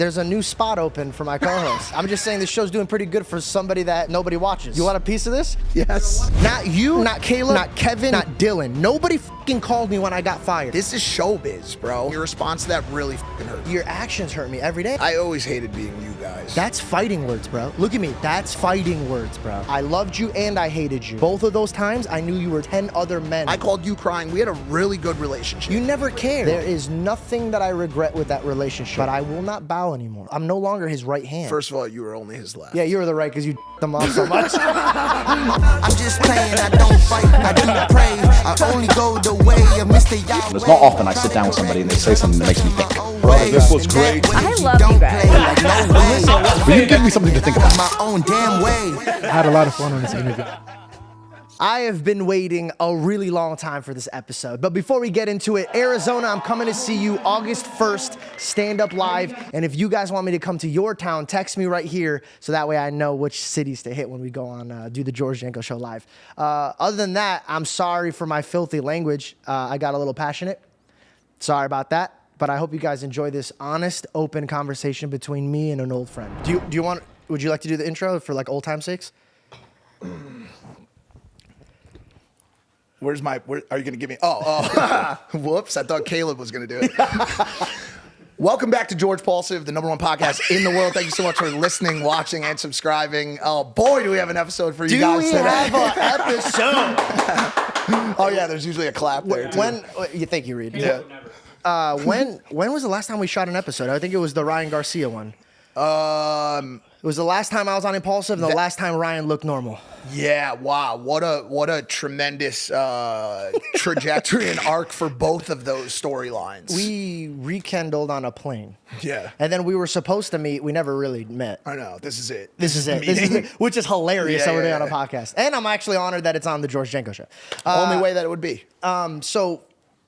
There's a new spot open for my co-host. I'm just saying this show's doing pretty good for somebody that nobody watches. You want a piece of this? Yes. Not you, not Caleb, not Kevin, not Dylan. Nobody fucking called me when I got fired. This is showbiz, bro. Your response to that really fucking hurt. Your actions hurt me every day. I always hated being you guys. That's fighting words, bro. Look at me. That's fighting words, bro. I loved you and I hated you. Both of those times, I knew you were 10 other men. I called you crying. We had a really good relationship. You never cared. There is nothing that I regret with that relationship, but I will not bow anymore. I'm no longer his right hand. First of all, you were only his left. Yeah, you were the right because you them off so much. I'm just playing, I don't fight, I do pray. I only go the way of Mr. Yahweh. It's not often I sit down with somebody and they say something that makes me think. Bro, this was great. I love you guys. Will you give me something to think about? My own damn way. I had a lot of fun on this interview. I have been waiting a really long time for this episode. But before we get into it, Arizona, I'm coming to see you August 1st, stand up live. And if you guys want me to come to your town, text me right here so that way I know which cities to hit when we go on, do the George Janko show live. Other than that, I'm sorry for my filthy language. I got a little passionate. Sorry about that. But I hope you guys enjoy this honest, open conversation between me and an old friend. Would you like to do the intro for like old time's sakes? Where are you going to give me? Oh. Whoops. I thought Caleb was going to do it. Welcome back to Impaulsive, the #1 podcast in the world. Thank you so much for listening, watching, and subscribing. Oh, boy, do we have an episode for you guys today. Do we have an episode? Oh, yeah, there's usually a clap there, too. Thank you, Reed. Yeah. When was the last time we shot an episode? I think it was the Ryan Garcia one. It was the last time I was on Impaulsive and the last time Ryan looked normal. Yeah, wow. What a tremendous trajectory and arc for both of those storylines. We rekindled on a plane. Yeah. And then we were supposed to meet. We never really met. I know. This is it. This is it. Which is hilarious that we're doing on a podcast. And I'm actually honored that it's on the George Janko show. Only way that it would be. So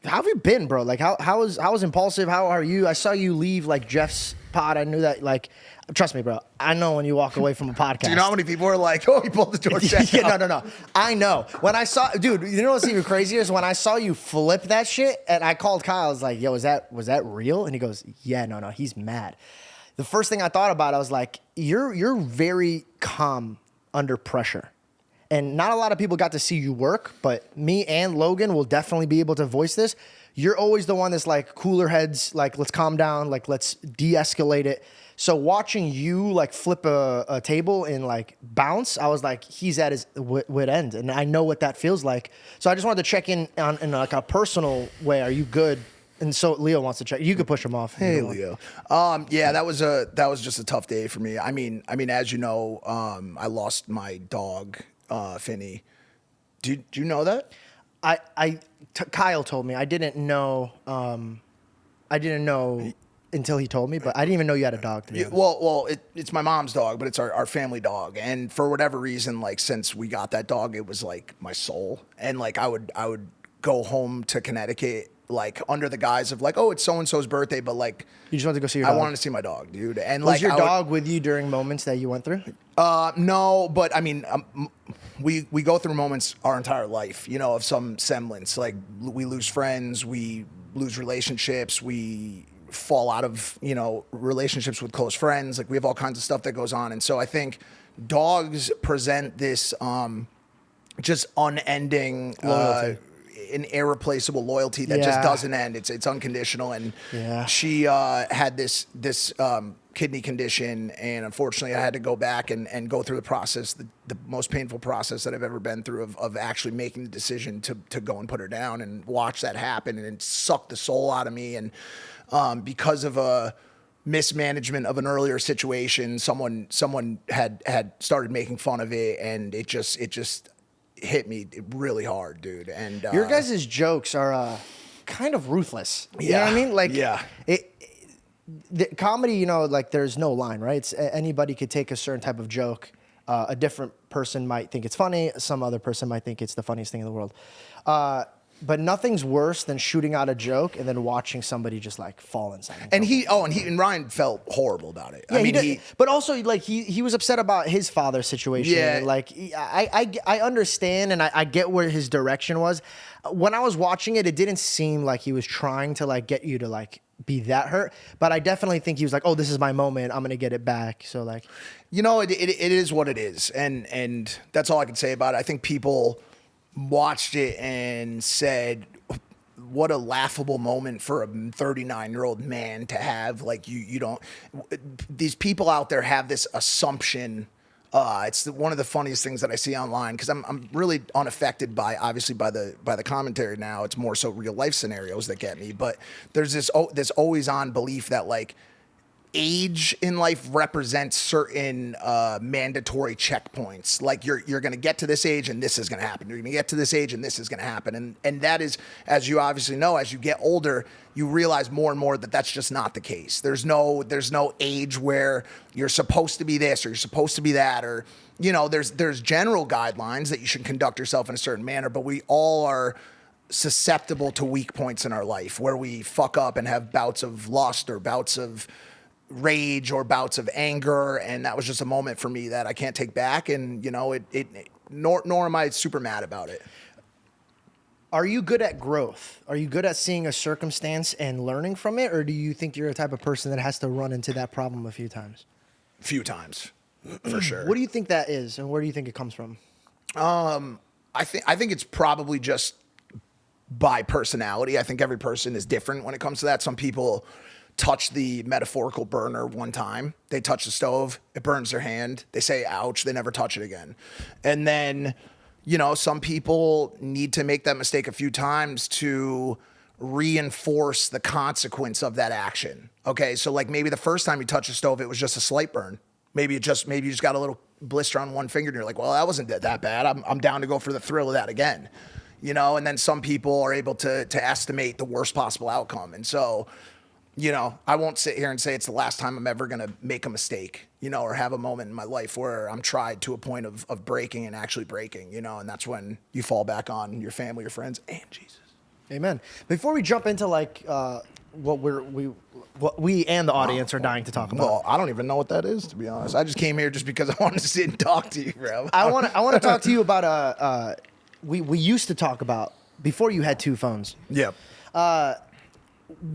how have you been, bro? Like how was Impaulsive? How are you? I saw you leave like Jeff's pod. I knew that trust me, bro. I know when you walk away from a podcast. Do you know how many people are like, oh, he pulled the George Janko? Yeah, no. I know. When I saw, dude, you know what's even crazier is when I saw you flip that shit and I called Kyle. I was like, yo, was that real? And he goes, yeah, no, he's mad. The first thing I thought about, I was like, you're very calm under pressure. And not a lot of people got to see you work, but me and Logan will definitely be able to voice this. You're always the one that's like cooler heads, like let's calm down, like let's de-escalate it. So watching you like flip a table and like bounce, I was like, he's at his wit end, and I know what that feels like. So I just wanted to check in like a personal way. Are you good? And so Leo wants to check. You could push him off. Hey, Leo. Yeah, that was just a tough day for me. I mean, as you know, I lost my dog, Finney. Do you know that? Kyle told me. I didn't know until he told me, but I didn't even know you had a dog. To be honest. Well, it's my mom's dog, but it's our family dog. And for whatever reason, like since we got that dog, it was like my soul. And like I would go home to Connecticut, like under the guise of like, oh, it's so and so's birthday, but like you just wanted to go see your dog. I wanted to see my dog, dude. And was like, your dog with you during moments that you went through? No, but I mean, we go through moments our entire life, you know, of some semblance. Like we lose friends, we lose relationships, we fall out of, you know, relationships with close friends. Like we have all kinds of stuff that goes on. And so I think dogs present this just unending an irreplaceable loyalty that just doesn't end. It's unconditional. And she had this kidney condition, and unfortunately I had to go back and go through the process, the most painful process that I've ever been through of actually making the decision to go and put her down and watch that happen, and it sucked the soul out of me. And because of a mismanagement of an earlier situation, someone had started making fun of it, and it just hit me really hard, dude. And your guys' jokes are kind of ruthless. You know what I mean? Like, the comedy, you know, like there's no line, right? It's anybody could take a certain type of joke. A different person might think it's funny. Some other person might think it's the funniest thing in the world. But nothing's worse than shooting out a joke and then watching somebody just like fall inside. And Ryan felt horrible about it. Yeah, I mean, but also like he was upset about his father's situation. Yeah. And, like I understand and I get where his direction was. When I was watching it, it didn't seem like he was trying to like get you to like be that hurt. But I definitely think he was like, oh, this is my moment. I'm gonna get it back. So like, you know, it is what it is, and that's all I can say about it. I think people watched it and said, what a laughable moment for a 39-year-old man to have. Like you don't, these people out there have this assumption. It's one of the funniest things that I see online because I'm really unaffected by the commentary now. It's more so real life scenarios that get me. But there's this always on belief that like age in life represents certain mandatory checkpoints. Like you're going to get to this age and this is going to happen. You're going to get to this age and this is going to happen. And that is, as you obviously know, as you get older, you realize more and more that that's just not the case. There's no age where you're supposed to be this or you're supposed to be that, or, you know, there's general guidelines that you should conduct yourself in a certain manner, but we all are susceptible to weak points in our life where we fuck up and have bouts of lust or bouts of rage or bouts of anger, and that was just a moment for me that I can't take back. And you know, nor am I super mad about it. Are you good at growth? Are you good at seeing a circumstance and learning from it, or do you think you're a type of person that has to run into that problem a few times? A few times, for sure. What do you think that is, and where do you think it comes from? I think it's probably just by personality. I think every person is different when it comes to that. Some people touch the metaphorical burner one time. They touch the stove, it burns their hand. They say, ouch, they never touch it again. And then, you know, some people need to make that mistake a few times to reinforce the consequence of that action. Okay, so like maybe the first time you touch the stove, it was just a slight burn. Maybe you just got a little blister on one finger and you're like, well, that wasn't that bad. I'm down to go for the thrill of that again. You know, and then some people are able to estimate the worst possible outcome. And so, you know, I won't sit here and say it's the last time I'm ever going to make a mistake, you know, or have a moment in my life where I'm tried to a point of breaking and actually breaking, you know, and that's when you fall back on your family, your friends, and Jesus. Amen. Before we jump into like what we and the audience are dying to talk about. Well, I don't even know what that is, to be honest. I just came here just because I wanted to sit and talk to you, bro. I want to talk to you about we used to talk about before you had two phones. Yep.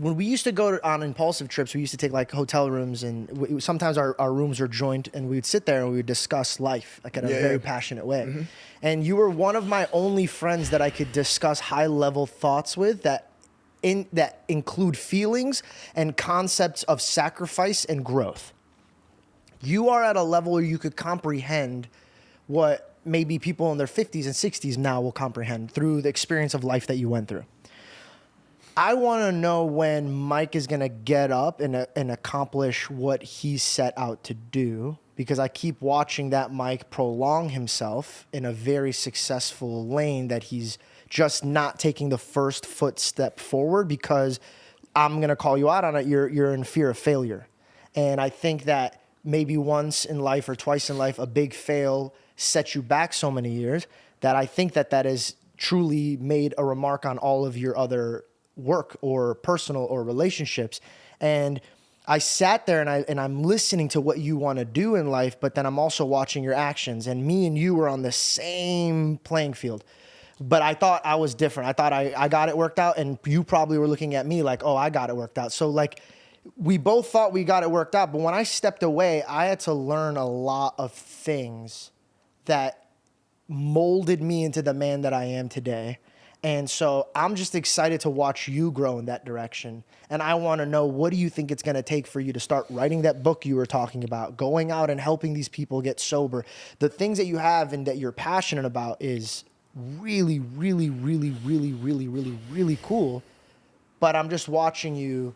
When we used to go on impulsive trips, we used to take like hotel rooms, and sometimes our rooms were joint, and we would sit there and we would discuss life like in a very passionate way. Mm-hmm. And you were one of my only friends that I could discuss high level thoughts with that include feelings and concepts of sacrifice and growth. You are at a level where you could comprehend what maybe people in their 50s and 60s now will comprehend through the experience of life that you went through. I want to know when Mike is going to get up and accomplish what he set out to do, because I keep watching that Mike prolong himself in a very successful lane that he's just not taking the first footstep forward, because I'm going to call you out on it. You're in fear of failure. And I think that maybe once in life or twice in life, a big fail sets you back so many years that I think that has truly made a remark on all of your other work or personal or relationships. And I sat there and I'm listening to what you want to do in life, but then I'm also watching your actions, and me and you were on the same playing field. But I thought I was different. I thought I got it worked out, and you probably were looking at me like, oh, I got it worked out. So like we both thought we got it worked out, but when I stepped away, I had to learn a lot of things that molded me into the man that I am today. And so I'm just excited to watch you grow in that direction. And I want to know, what do you think it's going to take for you to start writing that book you were talking about, going out and helping these people get sober? The things that you have and that you're passionate about is really, really, really, really, really, really, really cool. But I'm just watching you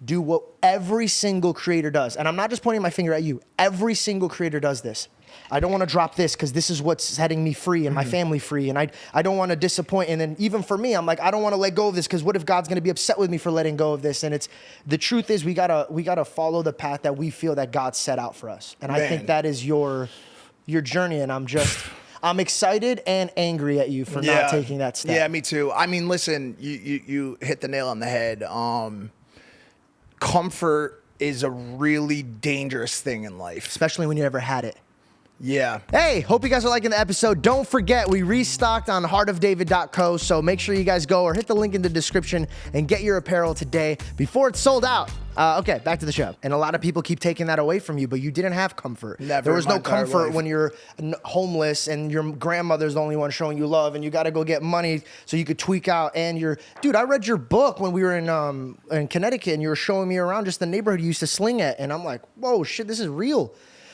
do what every single creator does. And I'm not just pointing my finger at you. Every single creator does this. I don't want to drop this because this is what's setting me free and my family free. And I don't want to disappoint. And then even for me, I'm like, I don't want to let go of this because what if God's going to be upset with me for letting go of this? And it's the truth is we gotta follow the path that we feel that God set out for us. And I think that is your journey. And I'm I'm excited and angry at you for not taking that step. Yeah, me too. I mean, listen, you hit the nail on the head. Comfort is a really dangerous thing in life, especially when you never had it. Yeah. Hey, hope you guys are liking the episode. Don't forget, we restocked on heartofdavid.co, so make sure you guys go or hit the link in the description and get your apparel today before it's sold out. Okay, back to the show. And a lot of people keep taking that away from you, but you didn't have comfort. Never. There was no comfort when you're homeless and your grandmother's the only one showing you love and you got to go get money so you could tweak out. And dude, I read your book when we were in Connecticut and you were showing me around just the neighborhood you used to sling at. And I'm like, whoa, shit, this is real.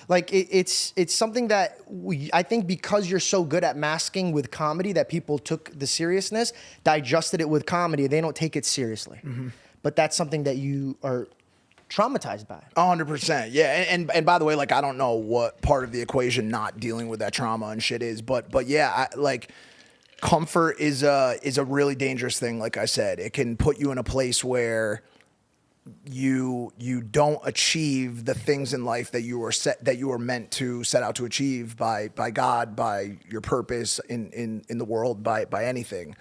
Like it's something that I think because you're so good at masking with comedy that people took the seriousness, digested it with comedy. They don't take it seriously. Mm-hmm. But that's something that you are traumatized by. 100%. Yeah. And by the way, like, I don't know what part of the equation not dealing with that trauma and shit is, but yeah, comfort is a really dangerous thing. Like I said, it can put you in a place where you don't achieve the things in life that you were meant to set out to achieve by God, by your purpose in the world, by anything.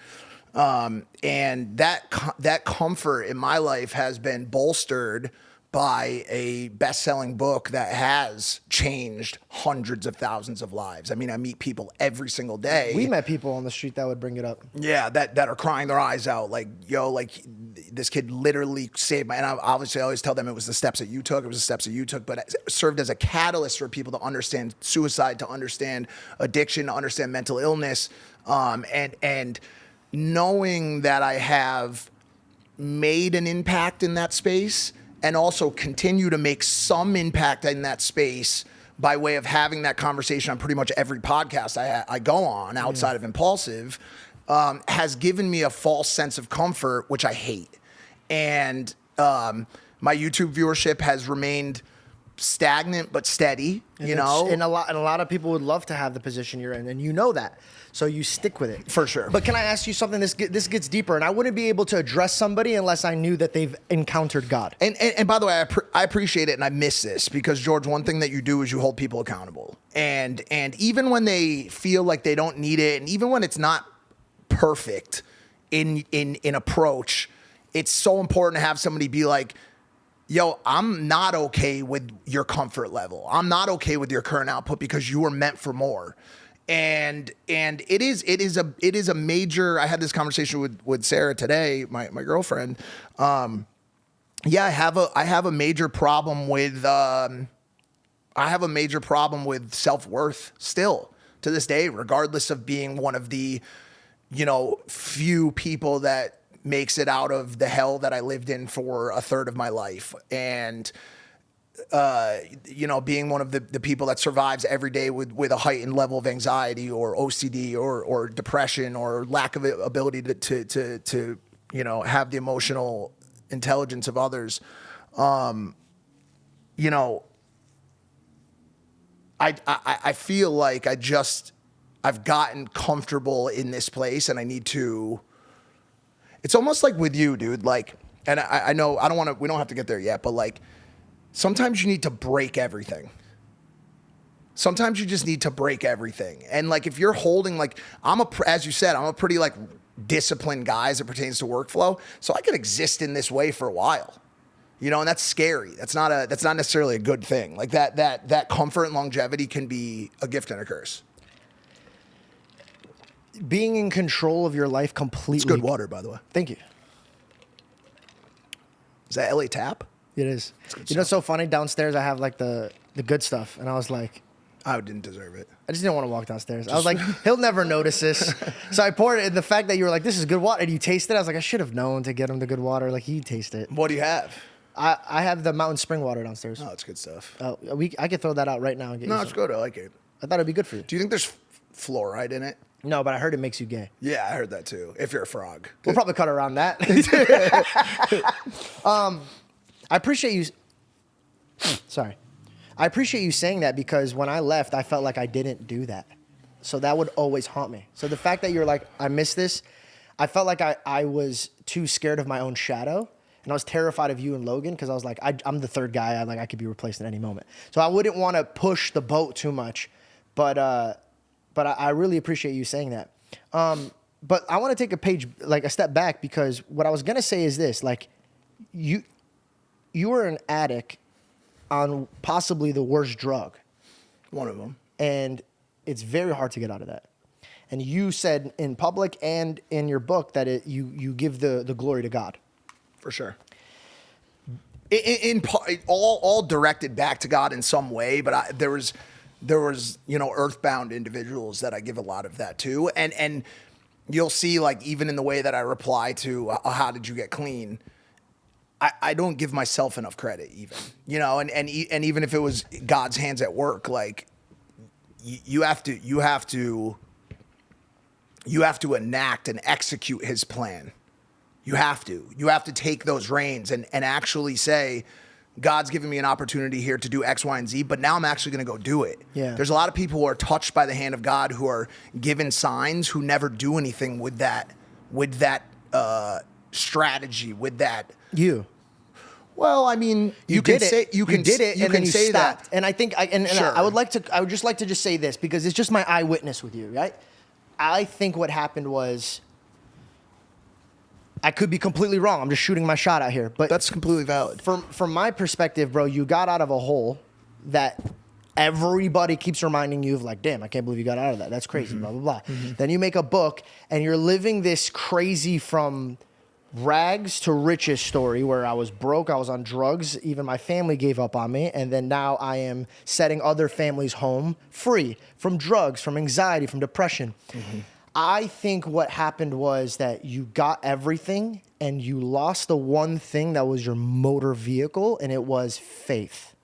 And that comfort in my life has been bolstered by a best-selling book that has changed hundreds of thousands of lives. I mean, I meet people every single day. We met people on the street that would bring it up. Yeah, that are crying their eyes out. Like, yo, like this kid literally saved my, and I obviously always tell them it was the steps that you took. It was the steps that you took, but it served as a catalyst for people to understand suicide, to understand addiction, to understand mental illness. And knowing that I have made an impact in that space and also continue to make some impact in that space by way of having that conversation on pretty much every podcast I go on outside of Impaulsive, has given me a false sense of comfort, which I hate. And my YouTube viewership has remained stagnant but steady, you know? And a lot of people would love to have the position you're in, and you know that. So you stick with it. For sure. But can I ask you something? This gets deeper, and I wouldn't be able to address somebody unless I knew that they've encountered God. And by the way, I appreciate it, and I miss this because, George, one thing that you do is you hold people accountable. And even when they feel like they don't need it, and even when it's not perfect in approach, it's so important to have somebody be like, yo, I'm not okay with your comfort level. I'm not okay with your current output because you were meant for more. And it is a major. I had this conversation with Sarah today, my girlfriend. I have a major problem with self-worth still to this day, regardless of being one of the, few people that makes it out of the hell that I lived in for a third of my life. And being one of the people that survives every day with a heightened level of anxiety or OCD or depression or lack of ability to have the emotional intelligence of others. I feel like I've gotten comfortable in this place, and I need to. It's almost like with you, dude. Like, and I know we don't have to get there yet, but like. Sometimes you need to break everything. Sometimes you just need to break everything. And like, if you're holding, like, as you said, I'm a pretty like disciplined guy as it pertains to workflow. So I could exist in this way for a while, and that's scary. That's not necessarily a good thing. Like that comfort and longevity can be a gift and a curse. Being in control of your life completely. It's good water, by the way. Thank you. Is that LA Tap? It is. It's so funny? Downstairs, I have like the good stuff. And I was like, I didn't deserve it. I just didn't want to walk downstairs. I was like, he'll never notice this. So I poured it. And the fact that you were like, this is good water. And you tasted it. I was like, I should have known to get him the good water. Like, he'd taste it. What do you have? I have the mountain spring water downstairs. Oh, that's good stuff. I could throw that out right now and get you some. It's good. I like it. I thought it'd be good for you. Do you think there's fluoride in it? No, but I heard it makes you gay. Yeah, I heard that too. If you're a frog. We'll probably cut around that. I appreciate you. Sorry. I appreciate you saying that because when I left, I felt like I didn't do that. So that would always haunt me. So the fact that you're like, I miss this, I felt like I was too scared of my own shadow. And I was terrified of you and Logan because I was like, I'm the third guy. I could be replaced at any moment. So I wouldn't want to push the boat too much. But but I really appreciate you saying that. But I want to take a step back, because what I was gonna say is this: like, you were an addict on possibly the worst drug. One of them. And it's very hard to get out of that. And you said in public and in your book that you give the glory to God. For sure. All directed back to God in some way, but there was earthbound individuals that I give a lot of that to, and you'll see, like, even in the way that I reply to how did you get clean, I don't give myself enough credit, even, and even if it was God's hands at work, like, you have to enact and execute His plan. You have to take those reins and actually say, God's given me an opportunity here to do X, Y, and Z, but now I'm actually going to go do it. Yeah. There's a lot of people who are touched by the hand of God, who are given signs, who never do anything with that strategy, with that. You. Well, I mean, you can say that. And I think Sure. I would just like to just say this, because it's just my eyewitness with you, right? I think what happened was, I could be completely wrong. I'm just shooting my shot out here, but That's completely valid. From my perspective, bro, you got out of a hole that everybody keeps reminding you of, like, damn, I can't believe you got out of that. That's crazy, blah, blah, blah. Then you make a book and you're living this crazy from rags to riches story where I was broke, I was on drugs, even my family gave up on me, and then now I am setting other families home free from drugs, from anxiety, from depression. I think what happened was that you got everything and you lost the one thing that was your motor vehicle, and it was faith.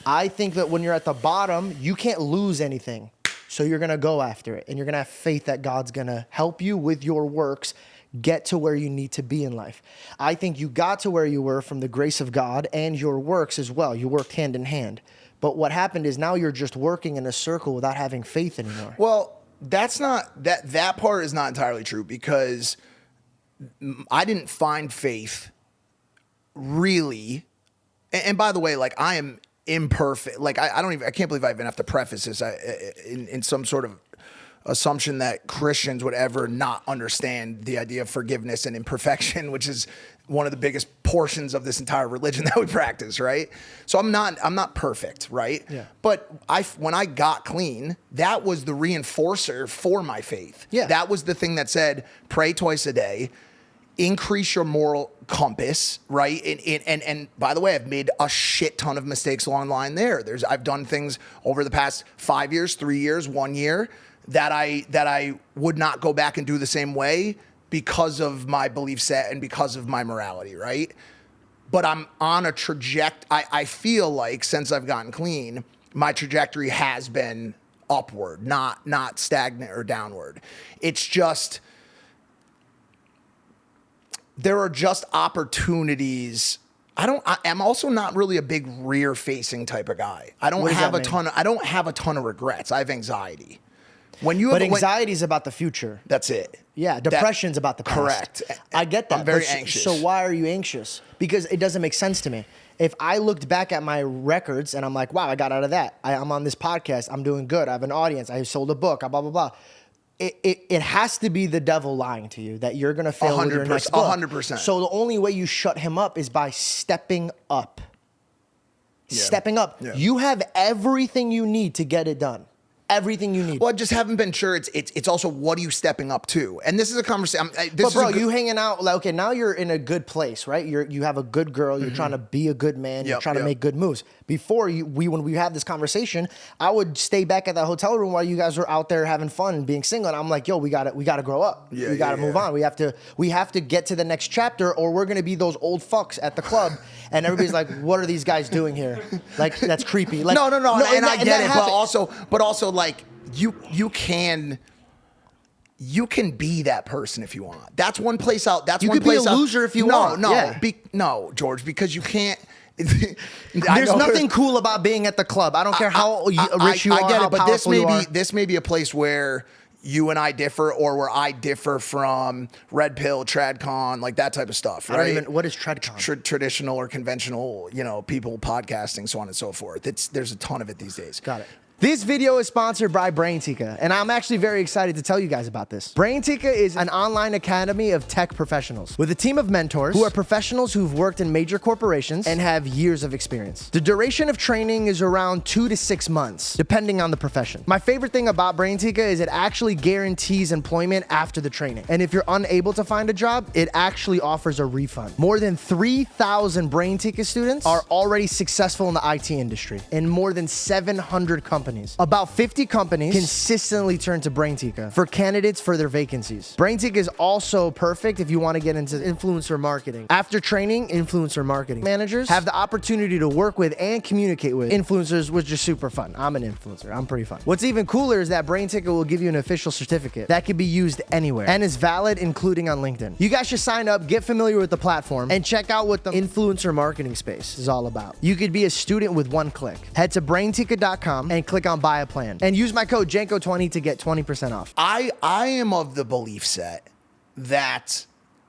I think that when you're at the bottom, you can't lose anything. So you're going to go after it, and you're going to have faith that God's going to help you with your works get to where you need to be in life. I think you got to where you were from the grace of God and your works as well. You worked hand in hand. But what happened is now you're just working in a circle without having faith anymore. Well, that part is not entirely true, because I didn't find faith really. And by the way, like, I am imperfect. Like, I can't believe I even have to preface this in some sort of assumption that Christians would ever not understand the idea of forgiveness and imperfection, which is one of the biggest portions of this entire religion that we practice, right? So I'm not perfect, right? Yeah. But when I got clean, that was the reinforcer for my faith. Yeah. That was the thing that said, pray twice a day, increase your moral compass, right? And by the way, I've made a shit ton of mistakes along the line there. I've done things over the past 5 years, 3 years, 1 year that I would not go back and do the same way because of my belief set and because of my morality, right? But I'm on a trajectory. I feel like since I've gotten clean, my trajectory has been upward, not stagnant or downward. It's just, there are just opportunities. I'm also not really a big rear-facing type of guy. I don't have a ton of regrets. I have anxiety. But anxiety is about the future. That's it. Yeah, depression's about the past. Correct. I get that. I'm very anxious. So why are you anxious? Because it doesn't make sense to me. If I looked back at my records and I'm like, wow, I got out of that. I'm on this podcast. I'm doing good. I have an audience. I sold a book. Blah, blah, blah. It has to be the devil lying to you that you're going to fail with your next book. 100%. So the only way you shut him up is by stepping up. Yeah. Stepping up. Yeah. You have everything you need to get it done. Everything you need. Well, I just haven't been sure. It's also, what are you stepping up to? And this is a conversation. But bro, you hanging out, like, okay, now you're in a good place, right? You have a good girl. You're trying to be a good man. You're trying to make good moves. Before when we had this conversation, I would stay back at that hotel room while you guys were out there having fun and being single. And I'm like, yo, we gotta grow up. We gotta move on. We have to get to the next chapter, or we're gonna be those old fucks at the club. And everybody's like, what are these guys doing here? Like, that's creepy. Like, no. And I get it, but also like, you can be that person if you want. That's one place out. That's you one could be place a out. loser if you want. No, George, because you can't. There's nothing cool about being at the club. I don't care how rich you are. I get it, but this may be a place where you and I differ, or where I differ from Red Pill, TradCon, like that type of stuff, right? What is TradCon? Traditional or conventional, people podcasting, so on and so forth. There's a ton of it these days. Got it. This video is sponsored by BrainTika, and I'm actually very excited to tell you guys about this. BrainTika is an online academy of tech professionals with a team of mentors who are professionals who've worked in major corporations and have years of experience. The duration of training is around 2 to 6 months, depending on the profession. My favorite thing about BrainTika is it actually guarantees employment after the training. And if you're unable to find a job, it actually offers a refund. More than 3,000 BrainTika students are already successful in the IT industry in more than 700 companies. About 50 companies consistently turn to BrainTika for candidates for their vacancies. BrainTika is also perfect if you want to get into influencer marketing. After training, influencer marketing managers have the opportunity to work with and communicate with influencers, which is super fun. I'm an influencer. I'm pretty fun. What's even cooler is that BrainTika will give you an official certificate that can be used anywhere and is valid, including on LinkedIn. You guys should sign up, get familiar with the platform, and check out what the influencer marketing space is all about. You could be a student with one click. Head to braintika.com and click on buy a plan and use my code Janko20 to get 20% off. I am of the belief set that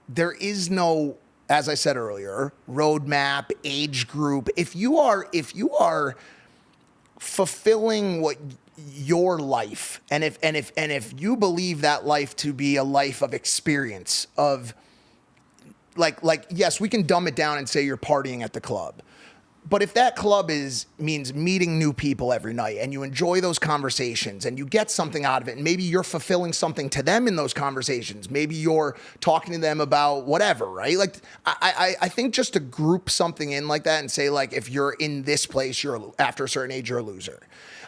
there is no, as I said earlier, roadmap, age group. If you are fulfilling what your life, and if you believe that life to be a life of experience, of like yes, we can dumb it down and say you're partying at the club. But if that club means meeting new people every night and you enjoy those conversations and you get something out of it, and maybe you're fulfilling something to them in those conversations, maybe you're talking to them about whatever, right? Like I think just to group something in like that and say, like, if you're in this place, after a certain age, you're a loser.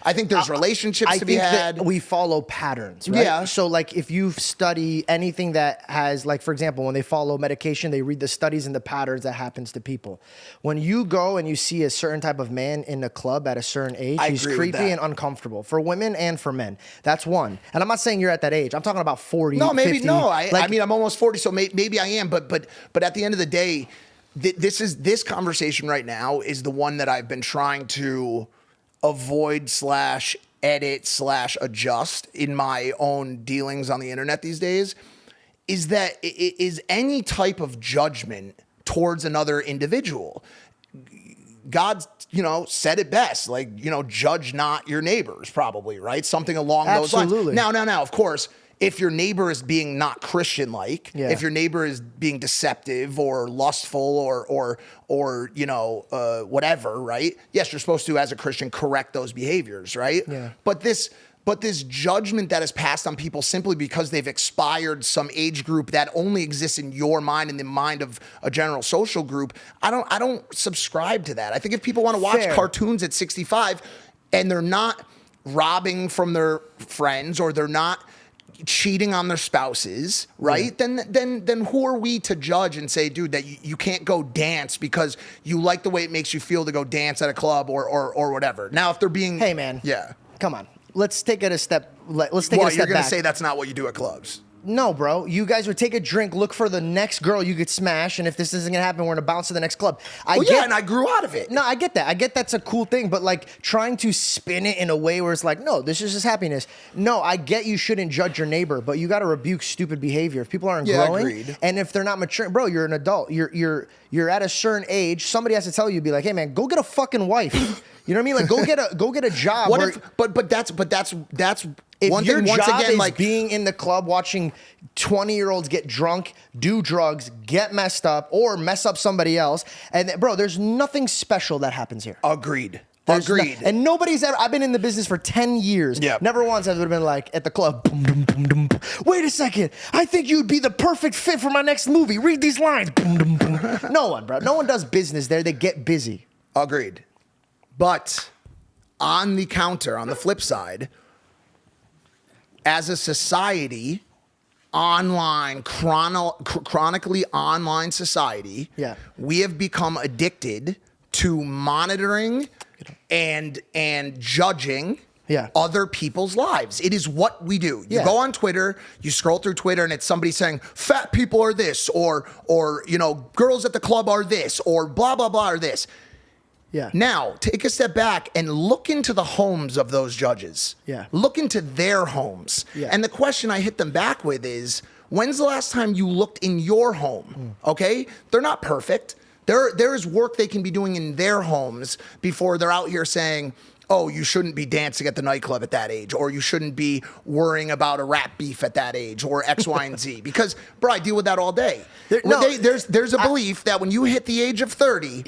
I think there's relationships to be had. That we follow patterns, right? Yeah. So like if you study anything that has, like, for example, when they follow medication, they read the studies and the patterns that happens to people. When you go and you see a certain type of man in a club at a certain age, he's creepy and uncomfortable for women and for men. That's one. And I'm not saying you're at that age. I'm talking about 40, No, maybe 50. no. I mean, I'm almost 40, so maybe I am. But at the end of the day, this conversation right now is the one that I've been trying to avoid / edit / adjust in my own dealings on the internet these days, is that is any type of judgment towards another individual. God, said it best, like, judge not your neighbors, probably, right? Something along those lines. Now, of course, if your neighbor is being not Christian-like, if your neighbor is being deceptive or lustful or whatever, right? Yes, you're supposed to, as a Christian, correct those behaviors, right? Yeah. But this judgment that is passed on people simply because they've expired some age group that only exists in your mind and the mind of a general social group, I don't subscribe to that. I think if people want to watch cartoons at 65 and they're not robbing from their friends or they're not cheating on their spouses, right? Yeah. Then who are we to judge and say, dude, that you can't go dance because you like the way it makes you feel to go dance at a club or whatever. Now, if they're being, hey man, come on, let's take it a step. Let's take it a step you're gonna back. say that's not what you do at clubs. No, bro. You guys would take a drink, look for the next girl you could smash, and if this isn't gonna happen, we're gonna bounce to the next club. And I grew out of it. No, I get that. I get that's a cool thing, but like trying to spin it in a way where it's like, no, this is just happiness. No, I get you shouldn't judge your neighbor, but you got to rebuke stupid behavior. If people aren't growing, agreed. And if they're not mature, bro, you're an adult. You're at a certain age. Somebody has to tell you, be like, hey man, go get a fucking wife. You know what I mean? Like go get a job. But that's if one your thing. Once job again, is like being in the club watching 20-year-olds get drunk, do drugs, get messed up, or mess up somebody else, and bro, there's nothing special that happens here. Agreed. And nobody's ever. I've been in the business for 10 years. Yeah. Never once have it been like at the club. Boom, boom, boom, boom, boom. Wait a second. I think you'd be the perfect fit for my next movie. Read these lines. Boom, boom, boom. No one, bro. No one does business there. They get busy. Agreed. But on the counter, on the flip side, as a society, online, chronically online society, we have become addicted to monitoring and judging other people's lives. It is what we do. You go on Twitter, you scroll through Twitter, and it's somebody saying fat people are this, or girls at the club are this, or blah blah blah are this. Yeah. Now, take a step back and look into the homes of those judges. Yeah. Look into their homes. Yeah. And the question I hit them back with is, when's the last time you looked in your home? Okay? They're not perfect. There is work they can be doing in their homes before they're out here saying, oh, you shouldn't be dancing at the nightclub at that age, or you shouldn't be worrying about a rap beef at that age, or X, Y, and Z. Because, bro, I deal with that all day. There's a belief that when you hit the age of 30,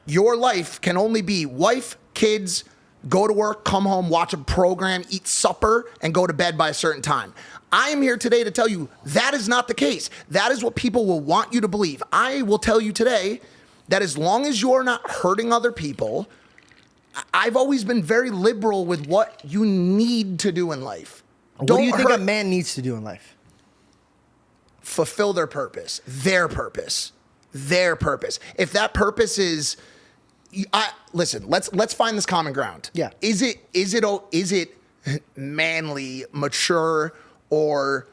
your life can only be wife, kids, go to work, come home, watch a program, eat supper, and go to bed by a certain time. I am here today to tell you that is not the case. That is what people will want you to believe. I will tell you today that as long as you're not hurting other people, I've always been very liberal with what you need to do in life. What do you think a man needs to do in life? Fulfill their purpose, their purpose, their purpose. If that purpose is, listen, let's find this common ground. Yeah. Is it manly, mature, or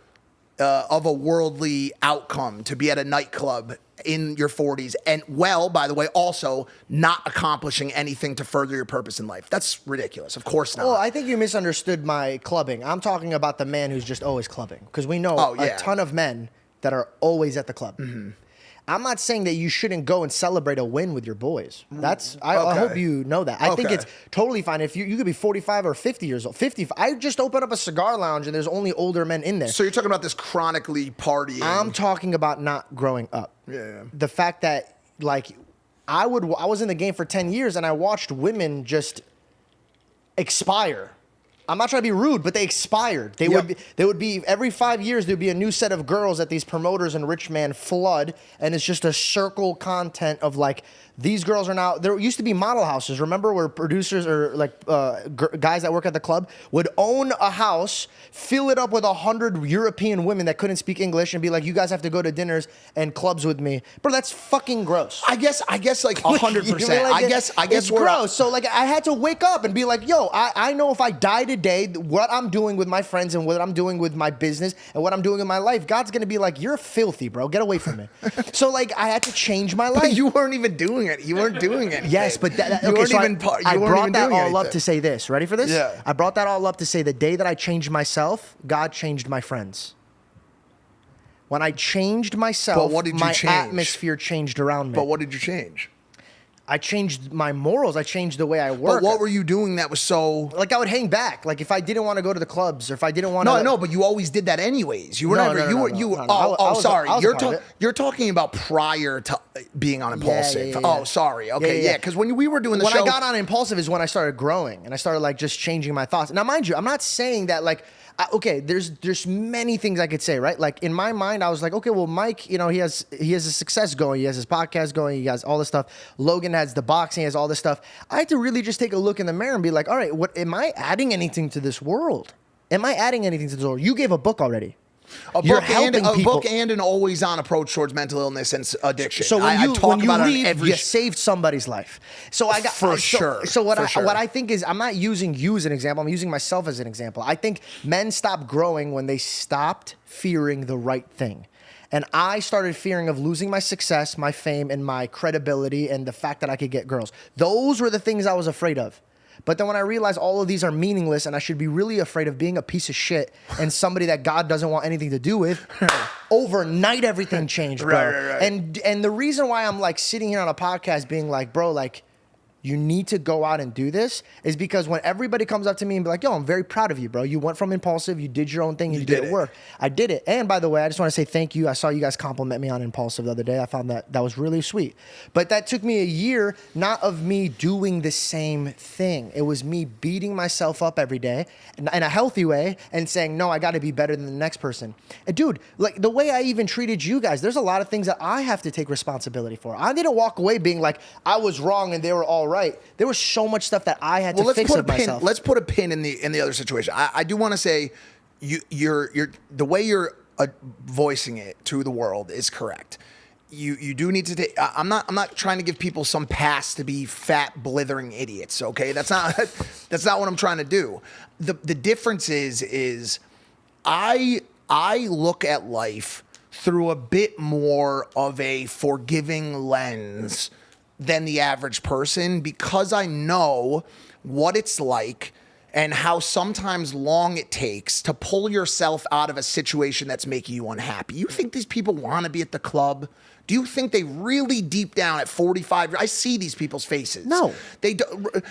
of a worldly outcome to be at a nightclub in your 40s and, well, by the way, also not accomplishing anything to further your purpose in life? That's ridiculous. Of course not. Well, I think you misunderstood my clubbing. I'm talking about the man who's just always clubbing, because we know a ton of men that are always at the club. Mm-hmm. I'm not saying that you shouldn't go and celebrate a win with your boys. I hope you know that. I think it's totally fine if you could be 45 or 50 years old. 50. I just opened up a cigar lounge and there's only older men in there. So you're talking about this chronically partying. I'm talking about not growing up. Yeah. The fact that, like, I was in the game for 10 years and I watched women just expire. I'm not trying to be rude, but they expired. They would be every 5 years there'd be a new set of girls that these promoters and rich man flood, and it's just a circle content of, like, these girls are now. There used to be model houses. Remember, where producers or like guys that work at the club would own a house, fill it up with 100 European women that couldn't speak English, and be like, "You guys have to go to dinners and clubs with me." Bro, that's fucking gross. I guess like 100%. I guess it's gross. So, like, I had to wake up and be like, "Yo, I know if I die today, what I'm doing with my friends and what I'm doing with my business and what I'm doing in my life, God's gonna be like, you're filthy, bro. Get away from me." So, like, I had to change my life. But you weren't even doing it. You weren't doing it. Yes, but I brought that all up to say this. Ready for this? Yeah. I brought that all up to say the day that I changed myself, God changed my friends. When I changed myself, my atmosphere changed around me. But what did you change? I changed my morals. I changed the way I work. But what were you doing that was so... Like, I would hang back. Like, if I didn't want to go to the clubs, or if I didn't want to... No, I know, but you always did that anyways. You were sorry. You're talking about prior to being on Impulsive. Yeah. Oh, sorry. Okay, yeah. Because when we were doing the show... When I got on Impulsive is when I started growing, and I started, like, just changing my thoughts. Now, mind you, I'm not saying that, like... there's many things I could say, right? Like, in my mind, I was like, okay, well, Mike, you know, he has a success going. He has his podcast going. He has all this stuff. Logan has the boxing. He has all this stuff. I had to really just take a look in the mirror and be like, all right, what am I adding anything to this world? Am I adding anything to this world? You gave a book already. A book and an always-on approach towards mental illness and addiction. So when you leave, you saved somebody's life. So I got sure. So what I think is, I'm not using you as an example. I'm using myself as an example. I think men stopped growing when they stopped fearing the right thing. And I started fearing of losing my success, my fame, and my credibility, and the fact that I could get girls. Those were the things I was afraid of. But then when I realized all of these are meaningless and I should be really afraid of being a piece of shit and somebody that God doesn't want anything to do with, overnight everything changed, bro. Right. And the reason why I'm, like, sitting here on a podcast being like, bro, like, you need to go out and do this is because when everybody comes up to me and be like, yo, I'm very proud of you, bro. You went from Impulsive, you did your own thing, you did it work. I did it. And by the way, I just want to say thank you. I saw you guys compliment me on Impulsive the other day. I found that was really sweet. But that took me a year, not of me doing the same thing. It was me beating myself up every day in a healthy way and saying, no, I got to be better than the next person. And dude, like, the way I even treated you guys, there's a lot of things that I have to take responsibility for. I didn't walk away being like, I was wrong and they were all right. There was so much stuff that I had to fix of myself. Let's put a pin in the other situation. I do want to say, you're the way you're voicing it to the world is correct. You do need to take. I'm not trying to give people some pass to be fat blithering idiots. Okay, that's not what I'm trying to do. The difference is I look at life through a bit more of a forgiving lens than the average person, because I know what it's like and how sometimes long it takes to pull yourself out of a situation that's making you unhappy. You think these people want to be at the club? Do you think they really deep down at 45? I see these people's faces. No. They do.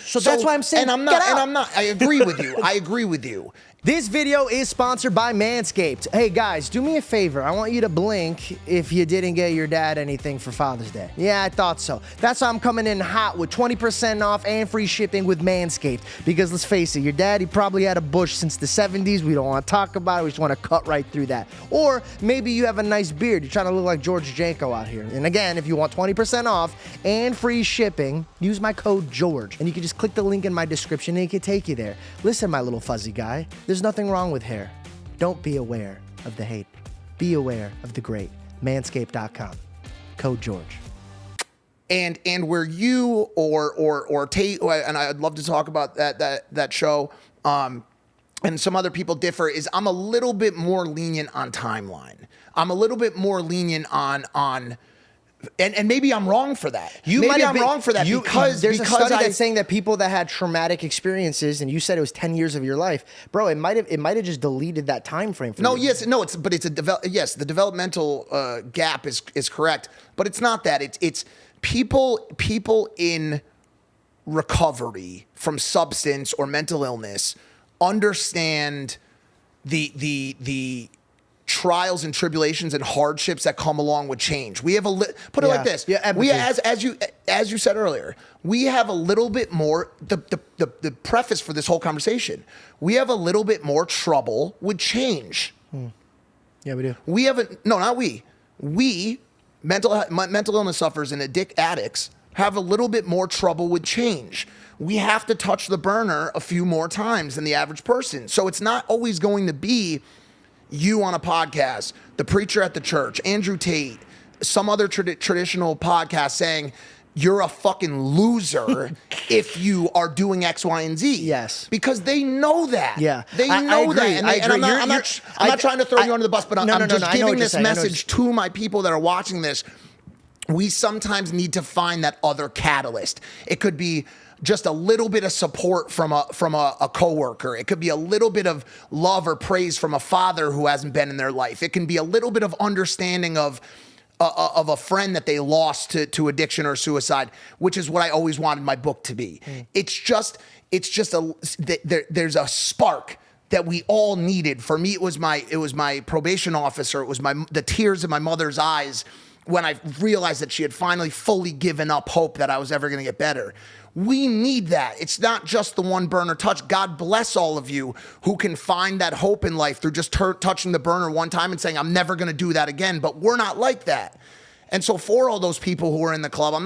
So that's why I'm saying, And I'm get out. not. I agree with you. I agree with you. This video is sponsored by Manscaped. Hey guys, do me a favor. I want you to blink if you didn't get your dad anything for Father's Day. Yeah, I thought so. That's why I'm coming in hot with 20% off and free shipping with Manscaped. Because let's face it, your dad, he probably had a bush since the 70s. We don't want to talk about it. We just want to cut right through that. Or maybe you have a nice beard. You're trying to look like George Janko out here. And again, if you want 20% off and free shipping, use my code GEORGE. And you can just click the link in my description and it can take you there. Listen, my little fuzzy guy. There's nothing wrong with hair. Don't be aware of the hate. Be aware of the great. Manscaped.com. Code George. And where you or Tate, and I'd love to talk about that show, and some other people differ, is I'm a little bit more lenient on timeline. I'm a little bit more lenient on. And maybe I'm wrong for that. Wrong for that because there's a study that's saying that people that had traumatic experiences, and you said it was 10 years of your life, bro. It might have just deleted that time frame. For you. The developmental gap is correct, but it's not that. It's people in recovery from substance or mental illness understand the trials and tribulations and hardships that come along with change. We have put it like this. Yeah, we as you said earlier, we have a little bit more the preface for this whole conversation. We have a little bit more trouble with change. Yeah, we do. We haven't not we. We mental illness sufferers and addicts have a little bit more trouble with change. We have to touch the burner a few more times than the average person. So it's not always going to be you on a podcast, the preacher at the church, Andrew Tate, some other traditional podcast saying you're a fucking loser if you are doing X, Y, and Z. Yes. Because they know that. Yeah. They know that. And I'm not trying to throw you under the bus, but I'm just giving this message to my people that are watching this. We sometimes need to find that other catalyst. It could be just a little bit of support from a coworker. It could be a little bit of love or praise from a father who hasn't been in their life. It can be a little bit of understanding of a friend that they lost to addiction or suicide, which is what I always wanted my book to be. There's a spark that we all needed. For me, it was my probation officer. It was the tears in my mother's eyes when I realized that she had finally fully given up hope that I was ever going to get better. We need that. It's not just the one burner touch. God bless all of you who can find that hope in life through just touching the burner one time and saying, I'm never going to do that again. But we're not like that. And so for all those people who are in the club, I'm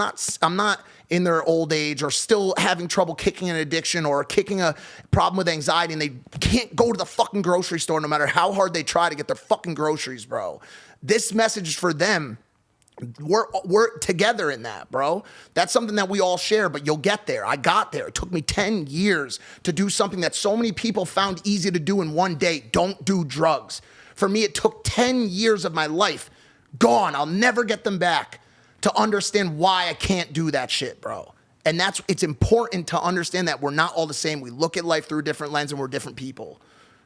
not in their old age or still having trouble kicking an addiction or kicking a problem with anxiety and they can't go to the fucking grocery store no matter how hard they try to get their fucking groceries, bro. This message is for them. We're together in that, bro. That's something that we all share, but you'll get there. I got there. It took me 10 years to do something that so many people found easy to do in one day. Don't do drugs. For me, it took 10 years of my life. Gone. I'll never get them back to understand why I can't do that shit, bro. And it's important to understand that we're not all the same. We look at life through a different lens and we're different people.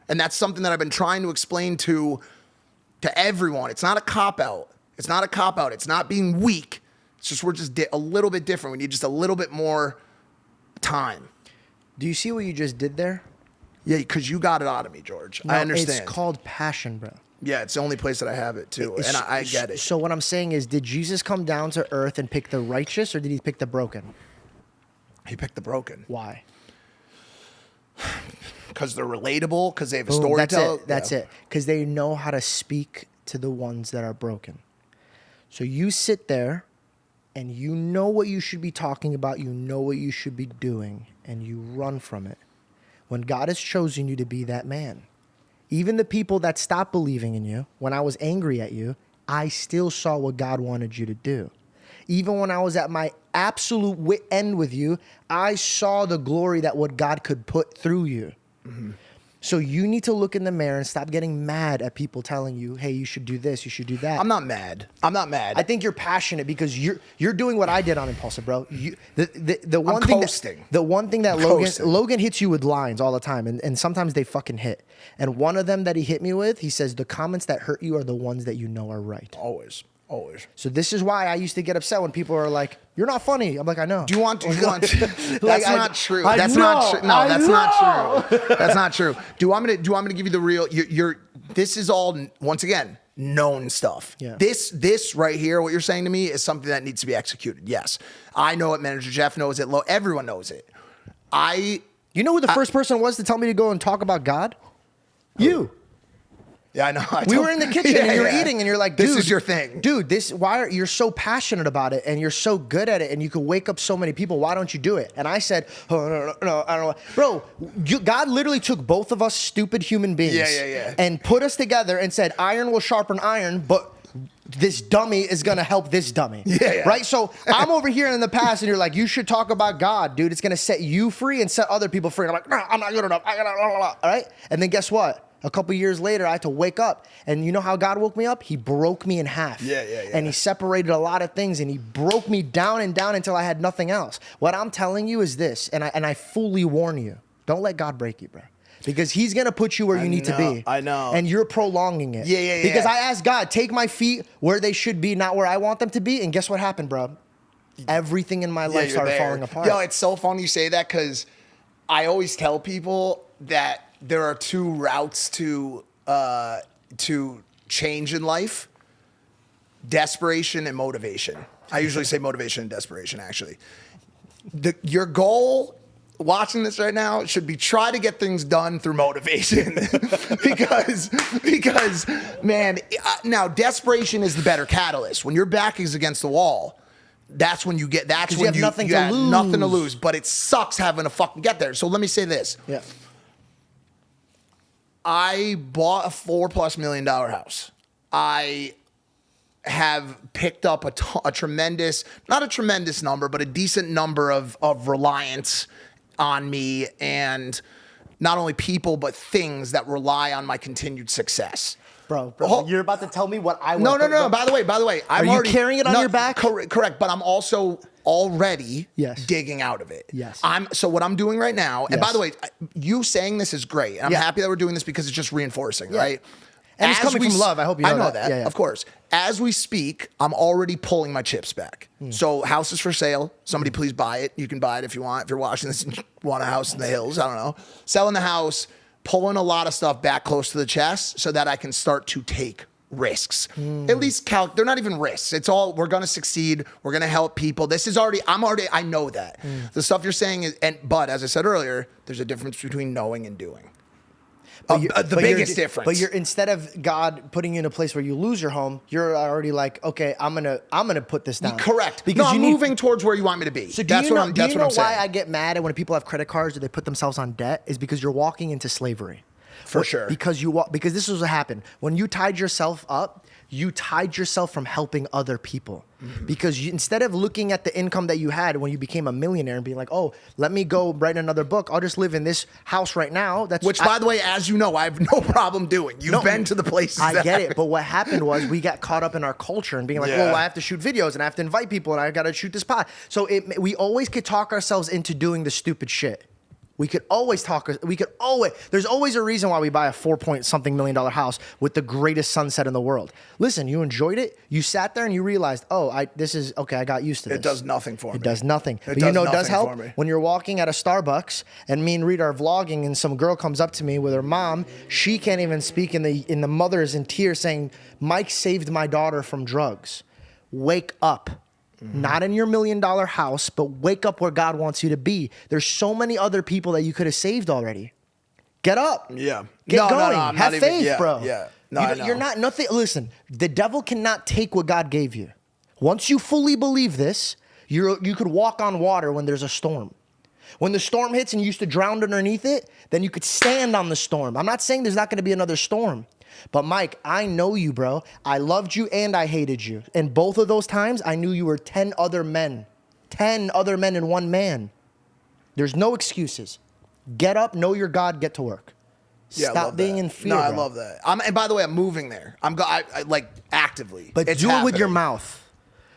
And that's something that I've been trying to explain to everyone. It's not a cop-out. It's not a cop-out. It's not being weak. It's just we're just a little bit different. We need just a little bit more time. Do you see what you just did there? Yeah, because you got it out of me, George. No, I understand. It's called passion, bro. Yeah, it's the only place that I have it, too. And I get it. So what I'm saying is, did Jesus come down to earth and pick the righteous, or did he pick the broken? He picked the broken. Why? Because they're relatable, because they have a story to tell. That's it. Because they know how to speak to the ones that are broken. So you sit there and you know what you should be talking about, you know what you should be doing, and you run from it. When God has chosen you to be that man. Even the people that stopped believing in you, when I was angry at you, I still saw what God wanted you to do. Even when I was at my absolute end with you, I saw the glory that what God could put through you. Mm-hmm. So you need to look in the mirror and stop getting mad at people telling you, hey, you should do this, you should do that. I'm not mad. I think you're passionate because you're doing what I did on Impaulsive, bro. The one thing that Logan hits you with lines all the time, and sometimes they fucking hit. And one of them that he hit me with, he says, the comments that hurt you are the ones that you know are right. Always. Always. So this is why I used to get upset when people are like, "You're not funny." I'm like, "I know." Do you want to? That's Like, not true. I That's know, not true. No, I that's know. not true. That's not true. Do you want me to give you the real? This is all once again known stuff. Yeah. This right here, what you're saying to me, is something that needs to be executed. Yes, I know it. Manager Jeff knows it. Everyone knows it. You know who the first person was to tell me to go and talk about God? You. Yeah, I know. We were in the kitchen and you're eating and you're like, dude, this is your thing. Dude, you're so passionate about it and you're so good at it and you can wake up so many people. Why don't you do it? And I said, oh, no, I don't know. Bro, God literally took both of us stupid human beings and put us together and said, iron will sharpen iron, but this dummy is going to help this dummy. Yeah. Right? So I'm over here in the past and you're like, you should talk about God, dude. It's going to set you free and set other people free. And I'm like, no, I'm not good enough. All right? And then guess what? A couple years later, I had to wake up. And you know how God woke me up? He broke me in half. Yeah. And he separated a lot of things and he broke me down and down until I had nothing else. What I'm telling you is this, and I fully warn you, don't let God break you, bro. Because he's going to put you where you need to be. I know. And you're prolonging it. Yeah. Because I asked God, take my feet where they should be, not where I want them to be. And guess what happened, bro? Everything in my life started falling apart. Yo, it's so funny you say that because I always tell people that there are two routes to change in life: desperation and motivation. I usually say motivation and desperation, actually. Your goal, watching this right now, should be try to get things done through motivation. because man, now desperation is the better catalyst. When your back is against the wall, that's when you get, that's when you have nothing to lose. Nothing to lose, but it sucks having to fucking get there. So let me say this. Yeah. I bought a $4+ million house. I have picked up a tremendous, not a tremendous number, but a decent number of reliance on me, and not only people, but things that rely on my continued success. Bro, Oh. you're about to tell me what I No. want. By the way, I'm you already carrying it on your back? Correct, but I'm also already Yes. digging out of it. Yes. So what I'm doing right now, and by Yes. the way, you saying this is great. And I'm happy that we're doing this because it's just reinforcing, right? And it's coming from love. I hope you know that. Yeah. Of course. As we speak, I'm already pulling my chips back. So house is for sale. Somebody please buy it. You can buy it if you want. If you're watching this and you want a house in the hills, I don't know. Selling the house, pulling a lot of stuff back close to the chest so that I can start to take risks. At least they're not even risks. It's all, we're going to succeed. We're going to help people. This is I know that. The stuff you're saying is, but as I said earlier, there's a difference between knowing and doing. The biggest difference. But you're, instead of God putting you in a place where you lose your home, you're already like, okay, I'm gonna put this down. Correct. Because I'm you moving towards where you want me to be. So that's what I'm saying. Why I get mad at when people have credit cards or they put themselves on debt is because you're walking into slavery. For sure. Because this is what happened. When you tied yourself up, you tied yourself from helping other people. Because instead of looking at the income that you had when you became a millionaire and being like, oh, let me go write another book. I'll just live in this house right now. Which, by the way, as you know, I have no problem doing. You've been to the places. I get it. But what happened was we got caught up in our culture and being like, well, I have to shoot videos and I have to invite people and I got to shoot this pod. So we always could talk ourselves into doing the stupid shit. There's always a reason why we buy a $4-point-something million house with the greatest sunset in the world. Listen, you enjoyed it. You sat there and you realized, I got used to this. It does nothing for me. It does nothing. But does it does nothing help for me. when you're walking at a Starbucks and me and Reed are vlogging and some girl comes up to me with her mom. She can't even speak and the mother is in tears saying, Mike saved my daughter from drugs. Wake up. Not in your $1 million house, but wake up where God wants you to be. There's so many other people that you could have saved already. Get up. Yeah. Get going. I'm Have not faith, even, bro. Yeah. No, I know. You're not nothing. Listen, the devil cannot take what God gave you. Once you fully believe this, you could walk on water when there's a storm. When the storm hits and you used to drown underneath it, then you could stand on the storm. I'm not saying there's not going to be another storm. But Mike, I know you, bro. I loved you and I hated you. And both of those times, I knew you were 10 other men. 10 other men in one man. There's no excuses. Get up, know your God, get to work. Yeah, Stop being in fear, No, I bro. love that. And by the way, I'm moving there. I like actively. But It's do it with happening. your mouth.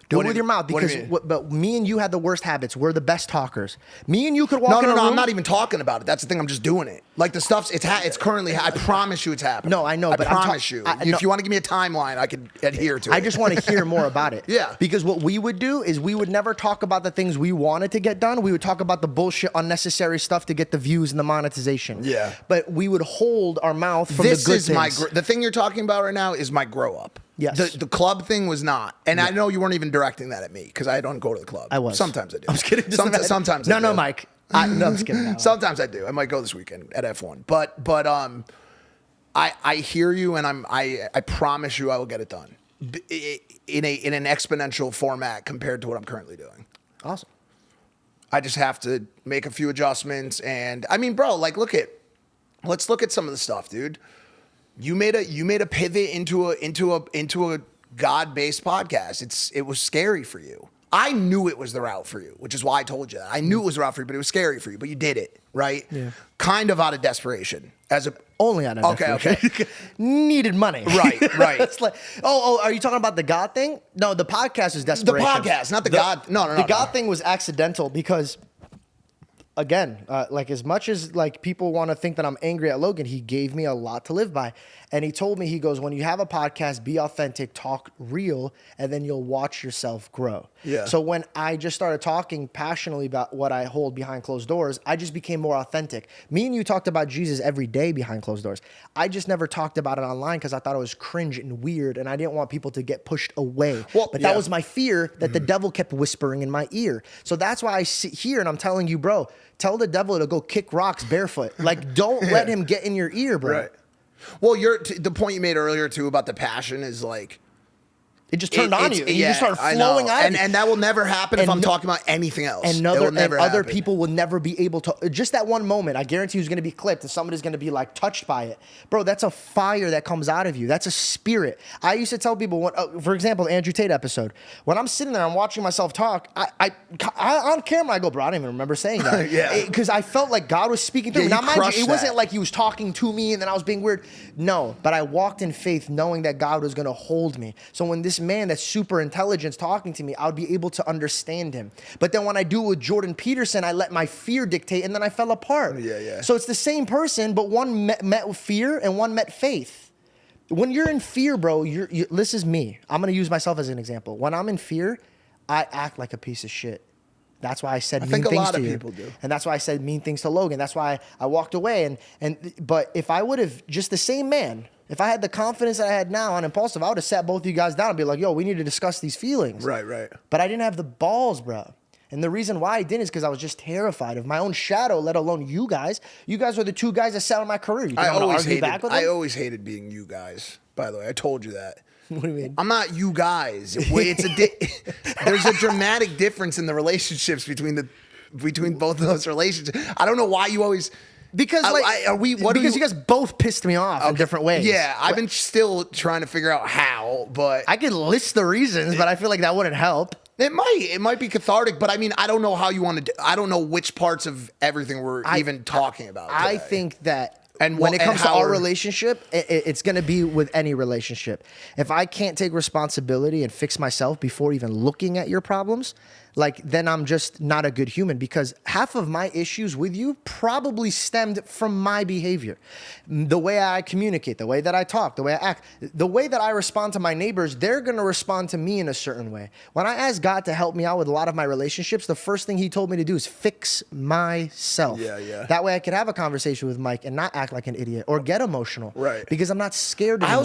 Do What it with do you- your mouth what do because you mean? but me and you had the worst habits. We're the best talkers. Me and you could walk No, in no, a no. room. I'm not even talking about it. That's the thing. I'm just doing it. Like the stuff's it's currently. I promise you, it's happening. No, I know, I but I'm promise you. no. If you want to give me a timeline, I could adhere to it. I just want to hear more about it. Yeah. Because what we would do is we would never talk about the things we wanted to get done. We would talk about the bullshit, unnecessary stuff to get the views and the monetization. Yeah. But we would hold our mouth from This the good is things. the thing you're talking about right now is my grow up. Yes. The club thing was not, and I know you weren't even directing that at me because I don't go to the club. I was. Sometimes I do. I was kidding. Just Sometimes. No, I do. no, Mike. No, I'm just kidding. No. Sometimes I do. I might go this weekend at F1. But I hear you, and I promise you I will get it done in an exponential format compared to what I'm currently doing. Awesome. I just have to make a few adjustments, and I mean, bro, like let's look at some of the stuff, dude. You made a pivot into a God-based podcast. It was scary for you. I knew it was the route for you, which is why I told you that. I knew it was the route for you, but it was scary for you. But you did it, right? Yeah. Kind of out of desperation. Only out of Okay. Needed money. Right. It's like, are you talking about the God thing? No, the podcast is desperation. The podcast, not the God. No. The God thing was accidental because, again, like as much as like people want to think that I'm angry at Logan, he gave me a lot to live by. And he told me, he goes, when you have a podcast, be authentic, talk real, and then you'll watch yourself grow. Yeah. So when I just started talking passionately about what I hold behind closed doors, I just became more authentic. Me and you talked about Jesus every day behind closed doors. I just never talked about it online because I thought it was cringe and weird, and I didn't want people to get pushed away. Well, but yeah. that was my fear that the devil kept whispering in my ear. So that's why I sit here and I'm telling you, bro, tell the devil to go kick rocks barefoot. Like, don't let him get in your ear, bro. Right. Well, the point you made earlier too about the passion is like it just turned on you. And you yeah, just started I flowing know. out. And that will never happen if And I'm no- talking about anything else. And It will never other happen. people will never be able to. Just that one moment, I guarantee you is going to be clipped and somebody's going to be like touched by it. Bro, that's a fire that comes out of you. That's a spirit. I used to tell people, for example, the Andrew Tate episode, when I'm sitting there, I'm watching myself talk, I on camera, I go, bro, I don't even remember saying that. Yeah. Because I felt like God was speaking through Yeah, me. Now, you mind you, crushed it wasn't that. like he was talking to me and then I was being weird. No, but I walked in faith knowing that God was going to hold me. So when this man that's super intelligent is talking to me, I would be able to understand him. But then when I do it with Jordan Peterson, I let my fear dictate and then I fell apart. Yeah. So it's the same person, but one met with fear and one met faith. When you're in fear, bro, this is me. I'm going to use myself as an example. When I'm in fear, I act like a piece of shit. That's why I said mean think a things lot to of you. people do. And that's why I said mean things to Logan. That's why I walked away. But if I would have, just the same man, if I had the confidence that I had now on Impulsive, I would have sat both of you guys down and be like, yo, we need to discuss these feelings. Right. But I didn't have the balls, bro. And the reason why I didn't is because I was just terrified of my own shadow, let alone you guys. You guys were the two guys that sat on my career. You think I'm gonna argue back with them? I always hated being you guys. By the way, I told you that. What do you mean? I'm not you guys. There's a dramatic difference in the relationships between both of those relationships. I don't know why you always. Because you guys both pissed me off in different ways. Yeah, I've been still trying to figure out how, but I could list the reasons, but I feel like that wouldn't help. it might be cathartic, but I mean, I don't know how you want to. I don't know which parts of everything we're even talking about. I today. think that And when what- it comes and to how our we're- relationship, it's going to be with any relationship. If I can't take responsibility and fix myself before even looking at your problems, like then I'm just not a good human, because half of my issues with you probably stemmed from my behavior. The way I communicate, the way that I talk, the way I act, the way that I respond to my neighbors, they're going to respond to me in a certain way. When I asked God to help me out with a lot of my relationships, the first thing he told me to do is fix myself. Yeah. That way I could have a conversation with Mike and not act like an idiot or get emotional. Right. Because I'm not scared anymore.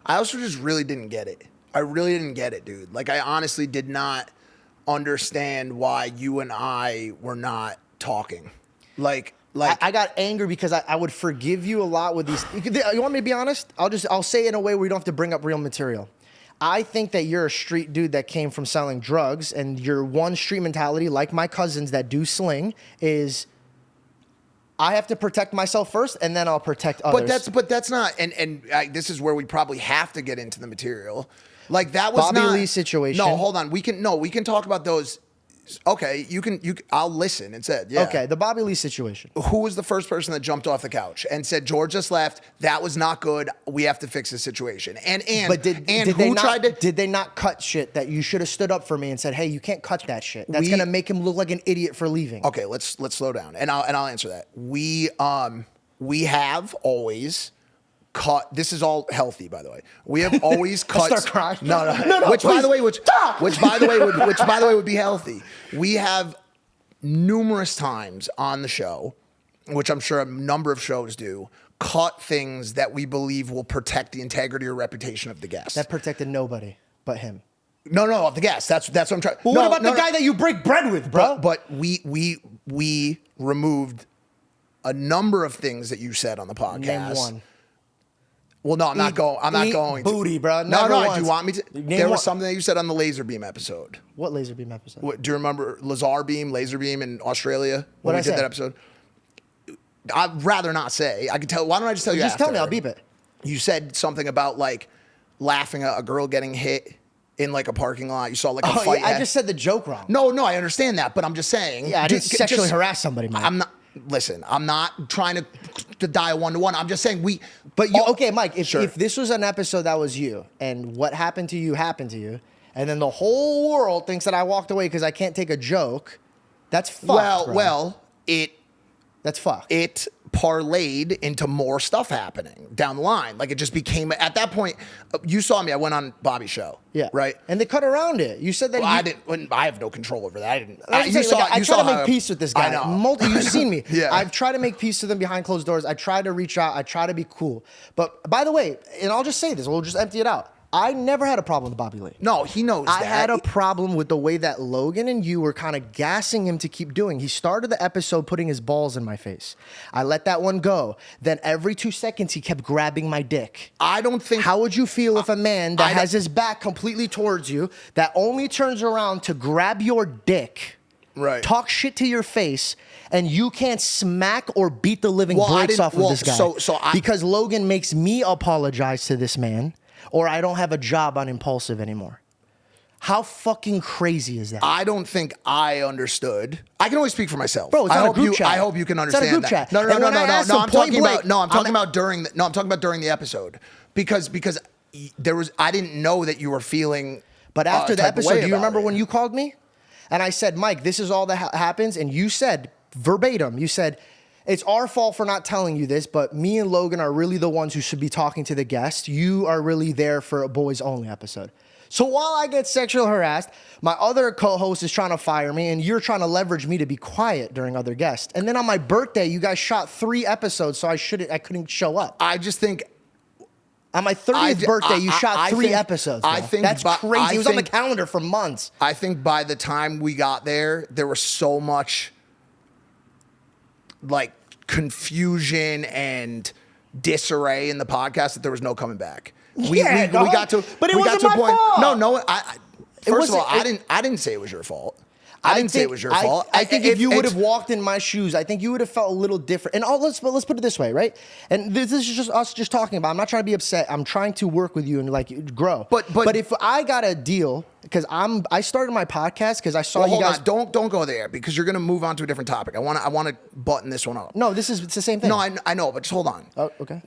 I also just really didn't get it. I really didn't get it, dude. Like, I honestly did not understand why you and I were not talking. Like I got angry because I would forgive you a lot with these. You want me to be honest? I'll say it in a way where you don't have to bring up real material. I think that you're a street dude that came from selling drugs, and your one street mentality, like my cousins that do sling, is I have to protect myself first, and then I'll protect others. But that's not. And this is where we probably have to get into the material. Like, that was Bobby not Lee situation. No, hold on. We can talk about those Okay, I'll listen instead. Yeah. Okay, the Bobby Lee situation. Who was the first person that jumped off the couch and said, George just left, that was not good, we have to fix this situation? But did they not cut shit that you should have stood up for me and said, hey, you can't cut that shit. That's gonna make him look like an idiot for leaving. Okay, let's slow down, and I'll answer that. We have always cut. This is all healthy, by the way. We have always cut. Start crying. No. Which by the way would be healthy. We have numerous times on the show, which I'm sure a number of shows do, cut things that we believe will protect the integrity or reputation of the guest. That protected nobody but him. No, of the guest. That's what I'm trying. Well, what about the guy that you break bread with, bro? But we removed a number of things that you said on the podcast. Name one. Well, no, I'm not going. Booty, bro. No. Once. Do you want me to? There was something that you said on the laser beam episode. What laser beam episode? Do you remember laser beam in Australia when we did that episode? I'd rather not say. I can tell. Why don't I just tell you? Just after? tell me. I'll beep it. You said something about like laughing at a girl getting hit in like a parking lot. You saw like a fight. Yeah, I just said the joke wrong. No, I understand that, but I'm just saying. Yeah, I didn't sexually harass somebody, man. I'm not. Listen, I'm not trying to die 1-to-1. I'm just saying we. But you, okay, Mike. If this was an episode that was you, and what happened to you, and then the whole world thinks that I walked away because I can't take a joke, that's fucked. Well, that's fucked. It parlayed into more stuff happening down the line. Like it just became at that point. You saw me. I went on Bobby's show. Yeah. Right. And they cut around it. You said that. Well, I didn't. I have no control over that. I didn't. I try to make peace with this guy. I know. You've seen me. Yeah. I've tried to make peace with him behind closed doors. I try to reach out. I try to be cool. But by the way, and I'll just say this. We'll just empty it out. I never had a problem with Bobby Lee. No, he knows that. I had a problem with the way that Logan and you were kind of gassing him to keep doing. He started the episode putting his balls in my face. I let that one go. Then every 2 seconds, he kept grabbing my dick. I don't think... How would you feel if a man that has his back completely towards you, that only turns around to grab your dick, right, talk shit to your face, and you can't smack or beat the living brakes off of this guy? Because Logan makes me apologize to this man, or I don't have a job on Impaulsive anymore. How fucking crazy is that? I don't think I understood. I can only speak for myself. Bro, it's not a group chat. I hope you can understand it's not a group that. Chat. No. I'm talking about during the episode because there was. I didn't know that you were feeling. But after the episode, do you remember when you called me and I said, Mike, this is all that happens, and you said verbatim, you said, it's our fault for not telling you this, but me and Logan are really the ones who should be talking to the guest. You are really there for a boys only episode. So while I get sexually harassed, my other co-host is trying to fire me, and you're trying to leverage me to be quiet during other guests. And then on my birthday, you guys shot 3 episodes, so I couldn't show up. I just think on my 30th birthday, you shot 3 episodes. Bro. I think that's crazy. It was on the calendar for months. I think by the time we got there was so much like confusion and disarray in the podcast that there was no coming back. We got to, but it wasn't my fault. No. First of all, I didn't say it was your fault. I didn't say it was your fault. I think if you would have walked in my shoes, I think you would have felt a little different. And let's put it this way, right? And this is just us just talking about. I'm not trying to be upset. I'm trying to work with you and like grow. But if I got a deal, because I started my podcast because I saw you guys. Hold on, don't go there because you're gonna move on to a different topic. I want to button this one up. No, it's the same thing. No, I know, but just hold on. Oh, okay.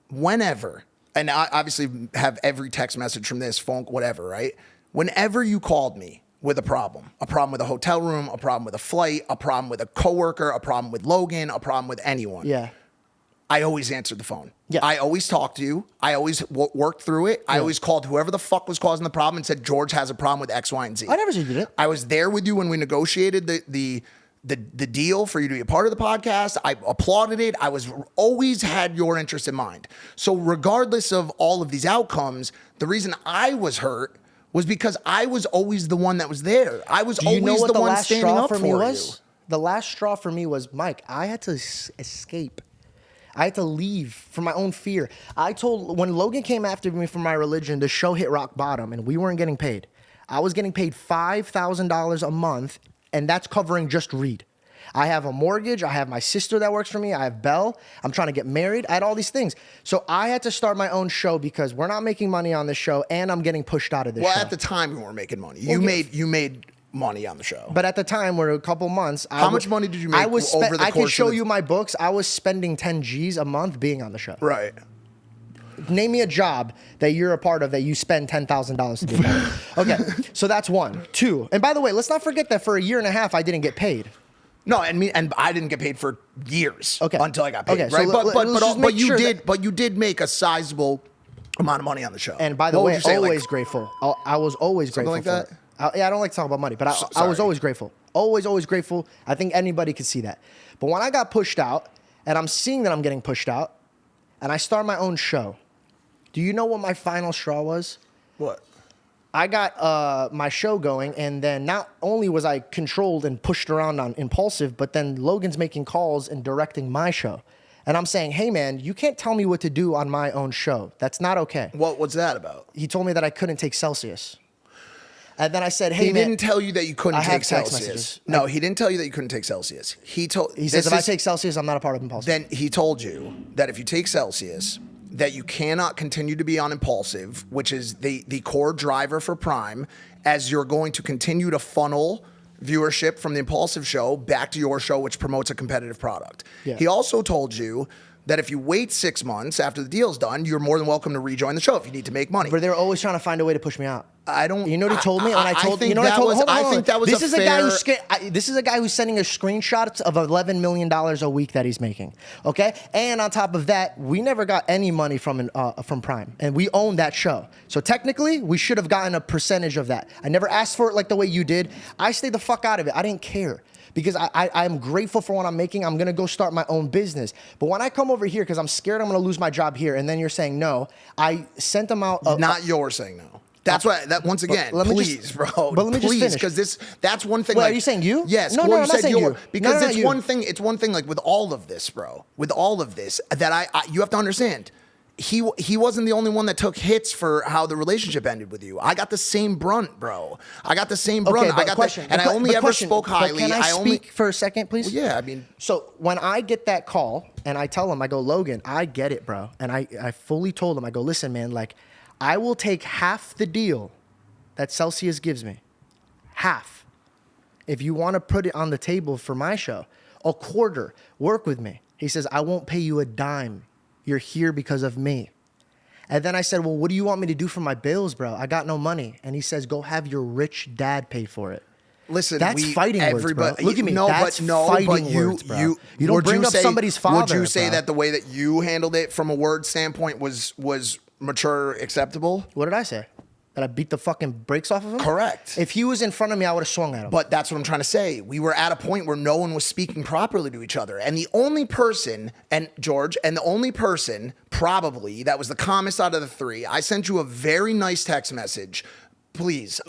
Whenever, and I obviously have every text message from this, phone, whatever, right? Whenever you called me with a problem with a hotel room, a problem with a flight, a problem with a coworker, a problem with Logan, a problem with anyone. Yeah. I always answered the phone. Yeah. I always talked to you. I always worked through it. I always called whoever the fuck was causing the problem and said, George has a problem with X, Y, and Z. I never said you did. I was there with you when we negotiated the deal for you to be a part of the podcast. I applauded it. I always had your interest in mind. So regardless of all of these outcomes, the reason I was hurt was because I was always the one that was there. I was always the one standing up for you. The last straw for me was, Mike, I had to escape. I had to leave for my own fear. When Logan came after me for my religion, the show hit rock bottom and we weren't getting paid. I was getting paid $5,000 a month, and that's covering just Reed. I have a mortgage. I have my sister that works for me. I have Belle. I'm trying to get married. I had all these things. So I had to start my own show because we're not making money on this show, and I'm getting pushed out of this show. Well, at the time we weren't making money. You made money on the show. But at the time, we're a couple months. How much money did you make over the course I can show of the... you my books. I was spending 10 G's a month being on the show. Right. Name me a job that you're a part of that you spend $10,000 to be a part of. Okay, so that's 1. 2, and by the way, let's not forget that for a year and a half, I didn't get paid. No, and I didn't get paid for years. Okay. Until I got paid. Okay, so right. But you did make a sizable amount of money on the show. And by the way, always grateful. I was always grateful. Something like that. I don't like to talk about money, but I was always grateful. Always grateful. I think anybody could see that. But when I got pushed out, and I'm seeing that I'm getting pushed out, and I start my own show, do you know what my final straw was? What? I got my show going, and then not only was I controlled and pushed around on Impaulsive, but then Logan's making calls and directing my show. And I'm saying, hey, man, you can't tell me what to do on my own show. That's not okay. What's that about? He told me that I couldn't take Celsius. And then I said, hey, man. He didn't tell you that you couldn't take Celsius. Messages. No, he didn't tell you that you couldn't take Celsius. He says, if I take Celsius, I'm not a part of Impaulsive. Then he told you that if you take Celsius, that you cannot continue to be on Impaulsive, which is the core driver for Prime, as you're going to continue to funnel viewership from the Impaulsive show back to your show, which promotes a competitive product. Yeah. He also told you that if you wait 6 months after the deal's done, you're more than welcome to rejoin the show if you need to make money. But they're always trying to find a way to push me out. I don't. You know what he told me? When I told you know what I told. I think that was this is a guy who's this is a guy who's sending us screenshots of $11 million a week that he's making. Okay, and on top of that, we never got any money from Prime, and we own that show. So technically, we should have gotten a percentage of that. I never asked for it like the way you did. I stayed the fuck out of it. I didn't care. Because I'm grateful for what I'm making. I'm going to go start my own business. But when I come over here, because I'm scared I'm going to lose my job here, and then you're saying no, I sent them out. Not you're saying no. That's why. That once again, please, bro. But let me just finish, because that's one thing. Wait, like, are you saying you? Yes. No, well, I'm not saying you. Because it's one thing. It's one thing. Like with all of this, bro. With all of this, that you have to understand. He wasn't the only one that took hits for how the relationship ended with you. I got the same brunt, bro. I got the same brunt. Okay, I got question, and I only ever spoke highly. Can I speak for a second, please? Well, yeah, I mean. So when I get that call and I tell him, I go, Logan, I get it, bro. And I fully told him, I go, listen, man, like, I will take half the deal that Celsius gives me. Half. If you want to put it on the table for my show, a quarter, work with me. He says, I won't pay you a dime. You're here because of me. And then I said, well, what do you want me to do for my bills, bro? I got no money. And he says, go have your rich dad pay for it. Listen, that's fighting words, bro. Look at me. No, that's fighting words, bro. You don't bring up somebody's father. Would you say that the way that you handled it from a word standpoint was mature, acceptable? What did I say? That I beat the fucking brakes off of him? Correct. If he was in front of me, I would have swung at him. But that's what I'm trying to say. We were at a point where no one was speaking properly to each other. And the only person, probably, that was the calmest out of the three, I sent you a very nice text message. Please.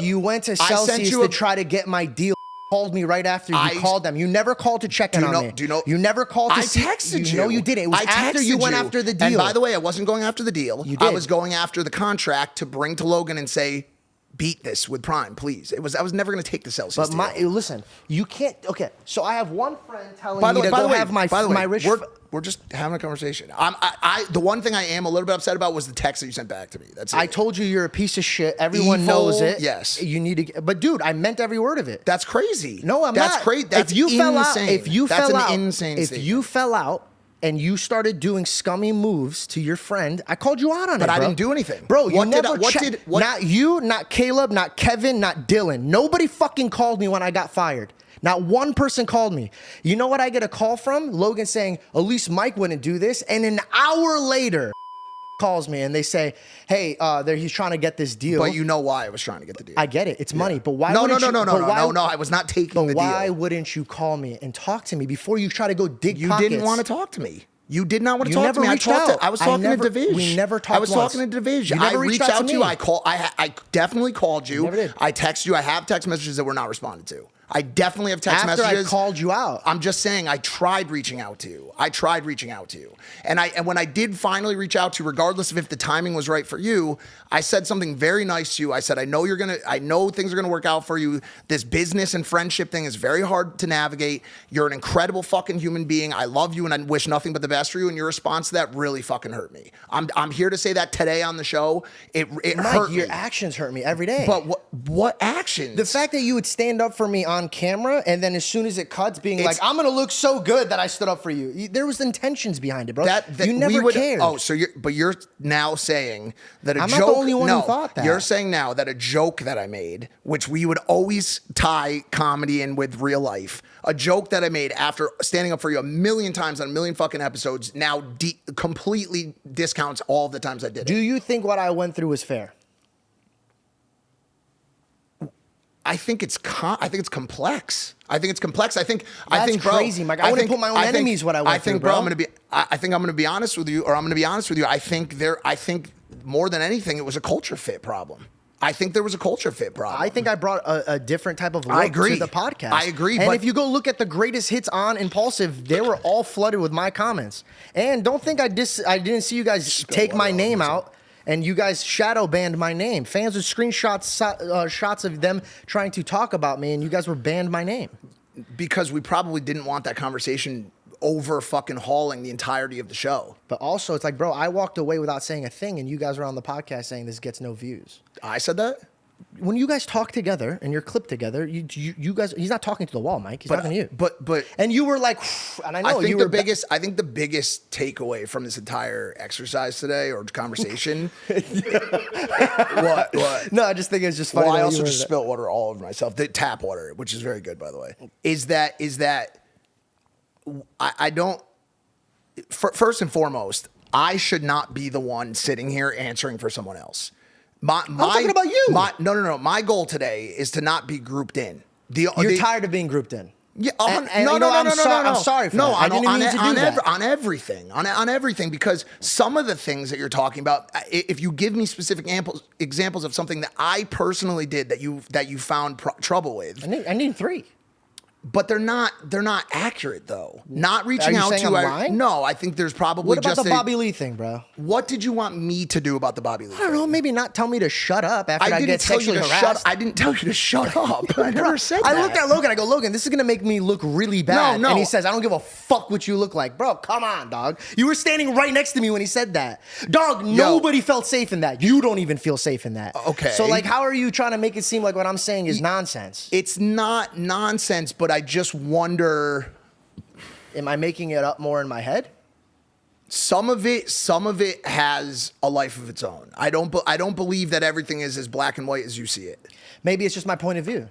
You went to Celsius to try to get my deal. Called me right after you called them. You never called to check in on me. Do you know? You never called to see. I texted you. No, you didn't. It was after you went after the deal. And by the way, I wasn't going after the deal. You did. I was going after the contract to bring to Logan and say, beat this with Prime, please. I was never going to take the Celsius deal. Listen, you can't. Okay, so I have one friend telling me to go have my rich. We're just having a conversation. The one thing I am a little bit upset about was the text that you sent back to me. That's it. I told you you're a piece of shit. Everyone knows it. Yes. You need to. But dude, I meant every word of it. That's crazy. No, I'm not. That's crazy. That's insane. If you fell out and you started doing scummy moves to your friend, I called you out on it. But I didn't do anything. Bro, not you, not Caleb, not Kevin, not Dylan. Nobody fucking called me when I got fired. Not one person called me. You know what I get a call from? Logan saying, at least Mike wouldn't do this. And an hour later, calls me and they say, hey, he's trying to get this deal. But you know why I was trying to get the deal. I get it. It's money. But why No, I was not taking the deal. But why wouldn't you call me and talk to me before you try to go dig pockets? You didn't want to talk to me. You did not want to talk to me. I was talking to Division. We never talked. I was talking to Division. I reached out to you. I definitely called you. You never did. I texted you. I have text messages that were not responded to. I definitely have text After messages. I called you out. I'm just saying I tried reaching out to you. And when I did finally reach out to you, regardless of if the timing was right for you, I said something very nice to you. I said, I know things are gonna work out for you. This business and friendship thing is very hard to navigate. You're an incredible fucking human being. I love you and I wish nothing but the best for you. And your response to that really fucking hurt me. I'm here to say that today on the show. It Mike, hurt me. your actions hurt me every day. But what actions? The fact that you would stand up for me on camera and then as soon as it cuts, being like, I'm gonna look so good that I stood up for you. There was intentions behind it, bro. You never cared. Oh, so you're now saying that a I'm joke. not the only one who thought that. You're saying now that a joke that I made, which we would always tie comedy in with real life, a joke that I made after standing up for you a million times on a million fucking episodes, now completely discounts all of the times I did it. Do you think what I went through was fair? I think it's complex. I think That's bro, crazy, Mike. I wouldn't put my own enemies what I went through, bro. I think I'm gonna be honest with you, or I'm gonna be honest with you. I think more than anything, it was a culture fit problem. I think there was a culture fit problem. I think I brought a different type of I look agree. to the podcast. I agree. And but if you go look at the greatest hits on Impulsive, they were all flooded with my comments. And don't think I didn't see you guys take my name out. And you guys shadow banned my name. Fans would screenshot shots of them trying to talk about me, and you guys were banned my name. Because we probably didn't want that conversation over fucking hauling the entirety of the show. But also, it's like, bro, I walked away without saying a thing, and you guys were on the podcast saying this gets no views. I said that? When you guys talk together and you're clipped together, you guys, he's not talking to the wall, Mike. He's talking to you. But and you were like, and I know I think you the were biggest. I think the biggest takeaway from this entire exercise today or conversation. What? No, I just think it's just funny. Well, I that also you were just that- spilled water all over myself. The tap water, which is very good, by the way. Is that I don't. First and foremost, I should not be the one sitting here answering for someone else. I'm talking about you. No. My goal today is to not be grouped in. You're tired of being grouped in. Yeah, no. I'm sorry for that. I didn't mean to do that. On everything, because some of the things that you're talking about, if you give me specific examples of something that I personally did that you found trouble with, I need 3. but they're not accurate though. Not reaching you out saying to. I'm lying? No, I think there's probably What about just the Bobby Lee thing, bro? What did you want me to do about the Bobby Lee? I don't know. Maybe not tell me to shut up after I didn't get tell you sexually to harassed. I didn't tell you to shut up. I never said that. I looked at Logan. I go, Logan, this is gonna make me look really bad. No. And he says, I don't give a fuck what you look like, bro. Come on, dog. You were standing right next to me when he said that, dog. Nobody felt safe in that. You don't even feel safe in that. Okay. So like, how are you trying to make it seem like what I'm saying is nonsense? It's not nonsense, but I just wonder. Am I making it up more in my head? Some of it has a life of its own. I don't believe that everything is as black and white as you see it. Maybe it's just my point of view.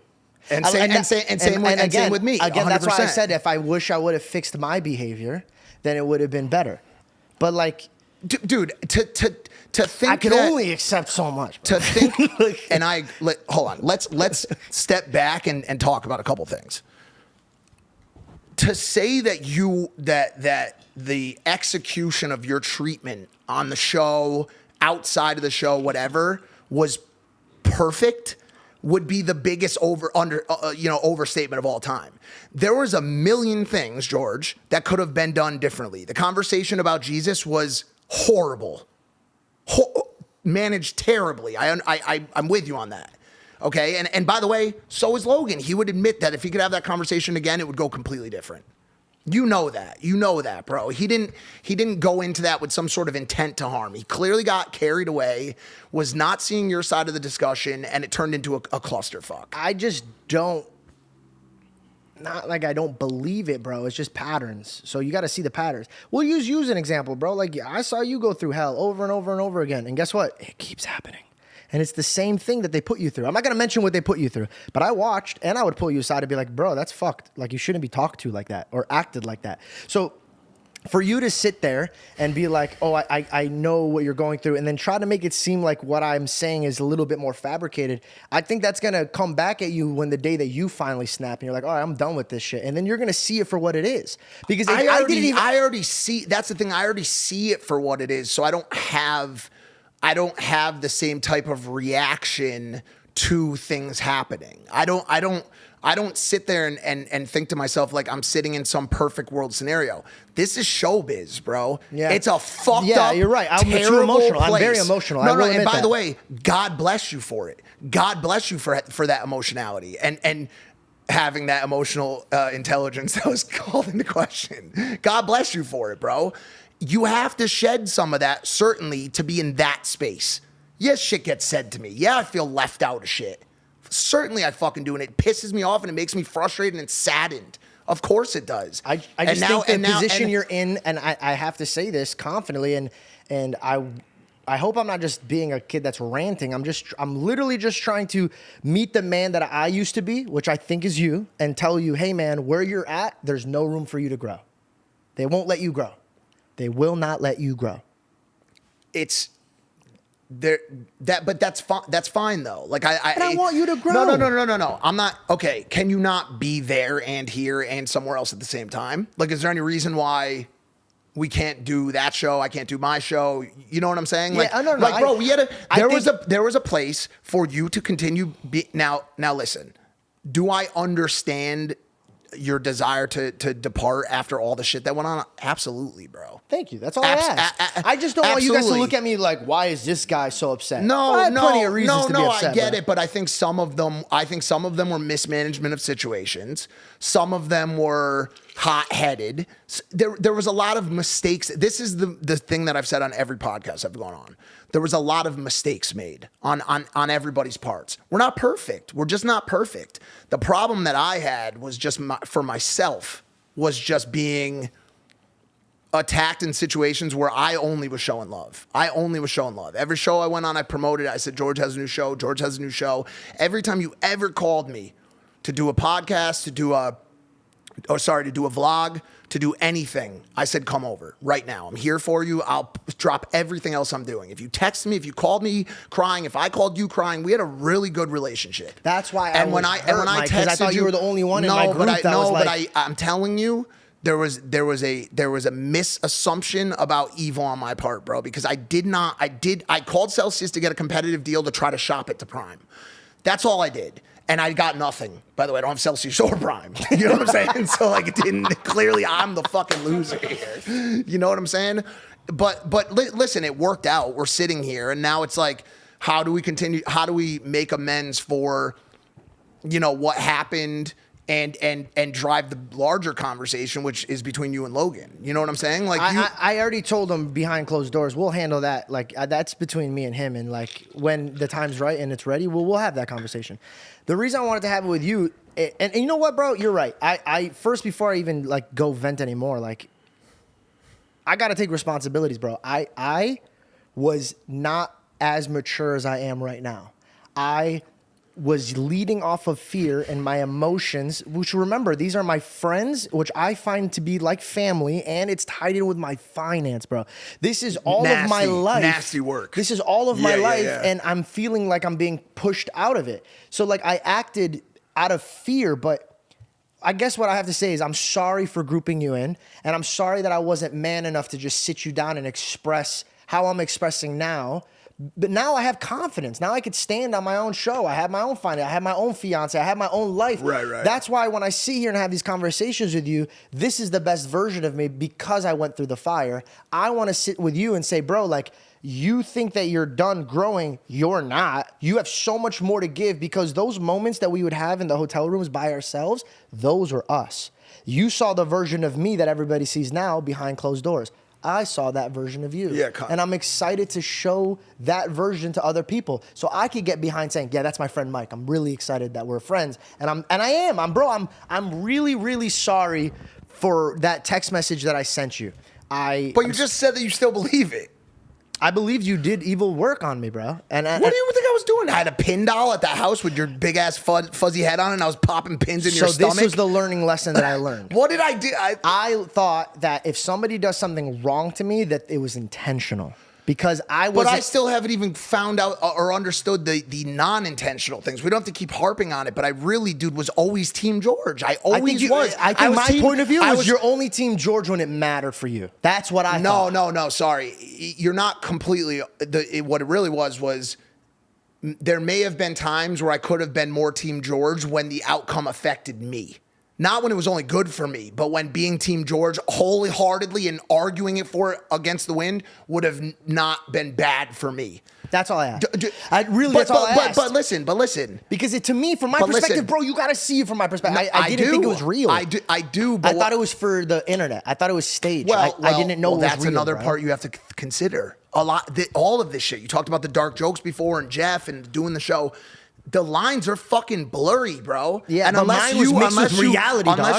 And same with me. Again, that's why I 100%. said if I wish I would have fixed my behavior, then it would have been better. But like, dude, to think I can that, only accept so much. to think, and hold on. Let's step back and talk about a couple things. To say that that the execution of your treatment on the show, outside of the show, whatever, was perfect would be the biggest overstatement of all time. There was a million things, George, that could have been done differently. The conversation about Jesus was horrible, managed terribly. I'm with you on that. Okay, and by the way, so is Logan. He would admit that if he could have that conversation again, it would go completely different. You know that, bro. He didn't go into that with some sort of intent to harm. He clearly got carried away, was not seeing your side of the discussion, and it turned into a clusterfuck. I just don't. Not like I don't believe it, bro. It's just patterns. So you got to see the patterns. We'll use an example, bro. Like I saw you go through hell over and over and over again, and guess what? It keeps happening. And it's the same thing that they put you through. I'm not going to mention what they put you through, but I watched and I would pull you aside and be like, bro, that's fucked. Like you shouldn't be talked to like that or acted like that. So for you to sit there and be like, oh, I know what you're going through and then try to make it seem like what I'm saying is a little bit more fabricated, I think that's going to come back at you when the day that you finally snap and you're like, all right, I'm done with this shit. And then you're going to see it for what it is. Because I already see, that's the thing. I already see it for what it is. So I don't have the same type of reaction to things happening. I don't sit there and think to myself like I'm sitting in some perfect world scenario. This is showbiz, bro. Yeah. It's a fucked up, Yeah, you're right. I'm too terrible emotional. I'm place. very emotional. No, I will and admit by that. the way, God bless you for it. God bless you for that emotionality and having that emotional intelligence that was called into question. God bless you for it, bro. You have to shed some of that, certainly, to be in that space. Yes, shit gets said to me. Yeah, I feel left out of shit. Certainly I fucking do, and it pisses me off and it makes me frustrated and saddened. Of course it does. I just think the position you're in, and I have to say this confidently, and I hope I'm not just being a kid that's ranting. I'm literally just trying to meet the man that I used to be, which I think is you, and tell you, hey man, where you're at, there's no room for you to grow. They won't let you grow. They will not let you grow. It's there but that's fine. That's fine though. Like I want you to grow. No. I'm not okay. Can you not be there and here and somewhere else at the same time? Like, is there any reason why we can't do that show? I can't do my show. You know what I'm saying? Like, no. Like, bro, there was a place for you to continue. Now, listen. Do I understand your desire to depart after all the shit that went on? Absolutely, bro. Thank you. That's all I asked. I just don't want you guys to look at me like, why is this guy so upset? No, I have plenty of reasons to be upset, I get bro. it, but I think some of them were mismanagement of situations. Some of them were hot-headed. There was a lot of mistakes. This is the thing that I've said on every podcast I've gone on. There was a lot of mistakes made on everybody's parts. We're not perfect. We're just not perfect. The problem that I had was just for myself was just being attacked in situations where I only was showing love. Every show I went on, I promoted. I said, George has a new show. George has a new show. Every time you ever called me to do a podcast, to do a vlog, to do anything, I said, come over right now. I'm here for you. I'll drop everything else I'm doing. If you text me, if you called me crying, if I called you crying, we had a really good relationship. That's why when I texted I thought you were the only one in my group I'm telling you, there was a misassumption about evil on my part, bro, because I called Celsius to get a competitive deal to try to shop it to Prime. That's all I did. And I got nothing. By the way, I don't have Celsius or Prime. You know what I'm saying? So like, clearly I'm the fucking loser here. You know what I'm saying? But listen, it worked out. We're sitting here and now it's like, how do we continue? How do we make amends for, what happened and drive the larger conversation, which is between you and Logan? You know what I'm saying? Like, I already told him behind closed doors, we'll handle that. Like, that's between me and him. And like, when the time's right and it's ready, we'll have that conversation. The reason I wanted to have it with you, and you know what, bro? You're right. I first, before I even like go vent anymore, like, I got to take responsibilities, bro. I was not as mature as I am right now. I was leading off of fear and my emotions, which, remember, these are my friends, which I find to be like family, and it's tied in with my finance, bro. This is all of my life. Nasty work. This is all of my life, yeah. and I'm feeling like I'm being pushed out of it. So, like, I acted out of fear, but I guess what I have to say is I'm sorry for grouping you in, and I'm sorry that I wasn't man enough to just sit you down and express how I'm expressing now. But now I have confidence. Now I could stand on my own show. I have my own finance. I have my own fiance. I have my own life. Right. That's why when I sit here and have these conversations with you, this is the best version of me because I went through the fire. I want to sit with you and say, bro, like, you think that you're done growing. You're not. You have so much more to give, because those moments that we would have in the hotel rooms by ourselves, those were us. You saw the version of me that everybody sees now behind closed doors. I saw that version of you. Yeah, and I'm excited to show that version to other people. So I could get behind saying, yeah, that's my friend Mike. I'm really excited that we're friends. And I'm really, really sorry for that text message that I sent you. But you just said that you still believe it. I believed you did evil work on me, bro. What do you think I was doing? I had a pin doll at the house with your big ass fuzzy head on, and I was popping pins in your stomach. So this was the learning lesson that I learned. What did I do? I thought that if somebody does something wrong to me, that it was intentional. Because But I still haven't even found out or understood the non-intentional things. We don't have to keep harping on it, but I really, dude, was always Team George. I always was. I think my point of view was you're only Team George when it mattered for you. That's what I thought. No, sorry. You're not completely... what it really was there may have been times where I could have been more Team George when the outcome affected me. Not when it was only good for me, but when being Team George wholeheartedly and arguing it for it against the wind would have not been bad for me. That's all I asked. That's all I asked. But listen. Because to me, from my perspective, bro, you got to see it from my perspective. No, I didn't think it was real. I do. But I thought it was for the internet. I thought it was staged. I didn't know it was that's real, another bro. part you have to consider. All of this shit. You talked about the dark jokes before and Jeff and doing the show. The lines are fucking blurry, bro. Yeah, and unless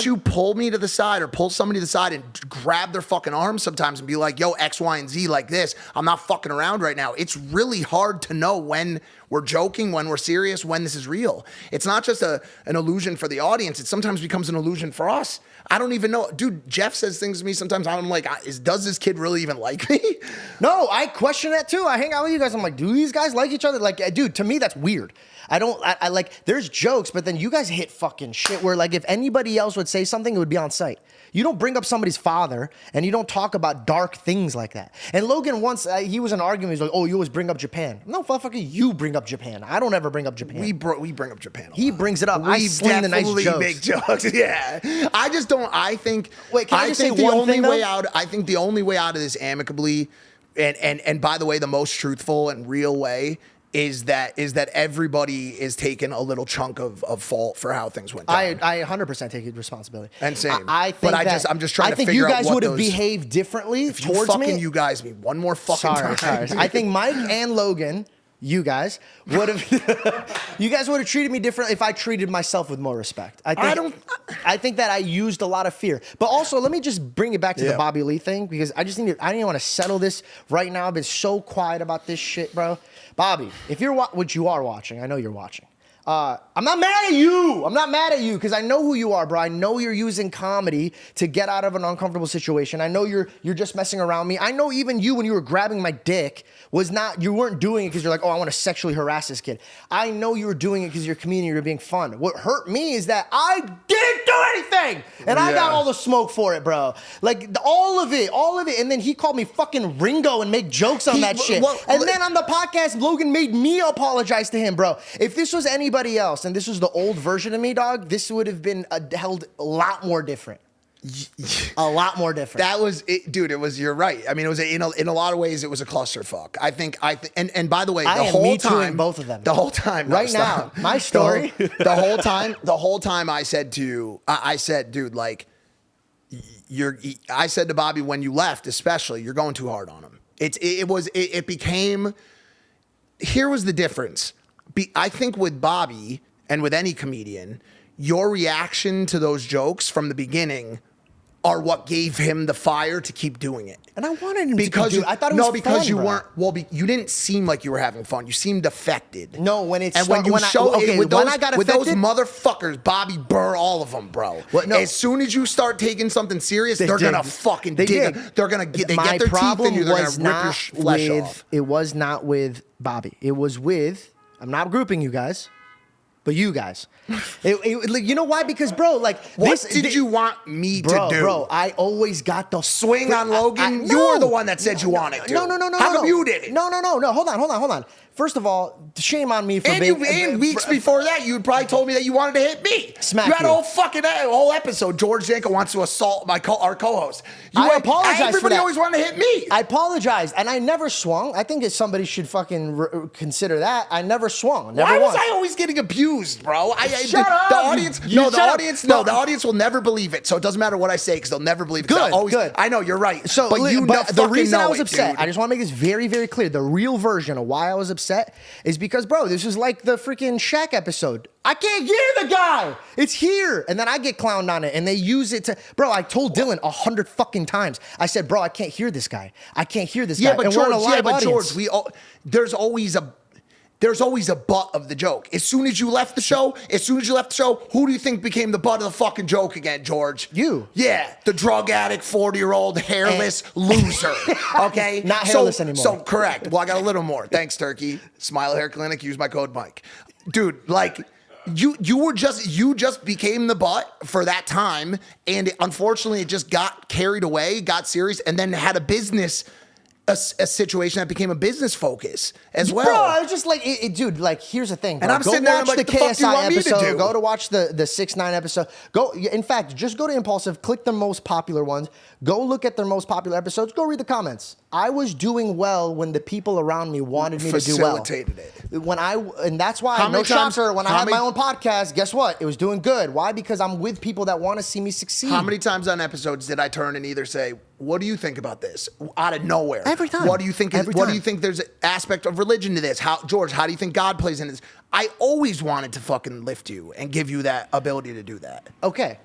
you pull me to the side or pull somebody to the side and grab their fucking arm sometimes and be like, yo, X, Y, and Z like this, I'm not fucking around right now. It's really hard to know when we're joking, when we're serious, when this is real. It's not just an illusion for the audience. It sometimes becomes an illusion for us. I don't even know. Dude, Jeff says things to me sometimes. I'm like, does this kid really even like me? No, I question that too. I hang out with you guys. I'm like, do these guys like each other? Like, dude, to me, that's weird. I like, there's jokes, but then you guys hit fucking shit where like if anybody else would say something, it would be on site. You don't bring up somebody's father and you don't talk about dark things like that. And Logan once, he was in an argument, he's like, oh, you always bring up Japan. No, motherfucker, you bring up Japan. I don't ever bring up Japan. We bring up Japan a lot. He brings it up. I sling the nice jokes. Make jokes. Yeah. I just don't, I think, wait, can I just say the one only thing, way though? out, I think the only way out of this amicably, and by the way, the most truthful and real way is that everybody is taking a little chunk of fault for how things went down. I 100% take responsibility. And same. I think I'm just trying to figure out what those... I think you guys would have behaved differently towards me. You guys me one more fucking time. Sorry. I think Mike and Logan, you guys would have you guys would have treated me differently if I treated myself with more respect. I think that I used a lot of fear. But also, let me just bring it back to the Bobby Lee thing because I didn't want to settle this right now. I've been so quiet about this shit, bro. Bobby, if you're which you are watching, I know you're watching. I'm not mad at you. I'm not mad at you because I know who you are, bro. I know you're using comedy to get out of an uncomfortable situation. I know you're just messing around me. I know even you, when you were grabbing my dick, you weren't doing it because you're like, oh, I want to sexually harass this kid. I know you were doing it because you're a comedian, you're being fun. What hurt me is that I didn't do anything, and I got all the smoke for it, bro. Like all of it. And then he called me fucking Ringo and make jokes on that shit. And then on the podcast, Logan made me apologize to him, bro. If this was anybody else and this was the old version of me, dog, this would have been held a lot more different. A lot more different. That was it, dude. It was. You're right. I mean, it was in a lot of ways. It was a clusterfuck. I think. And by the way, the whole time, both of them. The whole time, right now, my story. The whole time, I said, dude, like, I said to Bobby when you left, especially, you're going too hard on him. It became. Here was the difference. I think with Bobby and with any comedian, your reaction to those jokes from the beginning are what gave him the fire to keep doing it. And I wanted him to keep doing it. I thought it was fun, because you bro. weren't. Well, you didn't seem like you were having fun. You seemed affected. No, when it's with those motherfuckers, Bobby Burr, all of them, bro. As soon as you start taking something serious, they're gonna fucking dig. They're gonna get. They get their teeth in you. They're gonna rip your flesh off. It was not with Bobby. It was with. I'm not grouping you guys. But you guys, you know why? Because, bro, like, what did you want me to do? Bro, I always got the swing on Logan. You were the one that said you wanted to. No. How come you did it? No. Hold on. First of all, shame on me for being. And weeks before that, you probably told me that you wanted to hit me. Smack you had a whole episode. George Janko wants to assault our co-host. I apologize for that. Everybody always wanted to hit me. I apologized, and I never swung. I think somebody should fucking consider that. I never swung. Why was I always getting abused, bro? Shut up. The audience will never believe it. So it doesn't matter what I say because they'll never believe it. Good. I know you're right. So, but the reason I was upset, dude. I just want to make this very, very clear. The real version of why I was upset is because, bro, this is like the freaking Shaq episode. I can't hear the guy. It's here. And then I get clowned on it and they use it to, bro, I told Dylan 100 fucking times. I said, bro, I can't hear this guy. I can't hear this guy. But and George, we're in a live audience. there's always a butt of the joke. As soon as you left the show, who do you think became the butt of the fucking joke again, George? You. Yeah, the drug addict, 40-year-old, hairless loser. Okay? Not hairless anymore. So, correct. Well, I got a little more. Thanks, Turkey. Smile Hair Clinic, use my code Mike. Dude, like, you just became the butt for that time, and unfortunately, it just got carried away, got serious, and then had a business a situation that became a business focus as well. Bro, I was just like, dude, like, here's the thing. Bro. And I'm go sitting there watch and I'm like, the the fuck do you KSI want me to episode. do? Go to watch the 6ix9ine episode. In fact, just go to Impaulsive, click the most popular ones. Go look at their most popular episodes. Go read the comments. I was doing well when the people around me wanted me to do well. Facilitated it. And that's why, How no many times- shocker, when I how had my many- own podcast, guess what? It was doing good. Why? Because I'm with people that want to see me succeed. How many times on episodes did I turn and either say, "What do you think about this?" out of nowhere? Every time. What do you think? Every What do time. you think? There's an aspect of religion to this. George, how do you think God plays in this? I always wanted to fucking lift you and give you that ability to do that. Okay.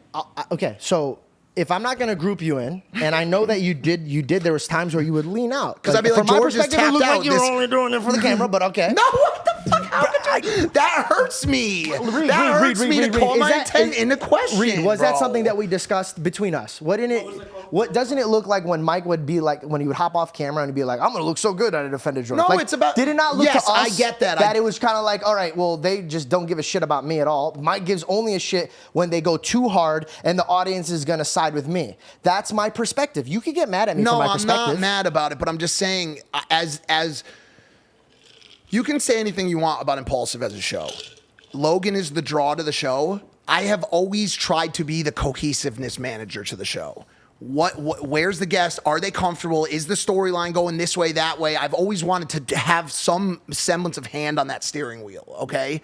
Okay. So if I'm not going to group you in, and I know that you did, there was times where you would lean out. 'Cause I'd be like, from my George is perspective, it tapped looked out. like you were This- only doing it for the camera, but okay. No, what the fuck? How could you? That hurts me. That hurts me to call my intent into question. Reed, was that bro. something that we discussed between us? What doesn't it look like when Mike would be like, when he would hop off camera and he'd be like, I'm going to look so good at a defended George? No, Like, it's about- Did it not look Yes, to us I get that. that it was kind of like, all right, well, they just don't give a shit about me at all. Mike gives only a shit when they go too hard and the audience is going to side with me. That's my perspective. You could get mad at me for No, my I'm perspective. not mad about it, but I'm just saying, as you can say anything you want about Impaulsive as a show. Logan is the draw to the show. I have always tried to be the cohesiveness manager to the show. Where's the guest? Are they comfortable? Is the storyline going this way, that way? I've always wanted to have some semblance of hand on that steering wheel, okay?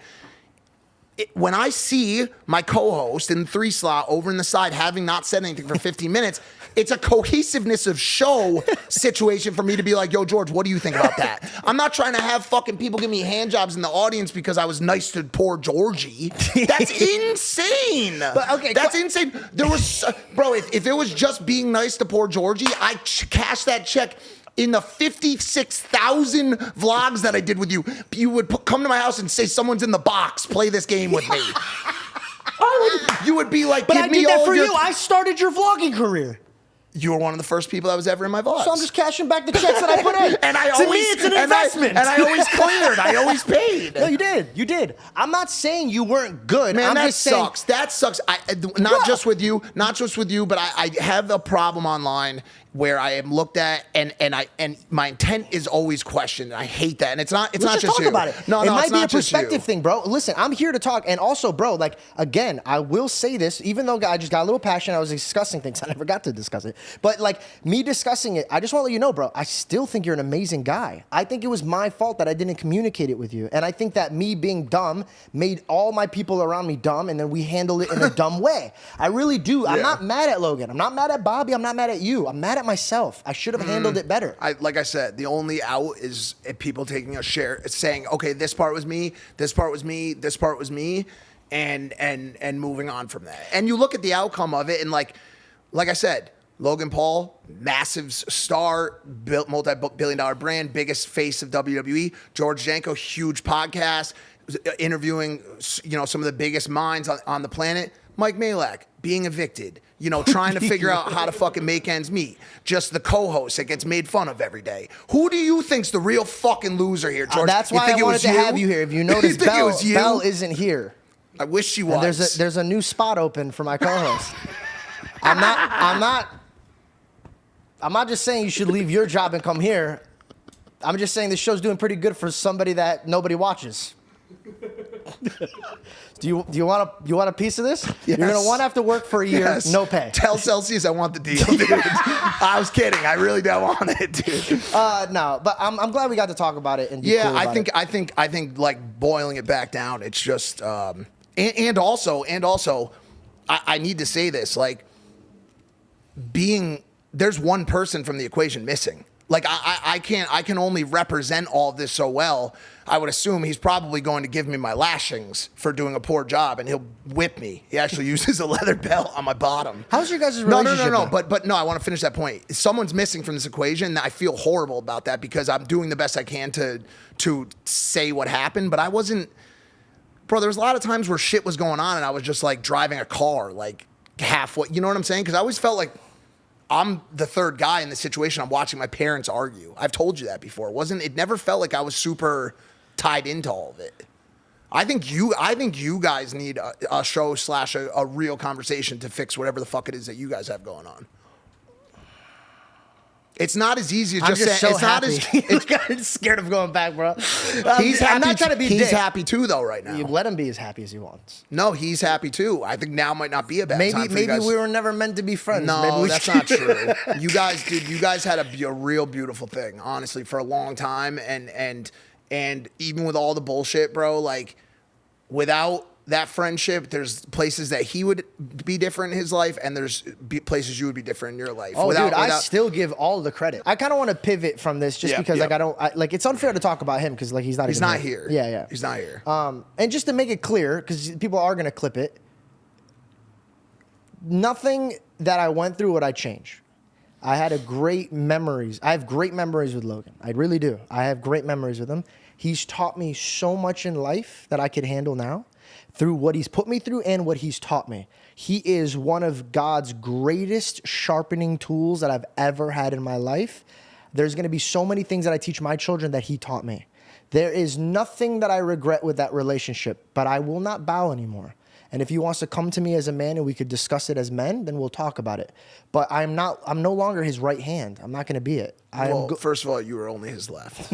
When I see my co-host in the 3 slot over in the side having not said anything for 15 minutes, it's a cohesiveness of show situation for me to be like, yo, George, what do you think about that? I'm not trying to have fucking people give me hand jobs in the audience because I was nice to poor Georgie. That's insane. But, okay, That's insane. There was, bro, if it was just being nice to poor Georgie, I cashed that check. In the 56,000 vlogs that I did with you, you would come to my house and say, someone's in the box, play this game with me. You would be like, But give I me did that all for your... you. I started your vlogging career. You were one of the first people that was ever in my vlogs. So I'm just cashing back the checks that I put in. And I to always, me, it's an and investment. I always cleared. I always paid. No, you did. You did. I'm not saying you weren't good. Man, I'm that just saying, sucks. That sucks. Not just with you, but I have a problem online where I am looked at and my intent is always questioned. I hate that. And it's not Let's just talk you. about it. No, it no, might it's be a not just you. perspective thing, bro. Listen, I'm here to talk. And also, bro, like, again, I will say this, even though I just got a little passionate, I was discussing things. I never got to discuss it. But, like, me discussing it, I just want to let you know, bro, I still think you're an amazing guy. I think it was my fault that I didn't communicate it with you. And I think that me being dumb made all my people around me dumb, and then we handled it in a dumb way. I really do. I'm not mad at Logan. I'm not mad at Bobby. I'm not mad at you. I'm mad at myself. I should have handled it better. Like I said, the only out is people taking a share, saying, okay, this part was me, this part was me, this part was me, and moving on from that. And you look at the outcome of it, and like I said, Logan Paul, massive star, built multi-billion-dollar brand, biggest face of WWE. George Janko, huge podcast, interviewing some of the biggest minds on the planet. Mike Majlak, being evicted, trying to figure out how to fucking make ends meet. Just the co-host that gets made fun of every day. Who do you think's the real fucking loser here, George? That's why I wanted to have you here. If you notice, Belle isn't here. I wish she was. And there's a new spot open for my co-host. I'm not just saying you should leave your job and come here. I'm just saying this show's doing pretty good for somebody that nobody watches. Do you want a piece of this? Yes. You're gonna want to have to work for a year, no pay. Tell Celsius I want the deal, dude. I was kidding. I really don't want it, dude. No, but I'm glad we got to talk about it. And yeah, cool I think like boiling it back down. It's just and also I need to say this, like, there's one person from the equation missing. Like, I can only represent all of this so well. I would assume he's probably going to give me my lashings for doing a poor job, and he'll whip me. He actually uses a leather belt on my bottom. How's your guys' relationship? No. But no, I want to finish that point. If someone's missing from this equation, I feel horrible about that because I'm doing the best I can to say what happened, but I wasn't. Bro, there was a lot of times where shit was going on, and I was just like driving a car, like halfway. You know what I'm saying? Because I always felt like I'm the third guy in the situation. I'm watching my parents argue. I've told you that before. It never felt like I was super tied into all of it. I think you guys need a show / a real conversation to fix whatever the fuck it is that you guys have going on. It's not as easy as I'm just just saying. so It's not happy. as. I'm scared of going back, bro. He's happy. I'm not trying to be a He's dick. happy too, though, right now. You let him be as happy as he wants. No, he's happy too. I think now might not be a bad time for you Maybe guys. we were never meant to be friends. No, maybe we that's should- not true. You guys, dude, you guys had a real beautiful thing, honestly, for a long time, and even with all the bullshit, bro, like without that friendship, there's places that he would be different in his life, and there's places you would be different in your life. Oh, dude, I still give all the credit. I kind of want to pivot from this just because, like, it's unfair to talk about him because, like, he's not. He's even not here. Yeah. He's not here. And just to make it clear, because people are gonna clip it. Nothing that I went through would I change. I had great memories. I have great memories with Logan. I really do. I have great memories with him. He's taught me so much in life that I could handle now through what he's put me through and what he's taught me. He is one of God's greatest sharpening tools that I've ever had in my life. There's going to be so many things that I teach my children that he taught me. There is nothing that I regret with that relationship, but I will not bow anymore. And if he wants to come to me as a man and we could discuss it as men, then we'll talk about it. But I'm no longer his right hand. I'm not going to be it. First of all, you were only his left.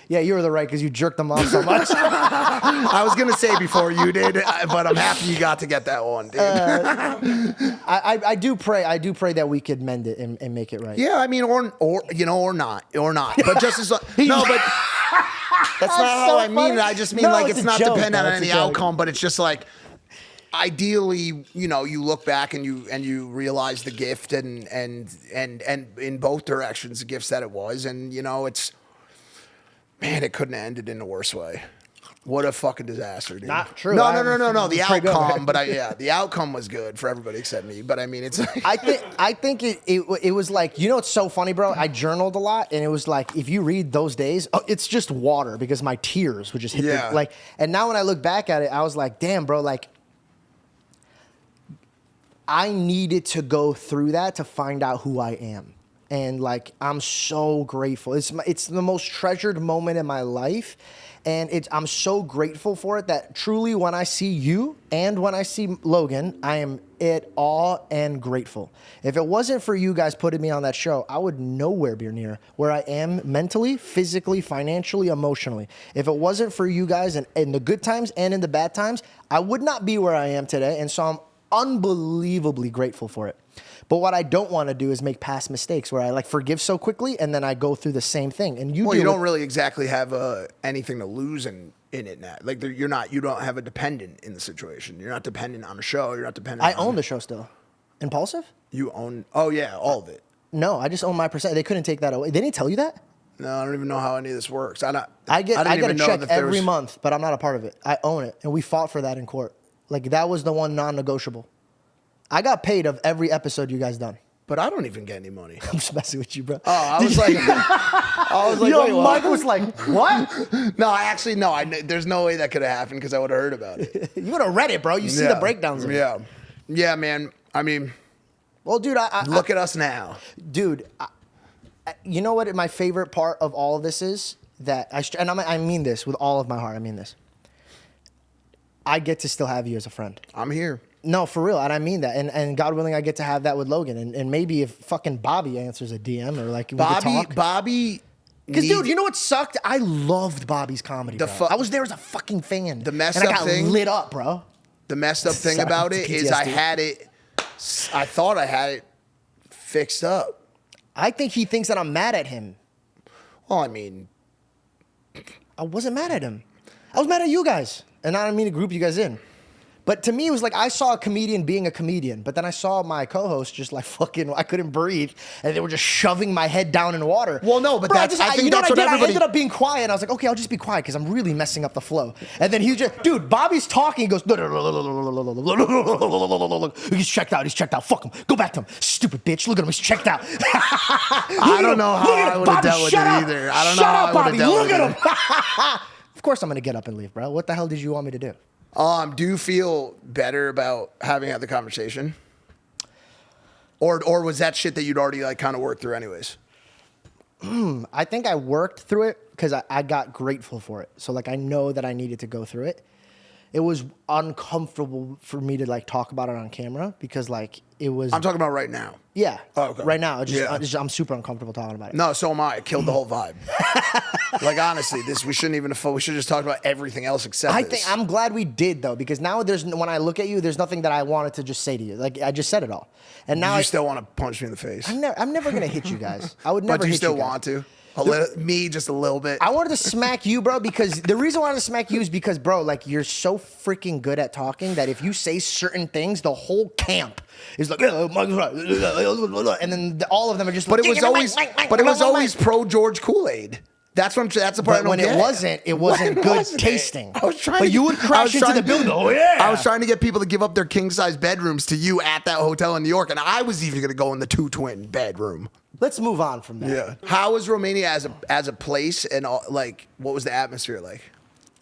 Yeah, you were the right because you jerked him off so much. I was going to say before you did, but I'm happy you got to get that one, dude. I do pray that we could mend it and make it right. Yeah, I mean, or not. But just as no, but that's not how I mean it. I just mean like it's not dependent on any outcome, but it's just like ideally, you look back and you realize the gift and in both directions the gifts that it was, and it's. Man, it couldn't have ended in a worse way. What a fucking disaster, dude. Not true. No. The outcome, the outcome was good for everybody except me. But I mean, it's. I think it was like, it's so funny, bro. I journaled a lot, and it was like if you read those days, it's just water because my tears would just hit the. And now when I look back at it, I was like, damn, bro, like I needed to go through that to find out who I am. And like, I'm so grateful. It's the most treasured moment in my life. And I'm so grateful for it that truly when I see you and when I see Logan, I am at awe and grateful. If it wasn't for you guys putting me on that show, I would nowhere be near where I am mentally, physically, financially, emotionally. If it wasn't for you guys in the good times and in the bad times, I would not be where I am today. And so I'm unbelievably grateful for it. But what I don't want to do is make past mistakes where I like forgive so quickly and then I go through the same thing. And you don't really exactly have anything to lose in it now. Like you don't have a dependent in the situation. You're not dependent on a show. You're not dependent. I own the show still. Impaulsive? You own? Oh yeah, all of it. No, I just own my percent. They couldn't take that away. They didn't tell you that? No, I don't even know how any of this works. I get a check every month, but I'm not a part of it. I own it, and we fought for that in court. Like that was the one non-negotiable. I got paid of every episode you guys done. But I don't even get any money. I'm just messing with you, bro. Oh, I was like, yo, Mike was like, what? No, there's no way that could have happened because I would have heard about it. You would have read it, bro. You see the breakdowns of it. Yeah, man. I mean, well, dude, look at us now. Dude, you know what my favorite part of all of this is? That I mean this with all of my heart. I mean this. I get to still have you as a friend. I'm here. No, for real, and I mean that. And God willing, I get to have that with Logan. And maybe if fucking Bobby answers a DM or like we could talk. Bobby. Because, dude, you know what sucked? I loved Bobby's comedy, bro. I was there as a fucking fan. The messed up thing. I got lit up, bro. The messed up thing about it is I thought I had it fixed up. I think he thinks that I'm mad at him. Well, I mean. I wasn't mad at him. I was mad at you guys. And I don't mean to group you guys in. But to me, it was like I saw a comedian being a comedian, but then I saw my co-host just like fucking, I couldn't breathe, and they were just shoving my head down in water. Well, no, but I think that's what everybody. I ended up being quiet, and I was like, okay, I'll just be quiet because I'm really messing up the flow. And then he just, dude, Bobby's talking, he goes, he's checked out, fuck him, go back to him, stupid bitch, look at him, he's checked out. I don't know how I would have dealt with it either. I don't know how I would have dealt with it. Look at him. Of course I'm gonna get up and leave, bro. What the hell did you want me to do? Do you feel better about having had the conversation? Or was that shit that you'd already like kind of worked through anyways? I think I worked through it because I got grateful for it. So like I know that I needed to go through it. It was uncomfortable for me to like talk about it on camera because like it was. I'm talking about right now. Yeah. Oh, okay. Right now, Yeah. I'm super uncomfortable talking about it. No, so am I. It killed the whole vibe. Like honestly, we shouldn't even. We should just talk about everything else except. I'm glad we did though, because now when I look at you, there's nothing that I wanted to just say to you. Like I just said it all, and now you still want to punch me in the face. I'm never gonna hit you guys. I would never. But do you hit still you guys. want to? Me just a little bit. I wanted to smack you, bro, because the reason I wanted to smack you is because, bro, like you're so freaking good at talking that if you say certain things, the whole camp is like, and then all of them are just. But it was always pro George Kool-Aid. That's what that's the part. But when it wasn't good tasting. I was trying. But you would crash into the building. Oh yeah. I was trying to get people to give up their king size bedrooms to you at that hotel in New York, and I was even going to go in the 2 twin bedroom. Let's move on from that. Yeah. How was Romania as a place, and like what was the atmosphere like?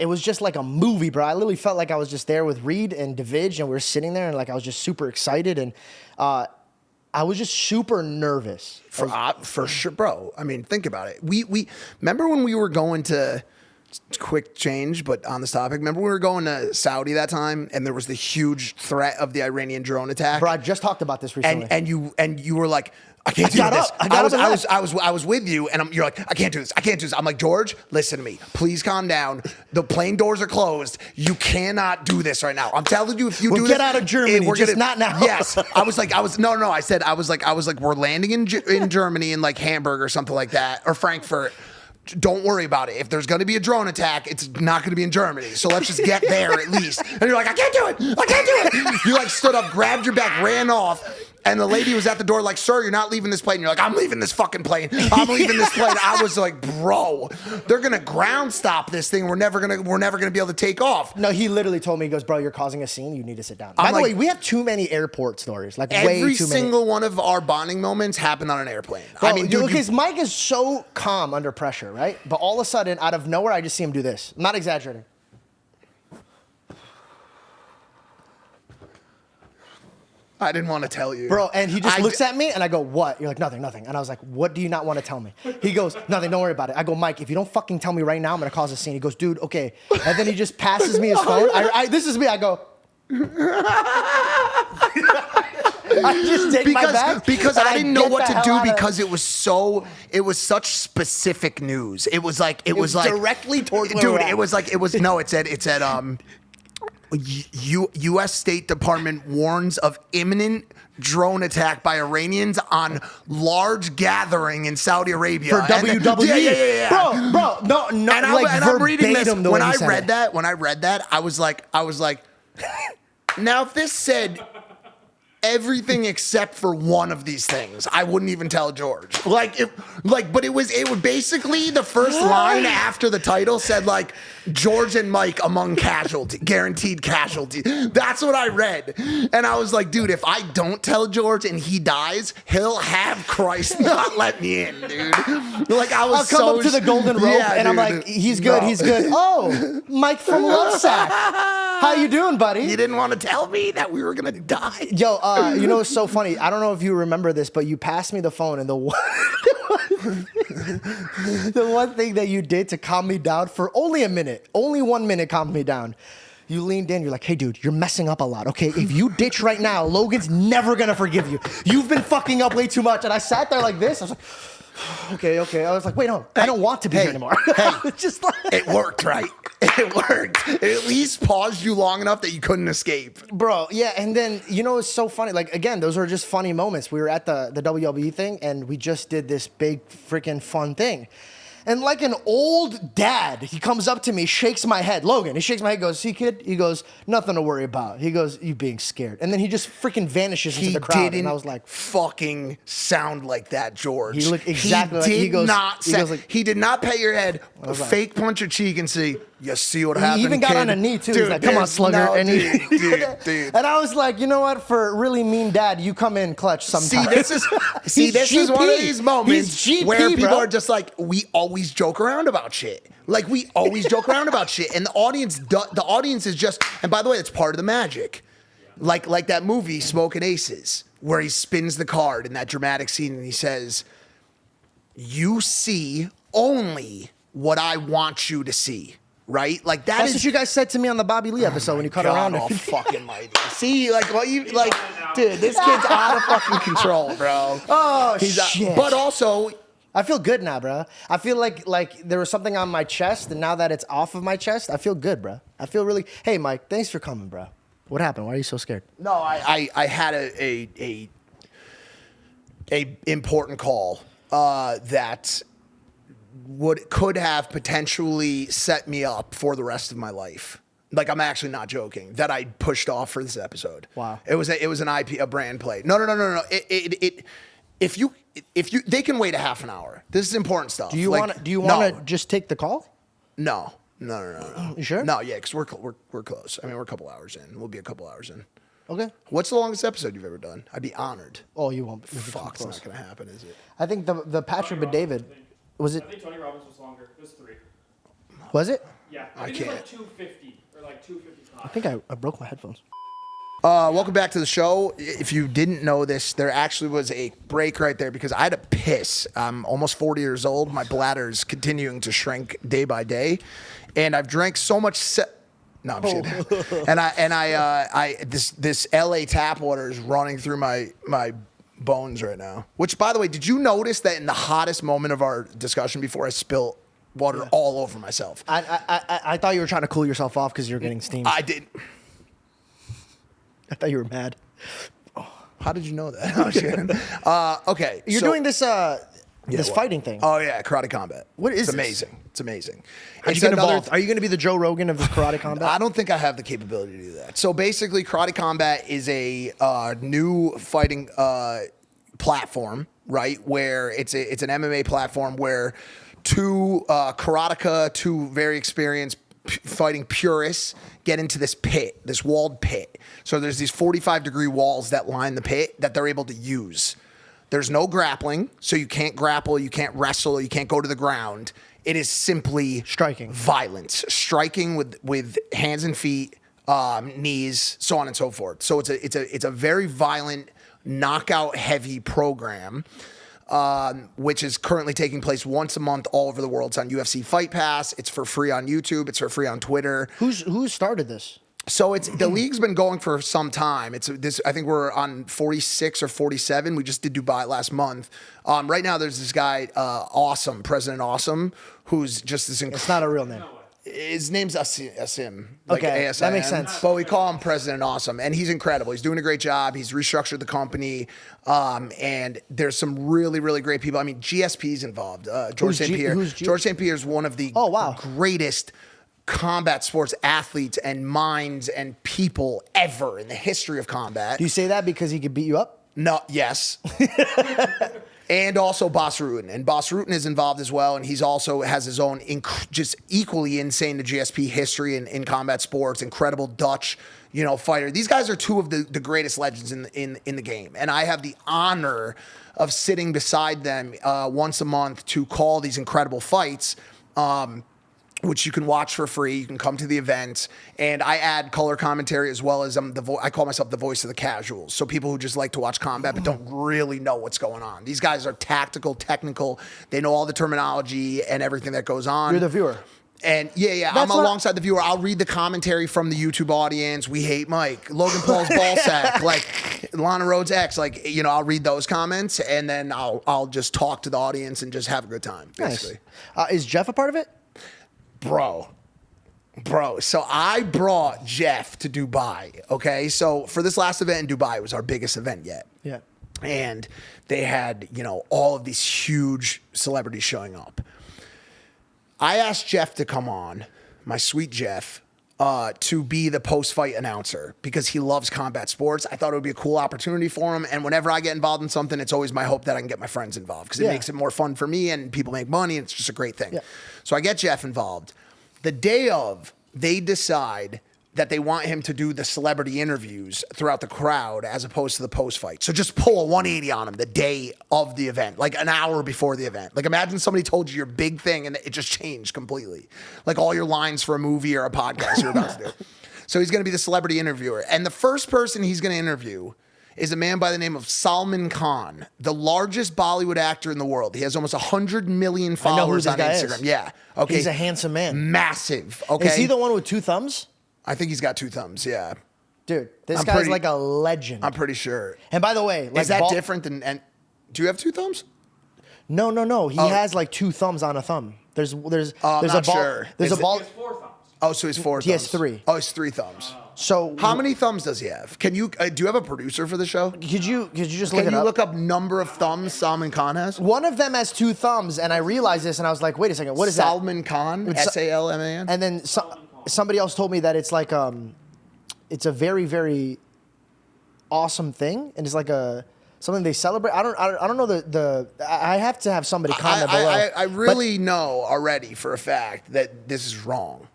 It was just like a movie, bro. I literally felt like I was just there with Reed and Davidge, and we were sitting there, and like I was just super excited, and I was just super nervous. For sure, bro. I mean, think about it. We remember when we were going to quick change, but on this topic, remember we were going to Saudi that time, and there was the huge threat of the Iranian drone attack. Bro, I just talked about this recently. And you were like, I can't do this. I was with you, and you're like, I can't do this. I can't do this. I'm like, George, listen to me. Please calm down. The plane doors are closed. You cannot do this right now. I'm telling you, if you do this, get out of Germany. We're just not now. Yes. I was like, we're landing in Germany in like Hamburg or something like that, or Frankfurt. Don't worry about it. If there's going to be a drone attack, it's not going to be in Germany. So let's just get there at least. And you're like, I can't do it. I can't do it. You like stood up, grabbed your bag, ran off. And the lady was at the door like, sir, you're not leaving this plane. You're like, I'm leaving this fucking plane. I'm leaving this plane. I was like, bro, they're going to ground stop this thing. We're never going to be able to take off. No, he literally told me, he goes, bro, you're causing a scene. You need to sit down. By the way, we have too many airport stories. Like way too many. Every single one of our bonding moments happened on an airplane. Bro, I mean, dude, because Mike is so calm under pressure, right? But all of a sudden, out of nowhere, I just see him do this. I'm not exaggerating. I didn't want to tell you. Bro, and he just looks at me, and I go, what? You're like, nothing. And I was like, what do you not want to tell me? He goes, nothing, don't worry about it. I go, Mike, if you don't fucking tell me right now, I'm going to cause a scene. He goes, dude, okay. And then he just passes me his phone. This is me. I go. I just take my bag. Because I didn't know what to do because it was such specific news. It was like directly towards dude, it said U.S. State Department warns of imminent drone attack by Iranians on large gathering in Saudi Arabia. For WWE. Yeah. Bro, no. And like I'm reading this. When I read that, I was like, now if this said everything except for one of these things, I wouldn't even tell George. But it was basically the first line after the title said like George and Mike among guaranteed casualty. That's what I read. And I was like, dude, if I don't tell George and he dies, he'll have Christ not let me in, dude. Like I'll come up to the golden rope and I'm like, he's good. Oh, Mike from Lovesack. How you doing, buddy? You didn't want to tell me that we were gonna die. Yo, you know, it's so funny. I don't know if you remember this, but you passed me the phone, and the one thing that you did to calm me down for only 1 minute calmed me down. You leaned in, you're like, hey, dude, you're messing up a lot, okay? If you ditch right now, Logan's never gonna forgive you. You've been fucking up way too much. And I sat there like this. I was like, okay. I was like, wait, no, I don't want to be here anymore. It's just like, it worked, right? It worked. It at least paused you long enough that you couldn't escape. Bro, yeah, and then, you know, it's so funny. Like, again, those are just funny moments. We were at the WWE thing, and we just did this big freaking fun thing. And like an old dad, he comes up to me, shakes my head. Logan, he shakes my head, goes, see, kid? He goes, nothing to worry about. He goes, you being scared. And then he just freaking vanishes into the crowd. And I was like, fucking sound like that, George. He looked exactly like he did not pet your head, fake punch your cheek and say, you see what happened, he even got on a knee, too. Dude, he's like, come on, slugger. No, and dude. And I was like, you know what? For a really mean dad, you come in clutch sometimes. This is one of these moments where people bro. are just like, we always joke around about shit. Like, we always joke around about shit. And the audience is just, and by the way, it's part of the magic. Like that movie, Smoking Aces, where he spins the card in that dramatic scene and he says, you see only what I want you to see. right? Like That's what you guys said to me on the Bobby Lee episode when you cut around. all fucking mighty. See, like what you like, dude. This kid's out of fucking control, bro. Oh shit! But also, I feel good now, bro. I feel like there was something on my chest, and now that it's off of my chest, I feel good, bro. I feel really. Hey, Mike, thanks for coming, bro. What happened? Why are you so scared? no, I had a important call that could have potentially set me up for the rest of my life. Like, I'm actually not joking, that I pushed off for this episode. Wow. It was an a brand play. No. If you they can wait a half an hour. This is important stuff. Do you want to just take the call? No. You sure? No, yeah, because we're close. I mean, we're a couple hours in. We'll be a couple hours in. Okay. What's the longest episode you've ever done? I'd be honored. Oh, you won't. Fuck, it's not gonna happen, is it? I think the Patrick but David was it? I think Tony Robbins was longer. It was 3. Was it? Yeah. I think it was can't. like 250 or like 255. I think I broke my headphones. Welcome back to the show. If you didn't know this, there actually was a break right there because I had to piss. I'm almost 40 years old. My bladder's continuing to shrink day by day, and I've drank so much. No, I'm kidding. And this LA tap water is running through my bones right now. Which, by the way, did you notice that in the hottest moment of our discussion before I spilled water all over myself? I thought you were trying to cool yourself off because you're getting steamed. I didn't. I thought you were mad. How did you know that? I was kidding. Okay, You're doing this fighting thing. Oh yeah, karate combat. What is it's this? amazing. It's amazing. Are you going to be the Joe Rogan of this karate combat? I don't think I have the capability to do that. So basically, karate combat is a new fighting platform, right? Where it's an MMA platform where two very experienced fighting purists get into this pit, this walled pit. So there's these 45-degree walls that line the pit that they're able to use. There's no grappling, so you can't grapple, you can't wrestle, you can't go to the ground. It is simply striking, violence, striking with hands and feet, knees, so on and so forth. So it's a very violent, knockout-heavy program, which is currently taking place once a month all over the world. It's on UFC Fight Pass. It's for free on YouTube. It's for free on Twitter. Who started this? So the league's been going for some time. I think we're on 46 or 47. We just did Dubai last month. Right now, there's this guy, Awesome, President Awesome, who's just this. It's not a real name. His name's Asim. Like okay, ASIM. that makes sense. But we call him President Awesome, and he's incredible. He's doing a great job. He's restructured the company, and there's some really, really great people. I mean, GSP's involved. George St. Pierre. George St. Pierre is one of the greatest combat sports athletes and minds and people ever in the history of combat. Do you say that because he could beat you up? No, yes. And also Bas Rutten. And Bas Rutten is involved as well, and he's also has his own just equally insane to GSP history in combat sports, incredible Dutch, fighter. These guys are two of the greatest legends in the game. And I have the honor of sitting beside them once a month to call these incredible fights. Which you can watch for free. You can come to the event, and I add color commentary as well as I call myself the voice of the casuals. So people who just like to watch combat but don't really know what's going on. These guys are tactical, technical. They know all the terminology and everything that goes on. You're the viewer. And I'm alongside the viewer. I'll read the commentary from the YouTube audience. We hate Mike. Logan Paul's ball sack. Like Lana Rhodes X. Like, I'll read those comments, and then I'll just talk to the audience and just have a good time, basically. Nice. Is Jeff a part of it? Bro, so I brought Jeff to Dubai, okay? So for this last event in Dubai, it was our biggest event yet. Yeah. And they had, all of these huge celebrities showing up. I asked Jeff to come on, my sweet Jeff, to be the post-fight announcer because he loves combat sports. I thought it would be a cool opportunity for him. And whenever I get involved in something, it's always my hope that I can get my friends involved because it makes it more fun for me and people make money and it's just a great thing. Yeah. So I get Jeff involved. The day of, they decide that they want him to do the celebrity interviews throughout the crowd as opposed to the post-fight. So just pull a 180 on him the day of the event, like an hour before the event. Like imagine somebody told you your big thing and it just changed completely. Like all your lines for a movie or a podcast you're about to do. So he's going to be the celebrity interviewer. And the first person he's going to interview is a man by the name of Salman Khan, the largest Bollywood actor in the world. He has almost 100 million followers on Instagram. Yeah. Okay. He's a handsome man. Massive. Okay. Is he the one with 2 thumbs? I think he's got 2 thumbs. Yeah. Dude, this guy's like a legend. I'm pretty sure. And by the way, like is that different than? And do you have 2 thumbs? No. He has like 2 thumbs on a thumb. There's I'm a not ball. sure. There's a ball. He has 4 thumbs. Oh, so he's 4 thumbs. He has 3. Oh, he's 3 thumbs. So How many thumbs does he have? Can you do you have a producer for the show? Could you just look Can it you up? look up number of thumbs Salman Khan has? One of them has 2 thumbs, and I realized this, and I was like, wait a second, what is Salman Khan? It's- Salman. that? And then somebody else told me that it's like it's a very, very awesome thing, and it's like something they celebrate. I don't know I have to have somebody comment below. I really know already for a fact that this is wrong.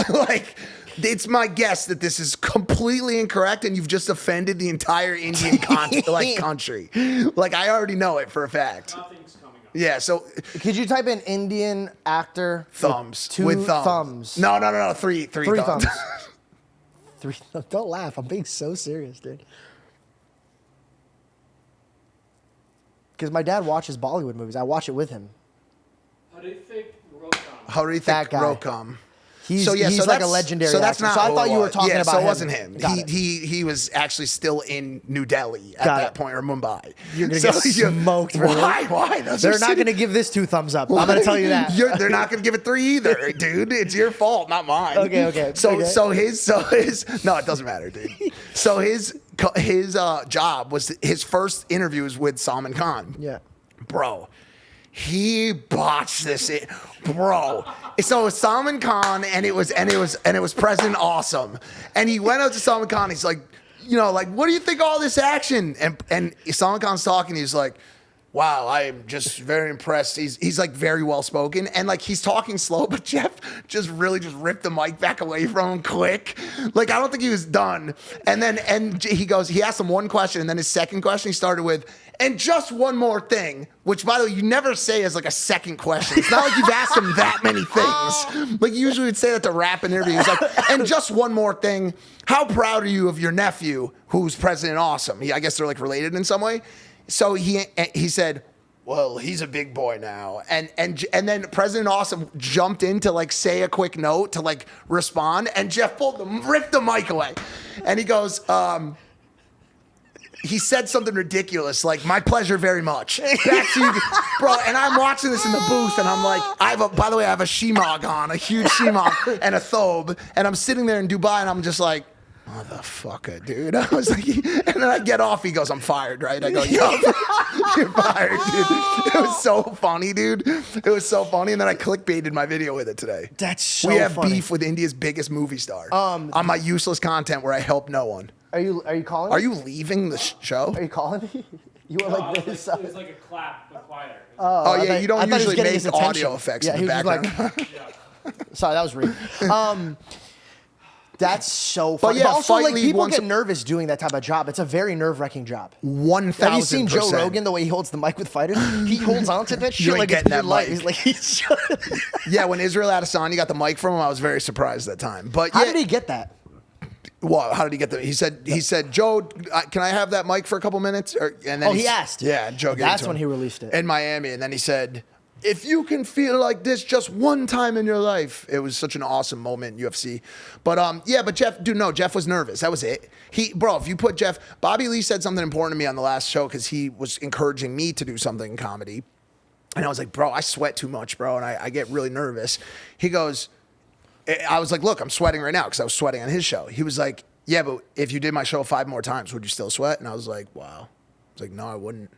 Like, it's my guess that this is completely incorrect, and you've just offended the entire Indian country. Like, I already know it for a fact. Nothing's coming up. Yeah. So Could you type in Indian actor thumbs with 2 thumbs. thumbs? No. Three 3 thumbs. thumbs. 3 thumbs. Don't laugh. I'm being so serious, dude. Because my dad watches Bollywood movies. I watch it with him. Horrific Rokan. Horrific That guy. Rokam. He's So like a that's- legendary So that's actor. not. So I who thought it you were was. talking yeah, about so him. it wasn't him. Got it. He was actually still in New Delhi at Got that it. point, or Mumbai. You're gonna get smoked for Why? this. Why? Those They're are not going to give this 2 thumbs up. I'm going to tell you that. They're not going to give it 3 either, dude. It's your fault, not mine. Okay. So his no, it doesn't matter, dude. So his job was his first interview was with Salman Khan. Yeah. Bro, he botched this, bro. So it was Salman Khan, and it was President Awesome, and he went up to Salman Khan. He's like, what do you think of all this action? And Salman Khan's talking. He's like, wow, I am just very impressed. He's like very well spoken, and like he's talking slow, but Jeff just ripped the mic back away from him quick. Like, I don't think he was done. And he asked him one question, and then his second question he started with, and just one more thing, which, by the way, you never say as like a second question. It's not like you've asked him that many things. Like, you usually would say that to rap an interview. He's like, and just one more thing. How proud are you of your nephew, who's President Awesome? I guess they're like related in some way. So he said, well, he's a big boy now. And then President Awesome jumped in to like say a quick note to like respond. And Jeff ripped the mic away. And he goes, he said something ridiculous, like, my pleasure very much. Back to you, bro. And I'm watching this in the booth, and I'm like, by the way, I have a shemagh on, a huge shemagh and a thobe. And I'm sitting there in Dubai, and I'm just like, motherfucker, dude. I was like, and then I get off. He goes, I'm fired, right? I go, yo, you're fired, dude. It was so funny, dude. It was so funny. And then I clickbaited my video with it today. That's so We have funny. beef with India's biggest movie star on my useless content where I help no one. Are you calling Are me? you leaving the show? Are you calling me? You were No, like it this. was like a clap, but quieter. Oh, yeah, you don't I thought he was usually getting make his attention. audio effects Yeah, in the he was just background. Sorry, that was rude. That's so funny. yeah, But also, Fight like, League people once get nervous doing that type of job. It's a very nerve-wracking job. 1,000%. Have you seen Joe Rogan, the way he holds the mic with fighters? He holds onto that shit ain't like it's getting that pure light. mic. He's like, he's Yeah, when Israel Adesanya got the mic from him, I was very surprised at that time. But How yeah, did he get that? Well, how did he get the? He said, Joe, can I have that mic for a couple minutes? And then He asked. Yeah, Joe gave it That's to when him. he released it. In Miami, and then he said, if you can feel like this just one time in your life. It was such an awesome moment in UFC. But but Jeff was nervous. That was it. If you put Bobby Lee said something important to me on the last show because he was encouraging me to do something in comedy. And I was like, bro, I sweat too much, bro, and I get really nervous. He goes, I was like, look, I'm sweating right now because I was sweating on his show. He was like, yeah, but if you did my show 5 more times, would you still sweat? And I was like, wow. I was like, no, I wouldn't.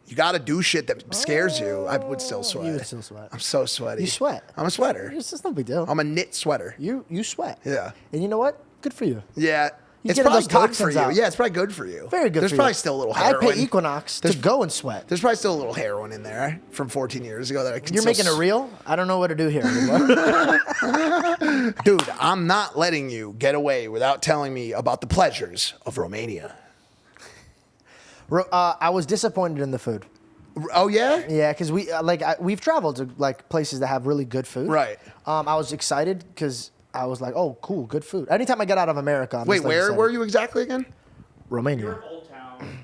You got to do shit that scares you. I would still sweat. You would still sweat. I'm so sweaty. You sweat. I'm a sweater. It's just no big deal. I'm a knit sweater. You sweat. Yeah. And you know what? Good for you. Yeah. You It's get probably those good for toxins you. out. Yeah, it's probably good for you. Very good There's for you. probably still a little I heroin. pay Equinox to go and sweat. There's probably still a little heroin in there from 14 years ago that I can You're still making a reel? I don't know what to do here anymore. Dude, I'm not letting you get away without telling me about the pleasures of Romania. I was disappointed in the food. Oh, yeah? Yeah, because we've traveled to like places that have really good food. Right. I was excited because I was like, oh, cool, good food. Anytime I get out of America, I'm Wait, just, like, where excited. were you exactly again? Romania. You're Old Town.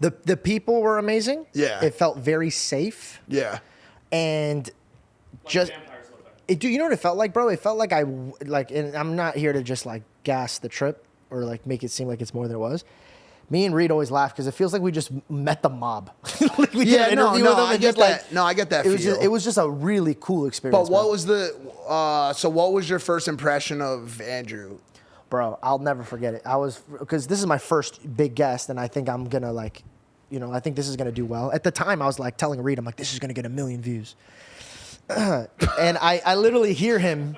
The people were amazing. Yeah. It felt very safe. Yeah. And just Vampires live there. you know what it felt like, bro? It felt like and I'm not here to just like gas the trip or like make it seem like it's more than it was. Me and Reed always laugh because it feels like we just met the mob. Like we did an interview with them I and get just that. like, No, I get that feel. it was just a really cool experience. But what man. was what was your first impression of Andrew? Bro, I'll never forget it. Because this is my first big guest, and I think I'm gonna I think this is gonna do well. At the time, I was like telling Reed, I'm like, this is gonna get 1 million views. And I literally hear him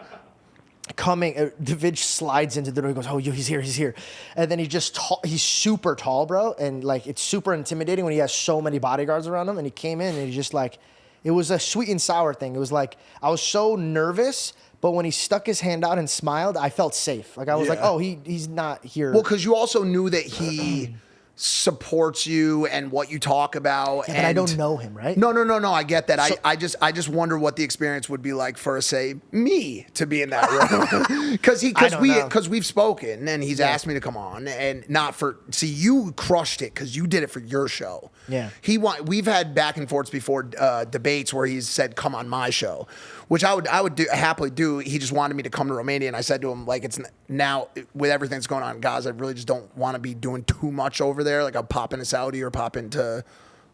coming. David slides into the door. He goes, "Oh, he's here." And then he's super tall, bro, and like it's super intimidating when he has so many bodyguards around him. And he came in, and he just like, it was a sweet and sour thing. It was like I was so nervous. But when he stuck his hand out and smiled, I felt safe. Like I was like, oh, he's not here. Well, because you also knew that he supports you and what you talk about. Yeah, but I don't know him, right? No. I get that. So, I just wonder what the experience would be like for, say, me to be in that room. Because we've spoken and he's asked me to come on and not for. See, you crushed it because you did it for your show. Yeah. We've had back and forths before debates where he's said, "Come on my show," which I would happily do. He just wanted me to come to Romania, and I said to him, like, it's now with everything that's going on in Gaza, I really just don't want to be doing too much over there. Like, I'll pop into Saudi or pop into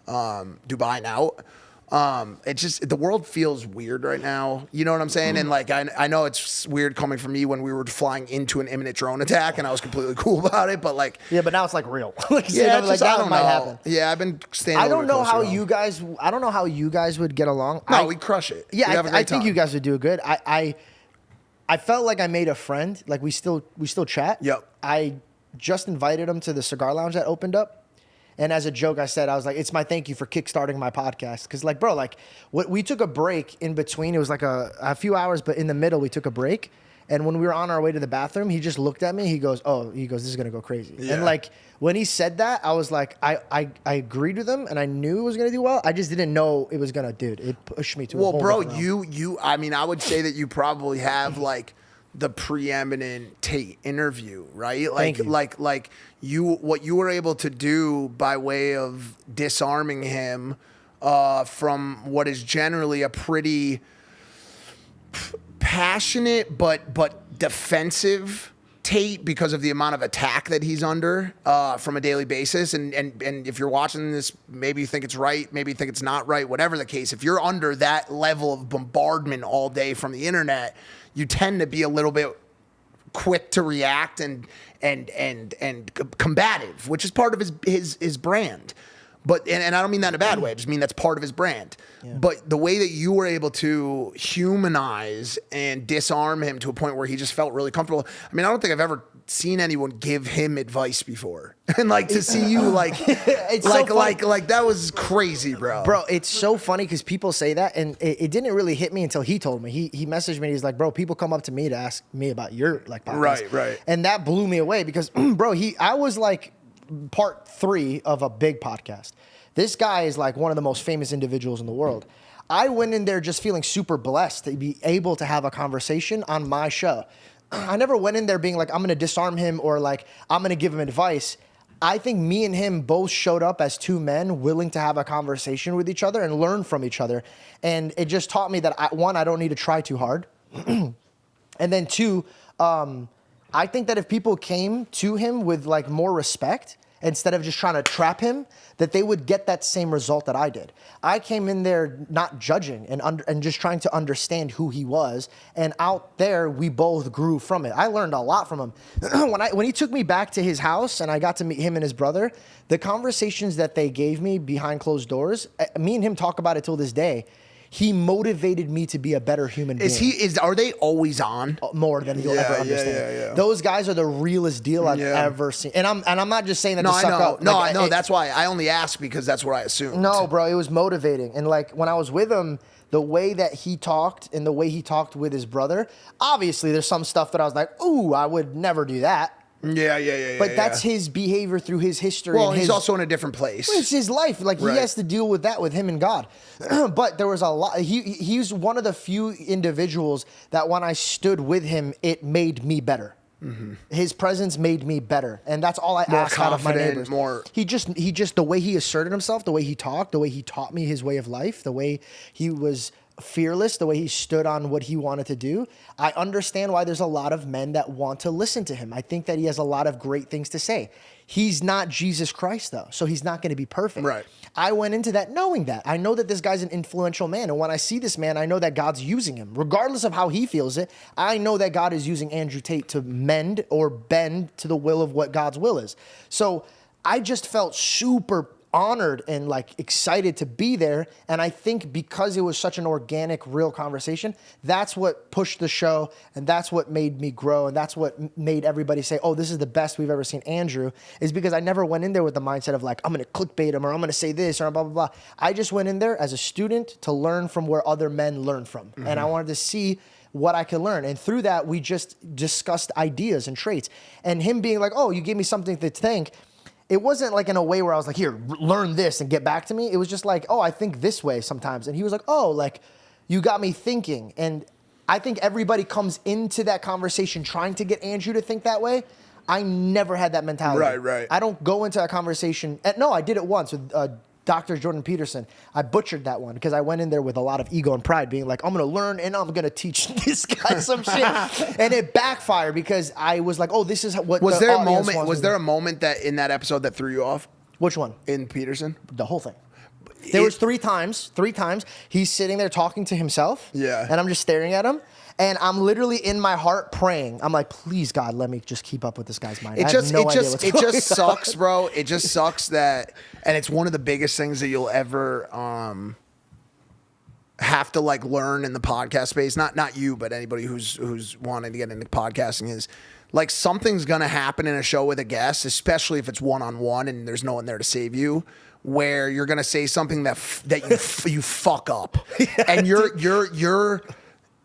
Dubai now. It's just the world feels weird right now. You know what I'm saying? And like I know it's weird coming from me when we were flying into an imminent drone attack, and I was completely cool about it. But like, yeah, but now it's like real. Like, yeah, you know, like I that don't might know. happen. Yeah, I've been staying. I don't know how you guys. I don't know how you guys would get along. No, we crush it. Yeah, we have a great I think time. you guys would do good. I felt like I made a friend. Like we still chat. Yep. I just invited him to the cigar lounge that opened up. And as a joke, I said, I was like, it's my thank you for kickstarting my podcast. Because, like, bro, like, we took a break in between. It was like a few hours, but in the middle, we took a break. And when we were on our way to the bathroom, he just looked at me. He goes, this is going to go crazy. Yeah. And, like, when he said that, I was like, I agreed with him, and I knew it was going to do well. I just didn't know it was going to, dude. It pushed me to a whole bro, different realm. you, I mean, I would say that you probably have, like, the preeminent Tate interview, right? Thank you. Like what you were able to do by way of disarming him from what is generally a pretty passionate but defensive Tate because of the amount of attack that he's under from a daily basis. And if you're watching this, maybe you think it's right, maybe you think it's not right, whatever the case. If you're under that level of bombardment all day from the internet, you tend to be a little bit quick to react and combative, which is part of his brand. But and I don't mean that in a bad way. I just mean that's part of his brand. Yeah. But the way that you were able to humanize and disarm him to a point where he just felt really comfortable. I mean, I don't think I've ever seen anyone give him advice before, and like to see you like, like that was crazy, bro. Bro, it's so funny because people say that, and it didn't really hit me until he told me. He messaged me. He's like, bro, people come up to me to ask me about your like podcast. Right. And that blew me away because, bro, I was like part 3 of a big podcast. This guy is like one of the most famous individuals in the world. I went in there just feeling super blessed to be able to have a conversation on my show. I never went in there being like, I'm going to disarm him or like, I'm going to give him advice. I think me and him both showed up as 2 men willing to have a conversation with each other and learn from each other. And it just taught me that, one, I don't need to try too hard. And then 2, I think that if people came to him with like more respect, instead of just trying to trap him, that they would get that same result that I did. I came in there not judging and just trying to understand who he was. And out there, we both grew from it. I learned a lot from him. When he took me back to his house and I got to meet him and his brother, the conversations that they gave me behind closed doors, me and him talk about it till this day. He motivated me to be a better human being. Are they always on? More than you'll ever understand. Yeah. Those guys are the realest deal I've ever seen. And I'm not just saying that to suck up. No, I know. That's why I only ask because that's what I assumed. No, bro, it was motivating. And like when I was with him, the way that he talked and the way he talked with his brother, obviously there's some stuff that I was like, ooh, I would never do that. Yeah. But that's his behavior through his history. Well, he's also in a different place. It's his life. Like, he has to deal with that with him and God. But there was a lot. He's one of the few individuals that when I stood with him, it made me better. His presence made me better, and that's all I ask out of my confident, neighbors. He just the way he asserted himself, the way he talked, the way he taught me his way of life, the way he was fearless, the way he stood on what he wanted to do. I understand why there's a lot of men that want to listen to him. I think that he has a lot of great things to say. He's not Jesus Christ though, so he's not going to be perfect. Right. I went into that knowing that. I know that this guy's an influential man. And when I see this man, I know that God's using him. Regardless of how he feels it, I know that God is using Andrew Tate to mend or bend to the will of what God's will is. So I just felt super honored and like excited to be there. And I think because it was such an organic, real conversation, that's what pushed the show. And that's what made me grow. And that's what made everybody say, oh, this is the best we've ever seen Andrew, is because I never went in there with the mindset of like, I'm going to clickbait him or I'm going to say this or blah, blah, blah. I just went in there as a student to learn from where other men learn from. And I wanted to see what I could learn. And through that, we just discussed ideas and traits. And him being like, oh, you gave me something to think. It wasn't like in a way where I was like, here, learn this and get back to me. It was just like, oh, I think this way sometimes. And he was like, oh, like you got me thinking. And I think everybody comes into that conversation trying to get Andrew to think that way. I never had that mentality. Right. I don't go into a conversation. No, I did it once with Dr. Jordan Peterson. I butchered that one because I went in there with a lot of ego and pride being like, I'm going to learn and I'm going to teach this guy some shit. And it backfired because I was like, oh, this is what Was the there a audience moment? wants Was me there to a moment that in that episode that threw you off do. Which one? in Peterson? The whole thing. There was three times he's sitting there talking to himself. Yeah. And I'm just staring at him. And I'm literally in my heart praying. I'm like, please, God, let me just keep up with this guy's mind. It I just, have no idea what's going on. sucks, bro. It just sucks that, and it's one of the biggest things that you'll ever have to like learn in the podcast space. Not you, but anybody who's wanting to get into podcasting is like something's gonna happen in a show with a guest, especially if it's one-on-one and there's no one there to save you, where you're gonna say something that you fuck up, and your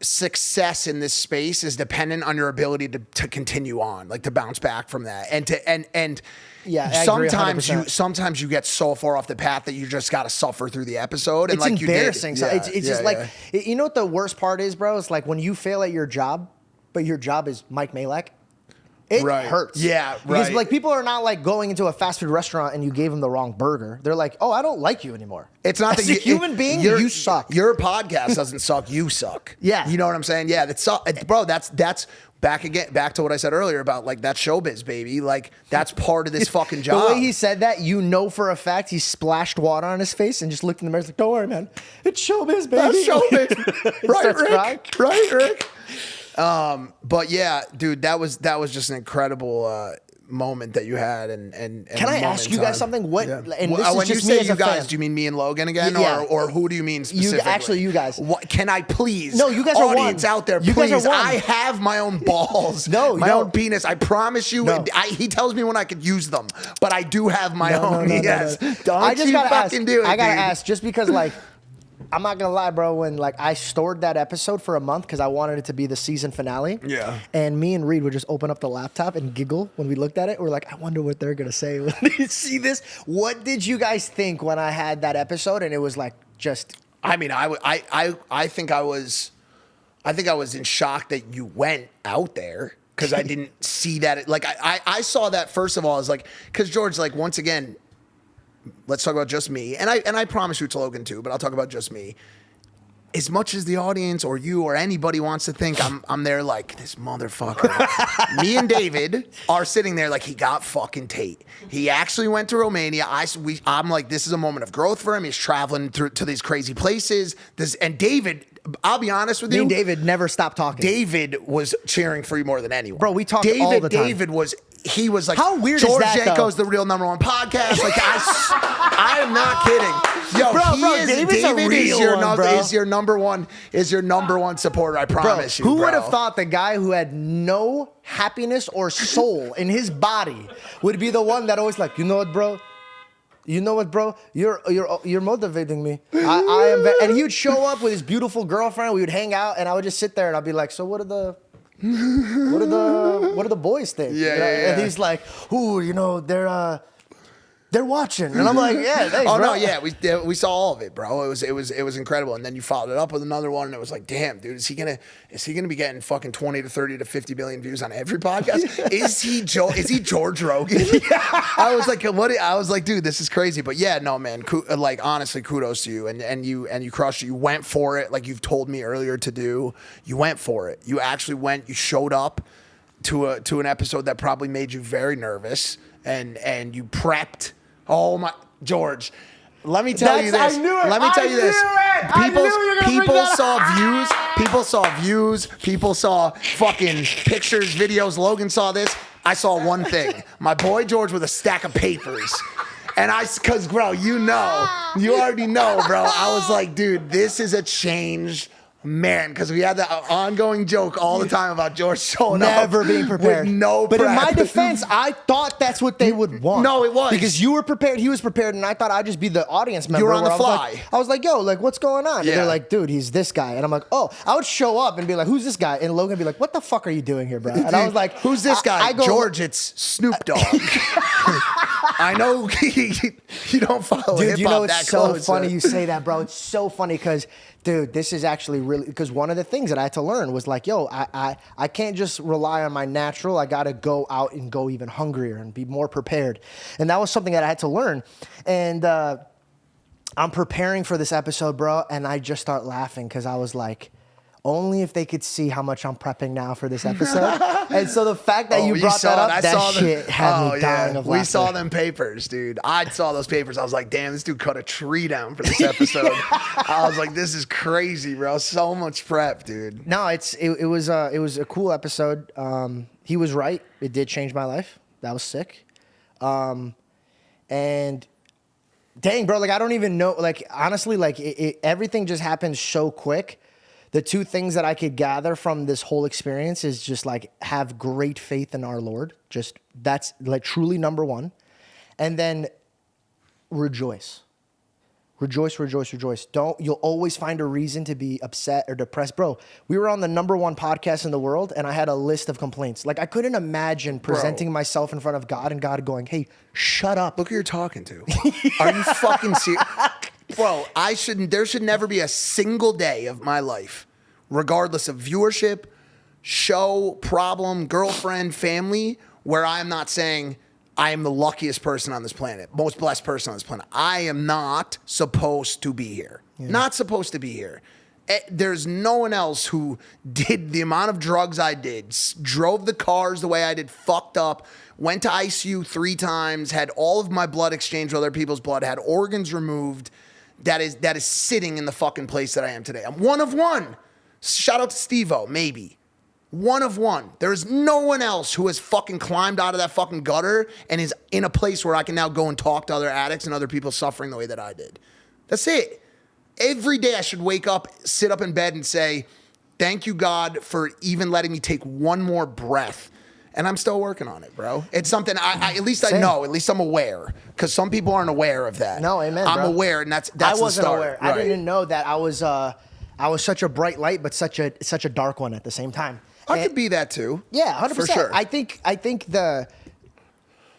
success in this space is dependent on your ability to continue on, like to bounce back from that, and Yeah, I agree sometimes 100%. sometimes you get so far off the path that you just got to suffer through the episode, and It's like embarrassing. You So did. it's just like, you know what the worst part is, bro? It's like when you fail at your job, but your job is Mike Majlak. It Right. hurts. Yeah, Because right. like people are not like going into a fast food restaurant and you gave them the wrong burger. They're like, oh, I don't like you anymore. It's not As that a human being, you suck. Your podcast doesn't suck. You suck. Yeah. You know what I'm saying? Yeah. Bro. That's back to what I said earlier about like that showbiz, baby. Like that's part of this fucking job. The way he said that, you know for a fact he splashed water on his face and just looked in the mirror. He's like, don't worry, man. It's showbiz, baby. That's showbiz. Right, Starts Rick? crying. Right, Rick? But yeah, dude, that was just an incredible moment that you had. And Can I ask you guys something? What? And this is when you just say me as you a guys, fan. do you mean me and Logan again, Yeah. or who do you mean specifically? You guys. What, can I please? No, you guys are audience one. out there, You guys please. are one. I have my own balls. No, my no. own penis. I promise you. No. He tells me when I could use them, but I do have my own. Yes. Don't I just you gotta fucking ask, do it. I gotta dude. ask, just because like I'm not gonna lie, bro. When like I stored that episode for a month because I wanted it to be the season finale. Yeah. And me and Reed would just open up the laptop and giggle when we looked at it. We're like, I wonder what they're gonna say when they see this. What did you guys think when I had that episode? And it was like just. I mean, I think I was in shock that you went out there because I didn't see that. Like I saw that first of all as like, because George, like once again, let's talk about just me, and I promise you it's Logan too, but I'll talk about just me. As much as the audience or you or anybody wants to think I'm there like this motherfucker. Me and David are sitting there like he got fucking Tate. He actually went to Romania. I'm like, this is a moment of growth for him. He's traveling to these crazy places. And David, I'll be honest with Me you. and David never stopped talking. David was cheering for you more than anyone. Bro, we talked all the time. David was like, How weird is George that, though? Janko's the real #1 podcast. Like, I am not kidding. Yo, David's a real one, bro. is your number one supporter. I promise you. Who bro. would have thought the guy who had no happiness or soul in his body would be the one that always like, you know what, bro? You know what, bro? You're motivating me. I am, and he would show up with his beautiful girlfriend. We would hang out, and I would just sit there, and I'd be like, so what are the boys think? Yeah, You know? yeah. And he's like, ooh, you know, they're they're watching. And I'm like, yeah, thanks, Oh bro. no, yeah, we saw all of it, bro. It was incredible. And then you followed it up with another one, and it was like, damn, dude, is he gonna be getting fucking 20 to 30 to 50 million views on every podcast? Is he George Rogan? I was like, dude, this is crazy. But yeah, no, man, like honestly, kudos to you, and you crushed it. You went for it, like you've told me earlier to do. You went for it. You actually went. You showed up to an episode that probably made you very nervous, and you prepped. Oh my, George. Let me tell you this. I knew it. Let me tell you this. People saw views. People saw views. People saw fucking pictures, videos. Logan saw this. I saw one thing. My boy George with a stack of papers. And cause bro, you already know, bro. I was like, dude, this is a change. Man, because we had that ongoing joke all the time about George showing Never being prepared. with no But prep. in my defense, I thought that's what they would want. No, it was. Because you were prepared, he was prepared, and I thought I'd just be the audience member. You were on the where fly. I was like, yo, like, what's going on? And Yeah. they're like, dude, he's this guy. And I'm like, oh. I would show up and be like, who's this guy? And Logan would be like, what the fuck are you doing here, bro? And I was like, who's this guy? I go, George, it's Snoop Dogg. I know you don't follow dude, hip-hop you know, it's that so close. funny you say that, bro. It's so funny because, dude, this is actually really, because one of the things that I had to learn was like, yo, I can't just rely on my natural. I got to go out and go even hungrier and be more prepared. And that was something that I had to learn. And I'm preparing for this episode, bro, and I just start laughing because I was like, only if they could see how much I'm prepping now for this episode. And so the fact that you brought that up, that shit had me dying of laughter. We saw them papers, dude. I saw those papers. I was like, damn, this dude cut a tree down for this episode. I was like, this is crazy, bro. So much prep, dude. No, it was a cool episode. He was right. It did change my life. That was sick. And dang, bro, like I don't even know. Like honestly, like everything just happened so quick. The two things that I could gather from this whole experience is just like have great faith in our Lord. Just that's like truly number one. And then rejoice. Rejoice, rejoice, rejoice. You'll always find a reason to be upset or depressed. Bro, we were on the #1 podcast in the world and I had a list of complaints. Like I couldn't imagine presenting myself in front of God and God going, hey, shut up. Look who you're talking to. Are you fucking serious? Bro, there should never be a single day of my life, regardless of viewership, show, problem, girlfriend, family, where I am not saying I am the luckiest person on this planet, most blessed person on this planet. I am not supposed to be here. Yeah. Not supposed to be here. There's no one else who did the amount of drugs I did, drove the cars the way I did, fucked up, went to ICU 3 times, had all of my blood exchanged with other people's blood, had organs removed. That is sitting in the fucking place that I am today. I'm one of one. Shout out to Steve-O, maybe. One of one. There is no one else who has fucking climbed out of that fucking gutter and is in a place where I can now go and talk to other addicts and other people suffering the way that I did. That's it. Every day I should wake up, sit up in bed and say, thank you, God, for even letting me take one more breath. And I'm still working on it, bro. It's something I at least Same. I know, at least I'm aware. Because some people aren't aware of that. No, amen, I'm bro. aware, and that's I the wasn't start. aware. Right. I didn't know that I was such a bright light, but such a dark one at the same time. I could be that too. Yeah, 100%. For sure. I think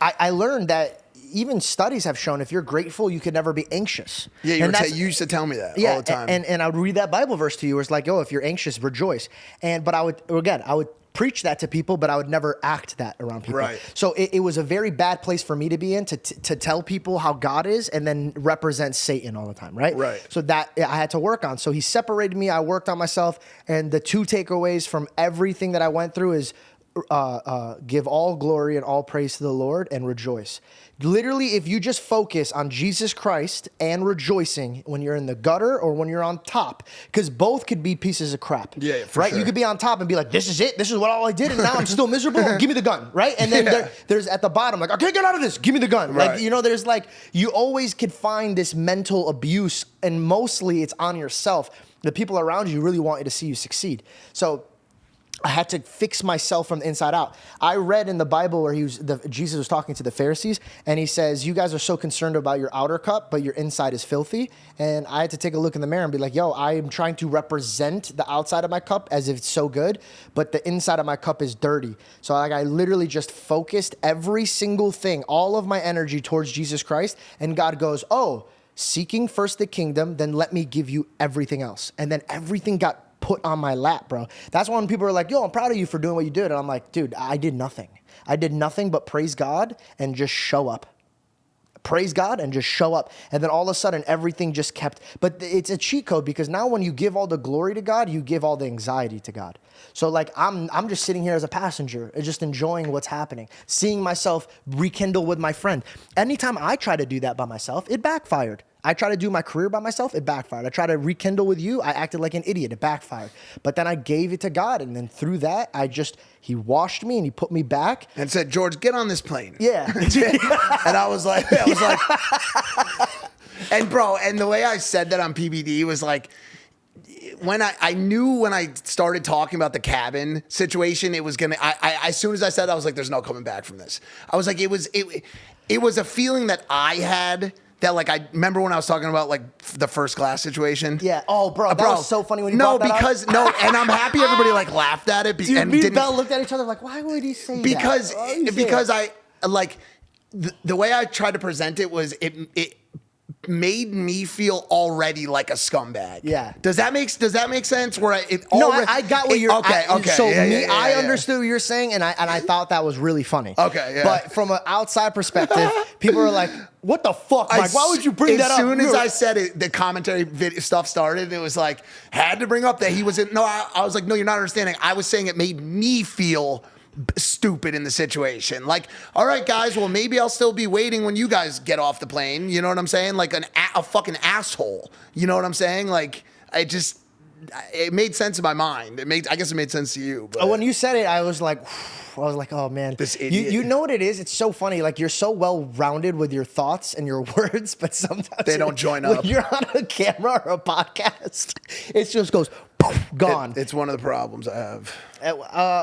I learned that even studies have shown if you're grateful, you could never be anxious. Yeah, you used to tell me that all the time. And I would read that Bible verse to you where it's like, oh, if you're anxious, rejoice. But I would preach that to people, but I would never act that around people. Right. So it was a very bad place for me to be in to tell people how God is and then represent Satan all the time, right? Right. So that I had to work on. So he separated me. I worked on myself. And the 2 takeaways from everything that I went through is give all glory and all praise to the Lord and rejoice. Literally, if you just focus on Jesus Christ and rejoicing when you're in the gutter or when you're on top, because both could be pieces of crap. Yeah, for right? sure. You could be on top and be like, this is it. This is what all I did. And now I'm still miserable. Give me the gun. Right. And then there's at the bottom, like, I can't get out of this. Give me the gun. Right. Like, there's like, you always could find this mental abuse and mostly it's on yourself. The people around you really want you to see you succeed. So I had to fix myself from the inside out. I read in the Bible where Jesus was talking to the Pharisees, and he says, you guys are so concerned about your outer cup, but your inside is filthy. And I had to take a look in the mirror and be like, yo, I am trying to represent the outside of my cup as if it's so good, but the inside of my cup is dirty. So like I literally just focused every single thing, all of my energy towards Jesus Christ. And God goes, oh, seeking first the kingdom, then let me give you everything else. And then everything got put on my lap, bro. That's when people are like, yo, I'm proud of you for doing what you did. And I'm like, dude, I did nothing. I did nothing but praise God and just show up. Praise God and just show up. And then all of a sudden, everything just kept. But it's a cheat code because now when you give all the glory to God, you give all the anxiety to God. So like I'm just sitting here as a passenger, just enjoying what's happening, seeing myself rekindle with my friend. Anytime I try to do that by myself, it backfired. I try to do my career by myself, it backfired. I try to rekindle with you, I acted like an idiot, it backfired. But then I gave it to God, and then through that, he washed me and he put me back. And said, George, get on this plane. Yeah. And I was like, and bro, and the way I said that on PBD was like, when I knew when I started talking about the cabin situation, it was gonna. I as soon as I said, I was like, "There's no coming back from this." I was like, it was a feeling that I had. That like I remember when I was talking about like the first class situation. Yeah. Oh, bro, that was so funny when you brought that up. No, and I'm happy everybody like laughed at it. Dude, me and Bell looked at each other like, why would he say because that? Because I like the way I tried to present it was it made me feel already like a scumbag. Yeah. Does that make sense? Where I got what you're. Okay. So yeah, I understood what you're saying, and I thought that was really funny. Okay. Yeah. But from an outside perspective, people are like, "What the fuck, Mike? Why would you bring that up?" As soon as I said it, the commentary video stuff started. It was like had to bring up that he was in. No, I was like, no, you're not understanding. I was saying it made me feel stupid in the situation. Like, all right, guys, well, maybe I'll still be waiting when you guys get off the plane. You know what I'm saying? Like a fucking asshole. You know what I'm saying? Like, it made sense in my mind. I guess it made sense to you. But when you said it, I was like, oh man, this idiot. You know what it is? It's so funny. Like you're so well rounded with your thoughts and your words, but sometimes they don't join up. When you're on a camera or a podcast, it just goes poof, gone. It's one of the problems I have.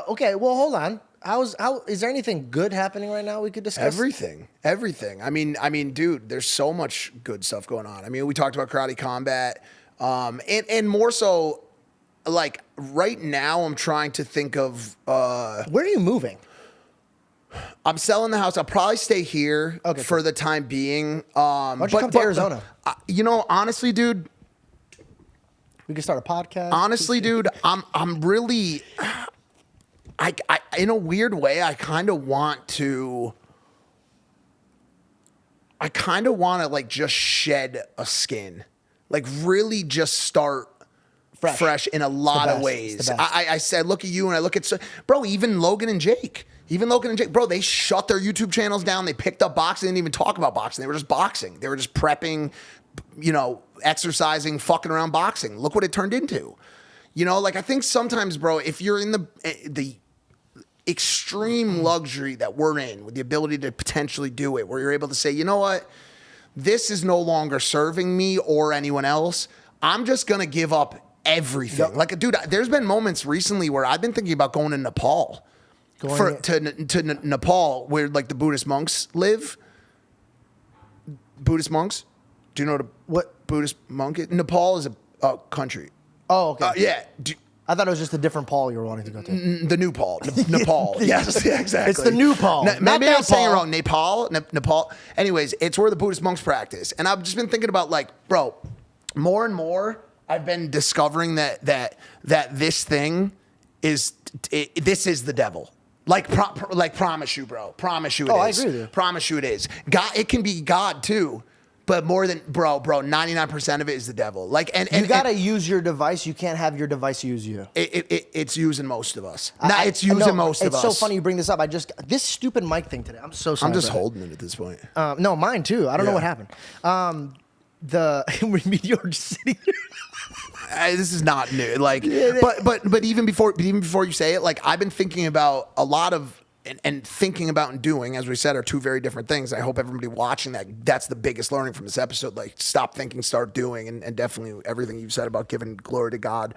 Okay, well, hold on. How is there anything good happening right now we could discuss? Everything. I mean, dude, there's so much good stuff going on. I mean, we talked about karate combat, and more so, like right now, I'm trying to think of where are you moving? I'm selling the house. I'll probably stay here for the time being. Why don't you come to Arizona? Honestly, dude. We could start a podcast. Honestly, dude, I'm really, I in a weird way, I kind of want to like just shed a skin, like really just start fresh in a lot of ways. I said, look at you and I look at, bro, even Logan and Jake, bro, they shut their YouTube channels down. They picked up boxing. They didn't even talk about boxing. They were just boxing. They were just prepping, exercising, fucking around boxing. Look what it turned into. Like I think sometimes, bro, if you're in the extreme luxury that we're in with the ability to potentially do it, where you're able to say, you know what, this is no longer serving me or anyone else. I'm just going to give up everything. Yep. Like, dude, there's been moments recently where I've been thinking about going to Nepal. To Nepal, where like the Buddhist monks live. Buddhist monks? Do you know what Buddhist monk is? Nepal is a country. Oh, okay. Yeah. I thought it was just a different Paul you were wanting to go to. The new Paul. Nepal. Yes, yeah, exactly. It's the new Paul. Maybe I'm saying it wrong. Nepal. Anyways, it's where the Buddhist monks practice. And I've just been thinking about like, bro, more and more I've been discovering that this thing is, this is the devil. Like promise you, bro. Promise you it is. I agree with you. Promise you it is. God, it can be God too. But more than, bro, 99% of it is the devil. Like, and you gotta use your device. You can't have your device use you. It's using most of us. It's using most of us. It's so funny you bring this up. This stupid mic thing today. I'm so sorry. I'm just holding it at this point. No, mine too. I don't know what happened. You're just sitting here. This is not new. Like, but even before you say it, like I've been thinking about a lot of. And thinking about and doing, as we said, are two very different things. I hope everybody watching that's the biggest learning from this episode. Like, stop thinking, start doing, and definitely everything you've said about giving glory to God.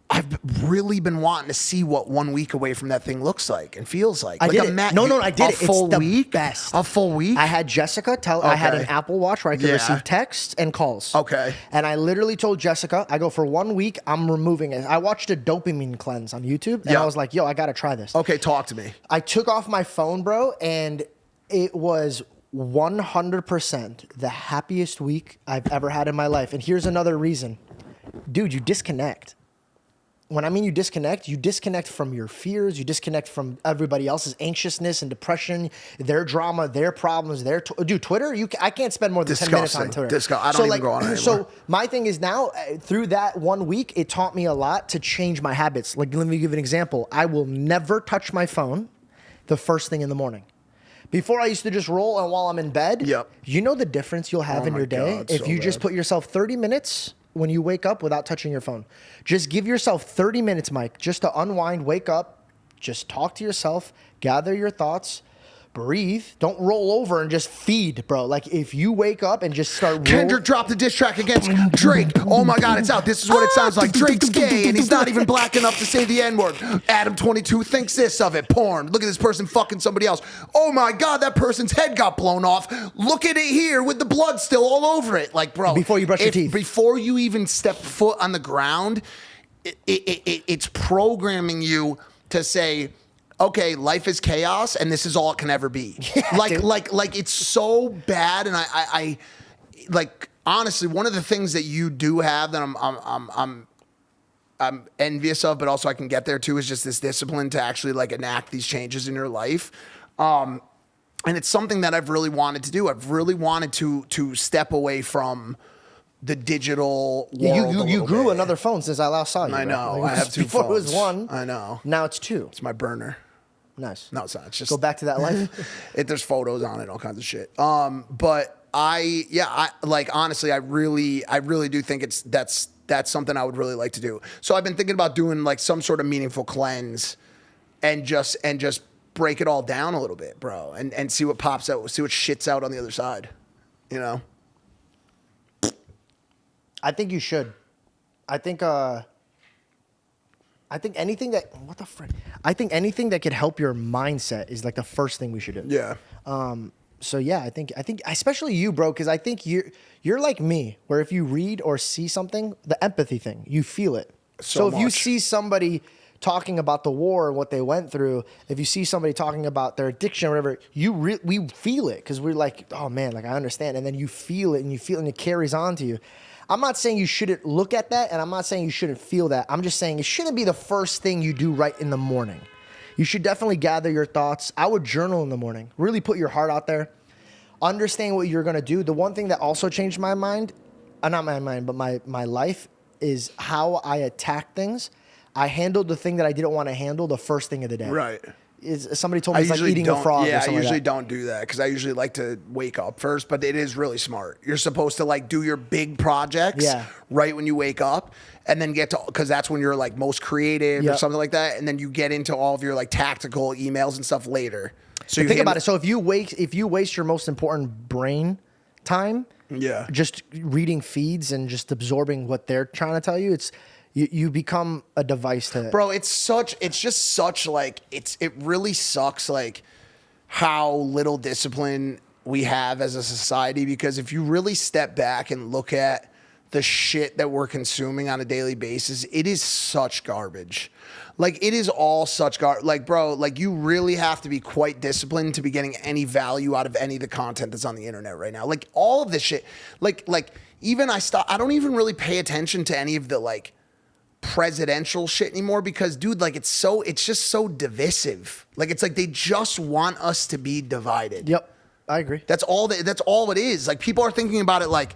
I've really been wanting to see what 1 week away from that thing looks like and feels like. I Like did it. No, I did it. Full It's the week? best. A full week? I had Jessica I had an Apple Watch where I could Yeah. receive texts and calls. Okay. And I literally told Jessica, I go, for 1 week, I'm removing it. I watched a dopamine cleanse on YouTube, and Yeah. I was like, yo, I got to try this. Okay, talk to me. I took off my phone, bro, and it was 100% the happiest week I've ever had in my life. And here's another reason. Dude, you disconnect. When I mean you disconnect from your fears, you disconnect from everybody else's anxiousness and depression, their drama, their problems, dude, Twitter, I can't spend more than 10 minutes on Twitter. I don't even go on it anymore. So my thing is now, through that 1 week, it taught me a lot to change my habits. Like, let me give you an example. I will never touch my phone the first thing in the morning. Before, I used to just roll, and while I'm in bed, Yep. you know the difference you'll have in my your day God, if so you just bad. put yourself 30 minutes when you wake up without touching your phone. Just give yourself 30 minutes, Mike, just to unwind, wake up, just talk to yourself, gather your thoughts, breathe. Don't roll over and just feed, bro. Like, if you wake up and just start Kendrick dropped a diss track against Drake. Oh my God, it's out. This is what it sounds like. Drake's gay and he's not even black enough to say the N-word. Adam22 thinks this of it. Porn. Look at this person fucking somebody else. Oh my God, that person's head got blown off. Look at it here with the blood still all over it. Like, bro. Before you brush your teeth. Before you even step foot on the ground, it's programming you to say, okay, life is chaos, and this is all it can ever be. Yeah, like it's so bad, and I like, honestly, one of the things that you do have that I'm envious of, but also I can get there too, is just this discipline to actually like enact these changes in your life. And it's something that I've really wanted to do. I've really wanted to step away from the digital world. You grew another phone since I last saw you. I bro. know. Like, I have two before phones. it was one. I know. Now it's two. It's my burner. Nice. No, it's not. It's just Go back to that life. There's photos on it, all kinds of shit. But I like, honestly, I really do think that's something I would really like to do. So I've been thinking about doing like some sort of meaningful cleanse and just break it all down a little bit, bro, and see what pops out, see what shits out on the other side, you know? I think you should. I think anything that I think anything that could help your mindset is like the first thing we should do. Yeah. So yeah, I think especially you, bro, because I think you're like me, where if you read or see something, the empathy thing, you feel it. So if you see somebody talking about the war and what they went through, if you see somebody talking about their addiction or whatever, we feel it because we're like, oh man, like I understand, and then you feel it and it carries on to you. I'm not saying you shouldn't look at that, and I'm not saying you shouldn't feel that. I'm just saying it shouldn't be the first thing you do right in the morning. You should definitely gather your thoughts. I would journal in the morning. Really put your heart out there. Understand what you're going to do. The one thing that also changed my mind, not my mind, but my life, is how I attack things. I handled the thing that I didn't want to handle the first thing of the day. Right. Somebody told me it's like eating a frog. Yeah, or something I usually like that. don't do that because I usually like to wake up first, but it is really smart. You're supposed to like do your big projects right when you wake up, and then get to, because that's when you're like most creative or something like that, and then you get into all of your like tactical emails and stuff later. So you think about it. So if you waste your most important brain time, just reading feeds and just absorbing what they're trying to tell you, you become a device to. Bro, it really sucks like how little discipline we have as a society, because if you really step back and look at the shit that we're consuming on a daily basis, it is such garbage. Like, it is all such garbage. Like, bro, like, you really have to be quite disciplined to be getting any value out of any of the content that's on the internet right now. Like, all of this shit. Like even I don't even really pay attention to any of the, like, presidential shit anymore, because, dude, like, it's just so divisive. Like, it's like they just want us to be divided. Yep, I agree. That's all it is. Like, people are thinking about it like,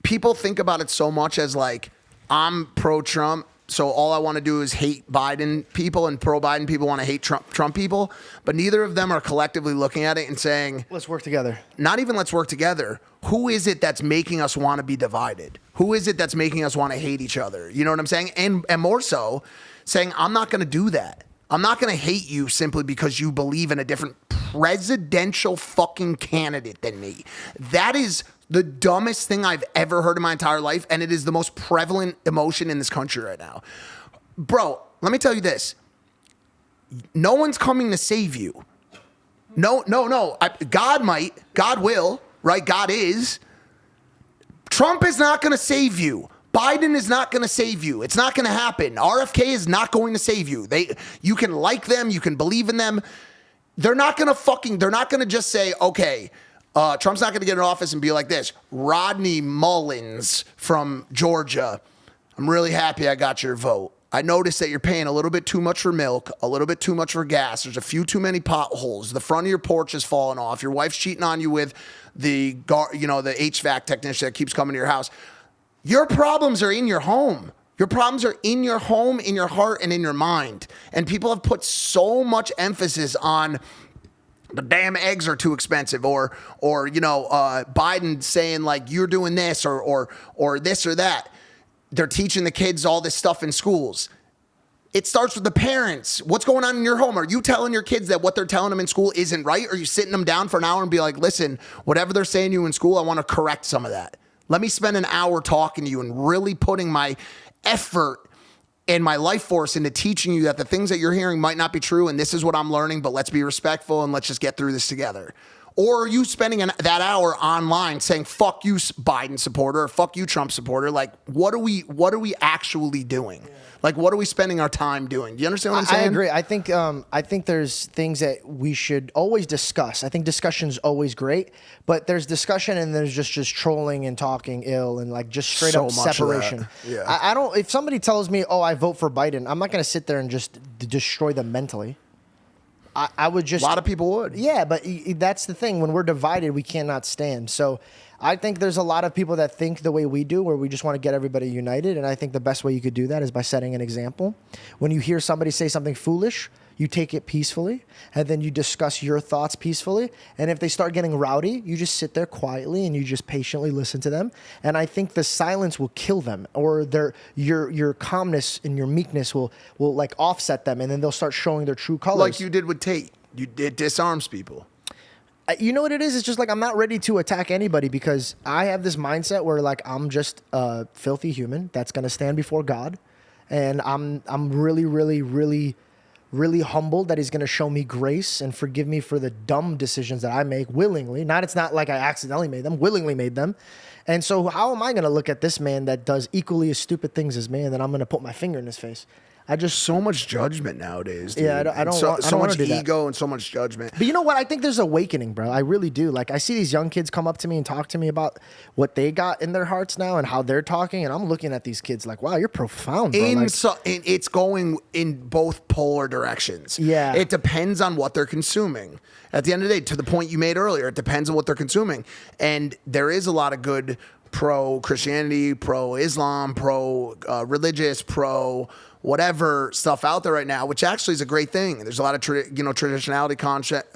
people think about it so much as like, I'm pro-Trump, so all I want to do is hate Biden people, and pro-Biden people want to hate Trump people. But neither of them are collectively looking at it and saying, let's work together. Not even let's work together. Who is it that's making us want to be divided? Who is it that's making us want to hate each other? You know what I'm saying? And more so, saying, I'm not going to do that. I'm not going to hate you simply because you believe in a different presidential fucking candidate than me. That is the dumbest thing I've ever heard in my entire life, and it is the most prevalent emotion in this country right now. Bro, let me tell you this. No one's coming to save you. No. God might. God will, right? God is. Trump is not going to save you. Biden is not going to save you. It's not going to happen. RFK is not going to save you. You can like them. You can believe in them. They're not going to just say, okay, Trump's not going to get in office and be like this. Rodney Mullins from Georgia, I'm really happy I got your vote. I noticed that you're paying a little bit too much for milk, a little bit too much for gas. There's a few too many potholes. The front of your porch is falling off. Your wife's cheating on you with the HVAC technician that keeps coming to your house. Your problems are in your home. Your problems are in your home, in your heart, and in your mind. And people have put so much emphasis on the damn eggs are too expensive, or Biden saying like you're doing this or this or that. They're teaching the kids all this stuff in schools. It starts with the parents. What's going on in your home? Are you telling your kids that what they're telling them in school isn't right? Are you sitting them down for an hour and be like, listen, whatever they're saying to you in school, I want to correct some of that. Let me spend an hour talking to you and really putting my effort and my life force into teaching you that the things that you're hearing might not be true, and this is what I'm learning, but let's be respectful and let's just get through this together. Or are you spending that hour online saying, fuck you, Biden supporter, or fuck you, Trump supporter? Like, what are we actually doing? Yeah. Like, what are we spending our time doing? Do you understand what I'm saying? I agree. I think there's things that we should always discuss. I think discussion's always great, but there's discussion and there's just trolling and talking ill and like just straight up separation. Yeah. I don't, if somebody tells me, oh, I vote for Biden, I'm not going to sit there and just destroy them mentally. I would just... A lot of people would. Yeah, but that's the thing. When we're divided, we cannot stand. So I think there's a lot of people that think the way we do, where we just want to get everybody united. And I think the best way you could do that is by setting an example. When you hear somebody say something foolish, you take it peacefully, and then you discuss your thoughts peacefully. And if they start getting rowdy, you just sit there quietly and you just patiently listen to them. And I think the silence will kill them, or your calmness and your meekness will like offset them, and then they'll start showing their true colors. Like you did with Tate. It disarms people. You know what it is? It's just like I'm not ready to attack anybody because I have this mindset where like I'm just a filthy human that's gonna stand before God, and I'm really, really, really, really humbled that He's gonna show me grace and forgive me for the dumb decisions that I make willingly. It's not like I accidentally made them, willingly made them. And so how am I gonna look at this man that does equally as stupid things as me, and then I'm gonna put my finger in his face? So much judgment nowadays, dude. Yeah, I don't so want much to do ego that. and so much judgment. But you know what? I think there's awakening, bro. I really do. Like I see these young kids come up to me and talk to me about what they got in their hearts now and how they're talking, and I'm looking at these kids like, wow, you're profound, bro. It's going in both polar directions. Yeah. It depends on what they're consuming. At the end of the day, to the point you made earlier, it depends on what they're consuming. And there is a lot of good pro-Christianity, pro-Islam, pro-religious, whatever stuff out there right now, which actually is a great thing. There's a lot of traditionality content,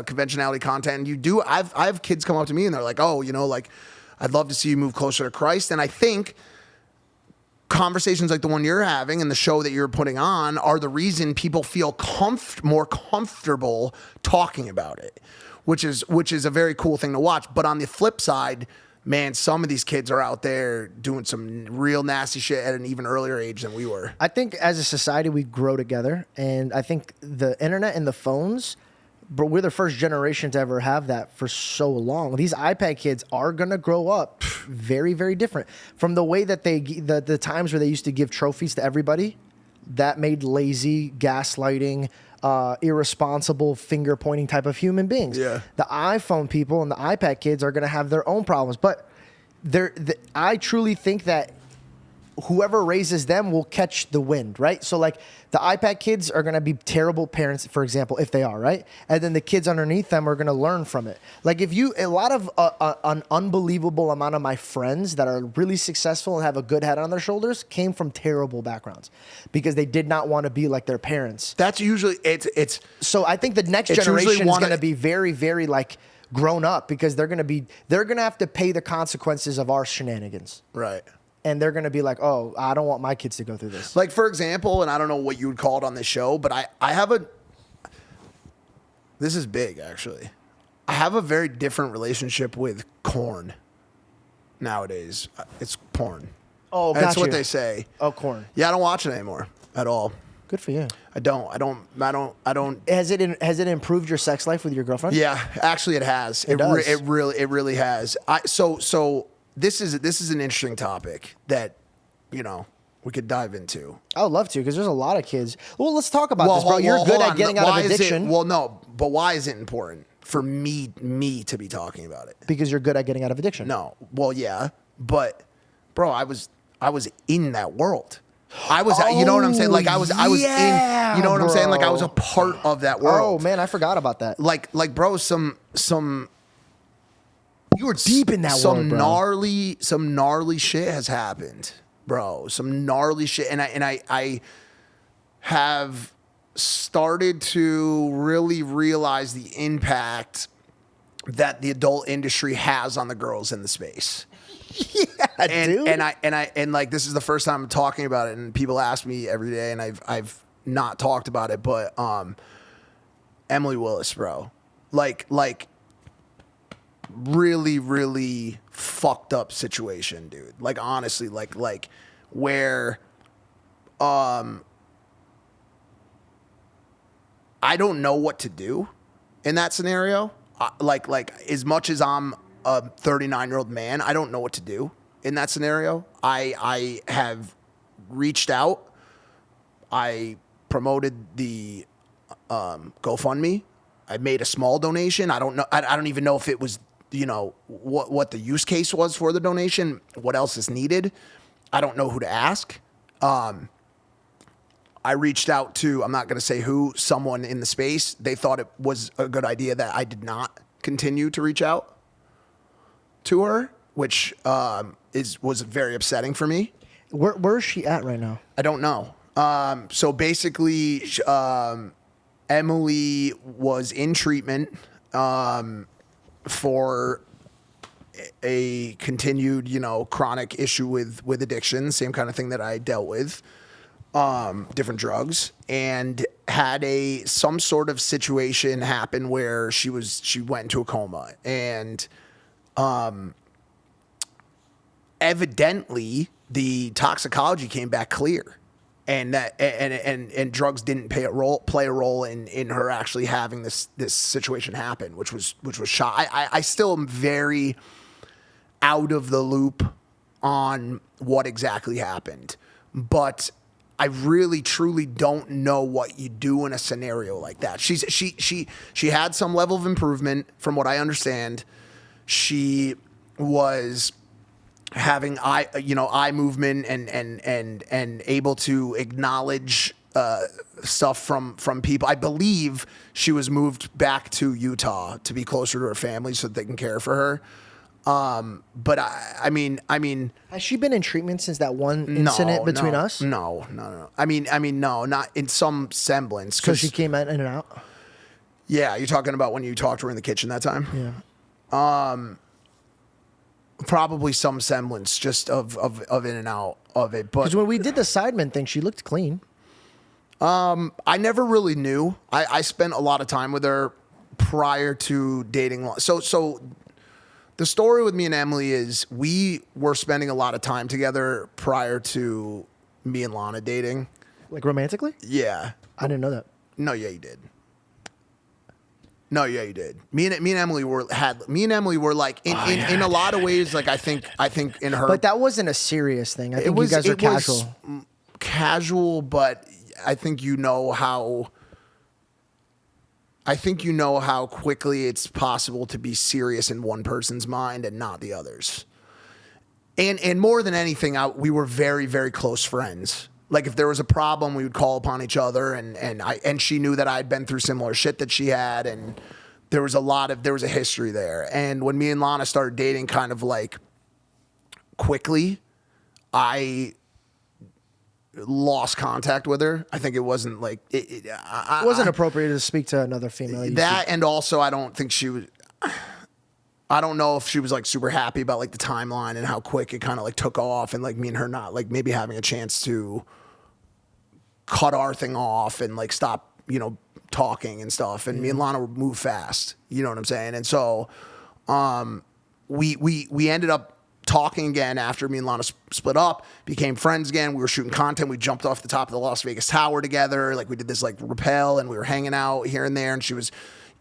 conventionality content. And I have kids come up to me and they're like, oh, I'd love to see you move closer to Christ. And I think conversations like the one you're having and the show that you're putting on are the reason people feel more comfortable talking about it, which is a very cool thing to watch. But on the flip side, man, some of these kids are out there doing some real nasty shit at an even earlier age than we were. I think as a society, we grow together. And I think the internet and the phones, but we're the first generation to ever have that for so long. These iPad kids are going to grow up very, very different from the way that the times where they used to give trophies to everybody. That made lazy, gaslighting, irresponsible, finger-pointing type of human beings. Yeah. The iPhone people and the iPad kids are going to have their own problems. But I truly think that whoever raises them will catch the wind, right? So like the iPad kids are going to be terrible parents, for example, if they are, right? And then the kids underneath them are going to learn from it. Like a lot of an unbelievable amount of my friends that are really successful and have a good head on their shoulders came from terrible backgrounds because they did not want to be like their parents. That's usually, it's. So I think the next generation is going to be very, very like grown up because they're going to have to pay the consequences of our shenanigans. Right. And they're going to be like, oh, I don't want my kids to go through this. Like, for example, and I don't know what you would call it on this show, but I have this is big, actually. I have a very different relationship with corn nowadays. It's porn. Oh, That's gotcha. what they say. Oh, corn. Yeah, I don't watch it anymore at all. Good for you. I don't. Has it improved your sex life with your girlfriend? Yeah, actually, it has. It does. It really has. So this is an interesting topic that we could dive into. I would love to because there's a lot of kids. Well, let's talk about this, bro. You're good at getting out of addiction. But why is it important for me to be talking about it? Because you're good at getting out of addiction. No. Well, yeah, but bro, I was in that world. I was, you know what I'm saying? Like I was yeah, in, you know what I'm saying? Like I was a bro. part of that world. Oh man, I forgot about that. Like bro, some You were deep in that world, bro. Some gnarly shit has happened, bro. Some gnarly shit, and I have started to really realize the impact that the adult industry has on the girls in the space. Yeah, dude. And like this is the first time I'm talking about it, and people ask me every day, and I've not talked about it, but Emily Willis, bro, like really fucked up situation, dude. Like honestly, like where I don't know what to do in that scenario. Like as much as I'm a 39-year-old man, I don't know what to do in that scenario. I have reached out. I promoted the GoFundMe. I made a small donation. I don't know. I don't even know if it was, what the use case was for the donation. What else is needed? I don't know who to ask. I reached out to, I'm not going to say who, someone in the space. They thought it was a good idea that I did not continue to reach out to her, which was very upsetting for me. Where is she at right now? I don't know. So basically, Emily was in treatment for a continued, chronic issue with addiction, same kind of thing that I dealt with, different drugs, and had some sort of situation happen where she went into a coma, and evidently the toxicology came back clear, and that and drugs didn't play a role in her actually having this situation happen, which was shot. I still am very out of the loop on what exactly happened, but I really truly don't know what you do in a scenario like that. She had some level of improvement from what I understand. She was having eye movement and able to acknowledge stuff from people. I believe she was moved back to Utah to be closer to her family so that they can care for her. But I mean, Has she been in treatment since that one incident between us? No. I mean, no, not in some semblance. So she came in and out? Yeah, you're talking about when you talked to her in the kitchen that time? Yeah. Probably some semblance just of in and out of it. But Because when we did the Sidemen thing, she looked clean. I never really knew. I spent a lot of time with her prior to dating. So the story with me and Emily is we were spending a lot of time together prior to me and Lana dating. Like romantically? Yeah. I didn't know that. No, yeah, you did. No, yeah, you did. Me and Emily were like in a lot of ways, like I think in her. But that wasn't a serious thing. I think you guys were casual. Casual, but I think you know how quickly it's possible to be serious in one person's mind and not the others. And more than anything, we were very, very close friends. Like if there was a problem, we would call upon each other, and she knew that I'd been through similar shit that she had, and there was a history there. And when me and Lana started dating, kind of like quickly, I lost contact with her. I think it wasn't like it wasn't appropriate to speak to another female. And also I don't think she was. I don't know if she was like super happy about like the timeline and how quick it kind of like took off, and like me and her not like maybe having a chance to cut our thing off and like stop, talking and stuff. And me and Lana would move fast. You know what I'm saying? And so we ended up talking again after me and Lana split up, became friends again. We were shooting content. We jumped off the top of the Las Vegas Tower together. Like we did this like rappel and we were hanging out here and there. And she was,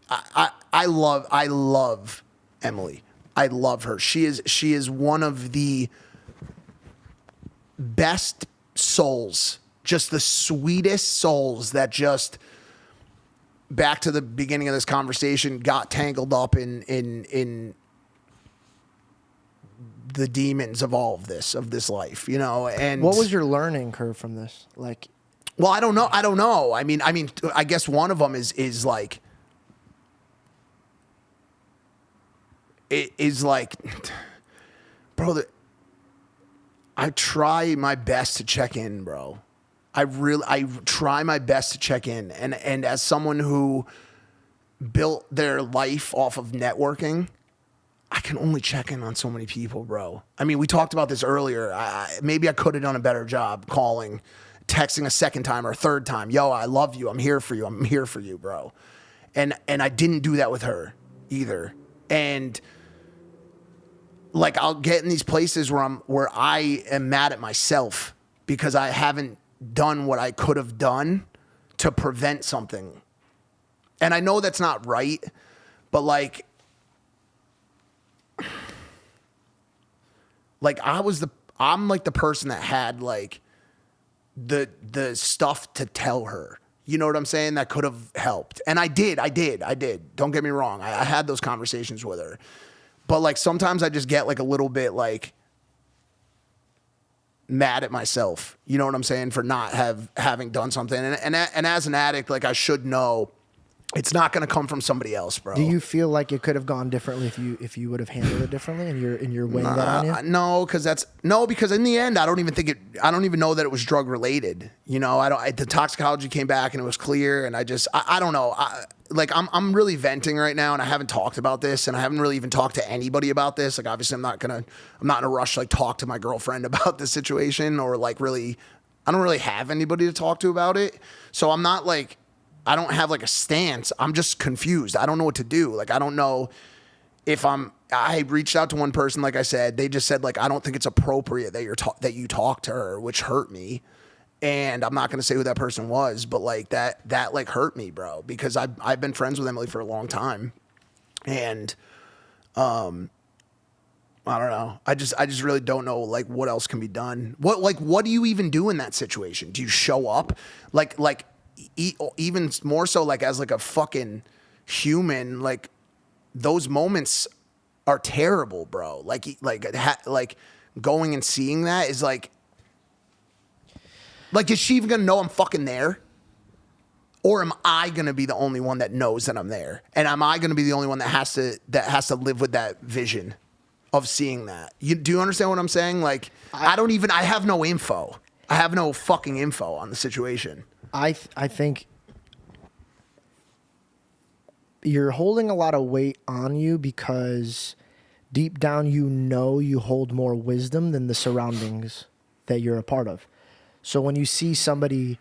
I love Emily. I love her. She is one of the best souls, just the sweetest souls that just, back to the beginning of this conversation, got tangled up in the demons of all of this life, you know. And what was your learning curve from this? Like, well, I don't know. I mean, I guess one of them is like, it is like, bro, I try my best to check in, bro. I try my best to check in. And as someone who built their life off of networking, I can only check in on so many people, bro. I mean, we talked about this earlier. Maybe I could have done a better job calling, texting a second time or a third time. Yo, I love you. I'm here for you. I'm here for you, bro. And I didn't do that with her either. And like, I'll get in these places where I am mad at myself because I haven't done what I could have done to prevent something. And I know that's not right, but like I'm like the person that had like the stuff to tell her. You know what I'm saying? That could have helped. And I did. Don't get me wrong. I had those conversations with her. But like sometimes I just get like a little bit like mad at myself. You know what I'm saying? For not having done something. And as an addict, like I should know it's not going to come from somebody else, bro. do you feel like it could have gone differently if you would have handled it differently and you're weighing that on you? No, because in the end, I don't even know that it was drug related. You know, the toxicology came back and it was clear. And I don't know. I'm really venting right now and I haven't talked about this and I haven't really even talked to anybody about this. Like, obviously I'm not in a rush to like talk to my girlfriend about this situation or like really, I don't really have anybody to talk to about it. So I'm not like, I don't have like a stance. I'm just confused. I don't know what to do. Like, I don't know if I reached out to one person, like I said, they just said like, I don't think it's appropriate that you talk to her, which hurt me. And I'm not going to say who that person was, but like that like hurt me, bro, because I've been friends with Emily for a long time. And, I don't know. I just really don't know like what else can be done. What do you even do in that situation? Do you show up? Like even more so like as like a fucking human, like those moments are terrible, bro. Like going and seeing that is like, is she even gonna know I'm fucking there? Or am I gonna be the only one that knows that I'm there? And am I gonna be the only one that has to live with that vision of seeing that? Do you understand what I'm saying? Like, I have no info. I have no fucking info on the situation. I think you're holding a lot of weight on you because deep down you hold more wisdom than the surroundings that you're a part of. So when you see somebody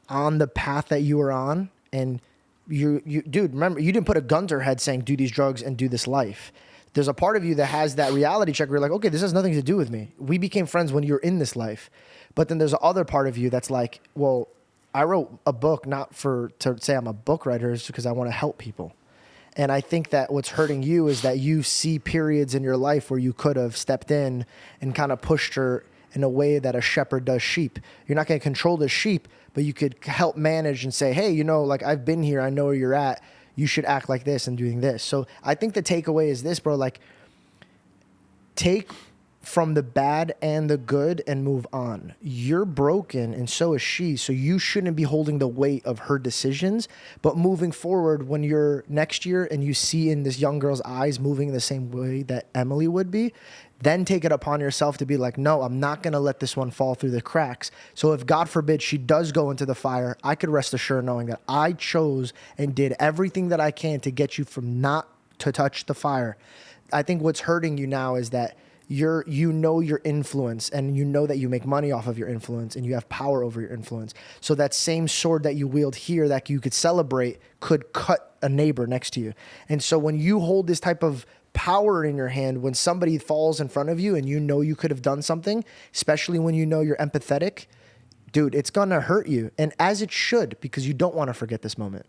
on the path that you were on and you dude, remember, you didn't put a gun to her head saying do these drugs and do this life. There's a part of you that has that reality check where you're like, okay, this has nothing to do with me. We became friends when you're in this life. But then there's other part of you that's like, well, I wrote a book not to say I'm a book writer, it's because I want to help people. And I think that what's hurting you is that you see periods in your life where you could have stepped in and kind of pushed her in a way that a shepherd does sheep. You're not going to control the sheep, but you could help manage and say, hey, you know, like I've been here, I know where you're at. You should act like this and doing this. So I think the takeaway is this, bro, like take from the bad and the good and move on. You're broken and so is she. So you shouldn't be holding the weight of her decisions, but moving forward when you're next year and you see in this young girl's eyes moving in the same way that Emily would be, then take it upon yourself to be like, no, I'm not going to let this one fall through the cracks. So if God forbid she does go into the fire, I could rest assured knowing that I chose and did everything that I can to get you from not to touch the fire. I think what's hurting you now is that you know your influence and you know that you make money off of your influence and you have power over your influence. So that same sword that you wield here that you could celebrate could cut a neighbor next to you. And so when you hold this type of power in your hand when somebody falls in front of you and you know you could have done something, especially when you know you're empathetic, dude, it's gonna hurt you. And as it should, because you don't want to forget this moment.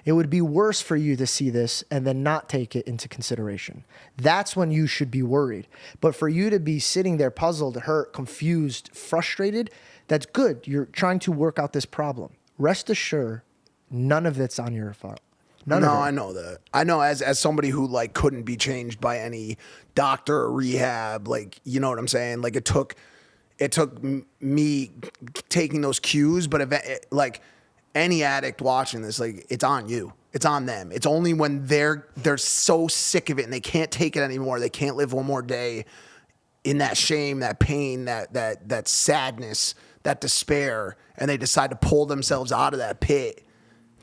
It would be worse for you to see this and then not take it into consideration. That's when you should be worried. But for you to be sitting there puzzled, hurt, confused, frustrated, that's good. You're trying to work out this problem. Rest assured, none of it's on your fault. None of it. I know that. I know as somebody who like couldn't be changed by any doctor or rehab, like, you know what I'm saying? Like it took me taking those cues, but like any addict watching this, like it's on you. It's on them. It's only when they're so sick of it and they can't take it anymore. They can't live one more day in that shame, that pain, that sadness, that despair, and they decide to pull themselves out of that pit.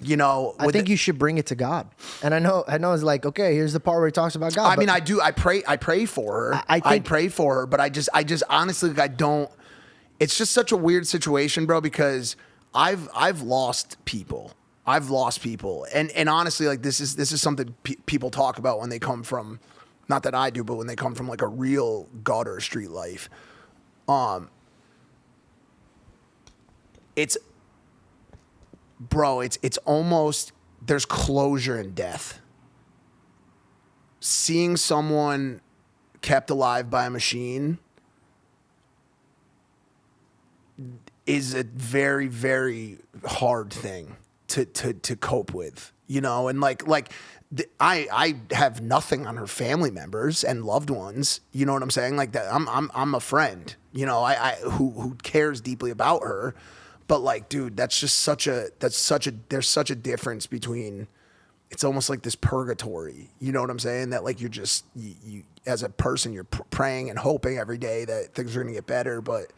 You know, I think you should bring it to God. And I know it's like, okay, here's the part where he talks about God. I mean, I do. I pray for her. I pray for her, but I just honestly, like, I don't. It's just such a weird situation, bro, because I've lost people. And honestly, like this is something people talk about when they come from, not that I do, but when they come from like a real gutter street life. It's almost, there's closure in death. Seeing someone kept alive by a machine is a very, very hard thing to cope with, you know? And I have nothing on her family members and loved ones, you know what I'm saying? Like that, I'm a friend, you know, who cares deeply about her. But like, dude, there's such a difference between, it's almost like this purgatory. You know what I'm saying? That like, you're just, you as a person, you're praying and hoping every day that things are going to get better. But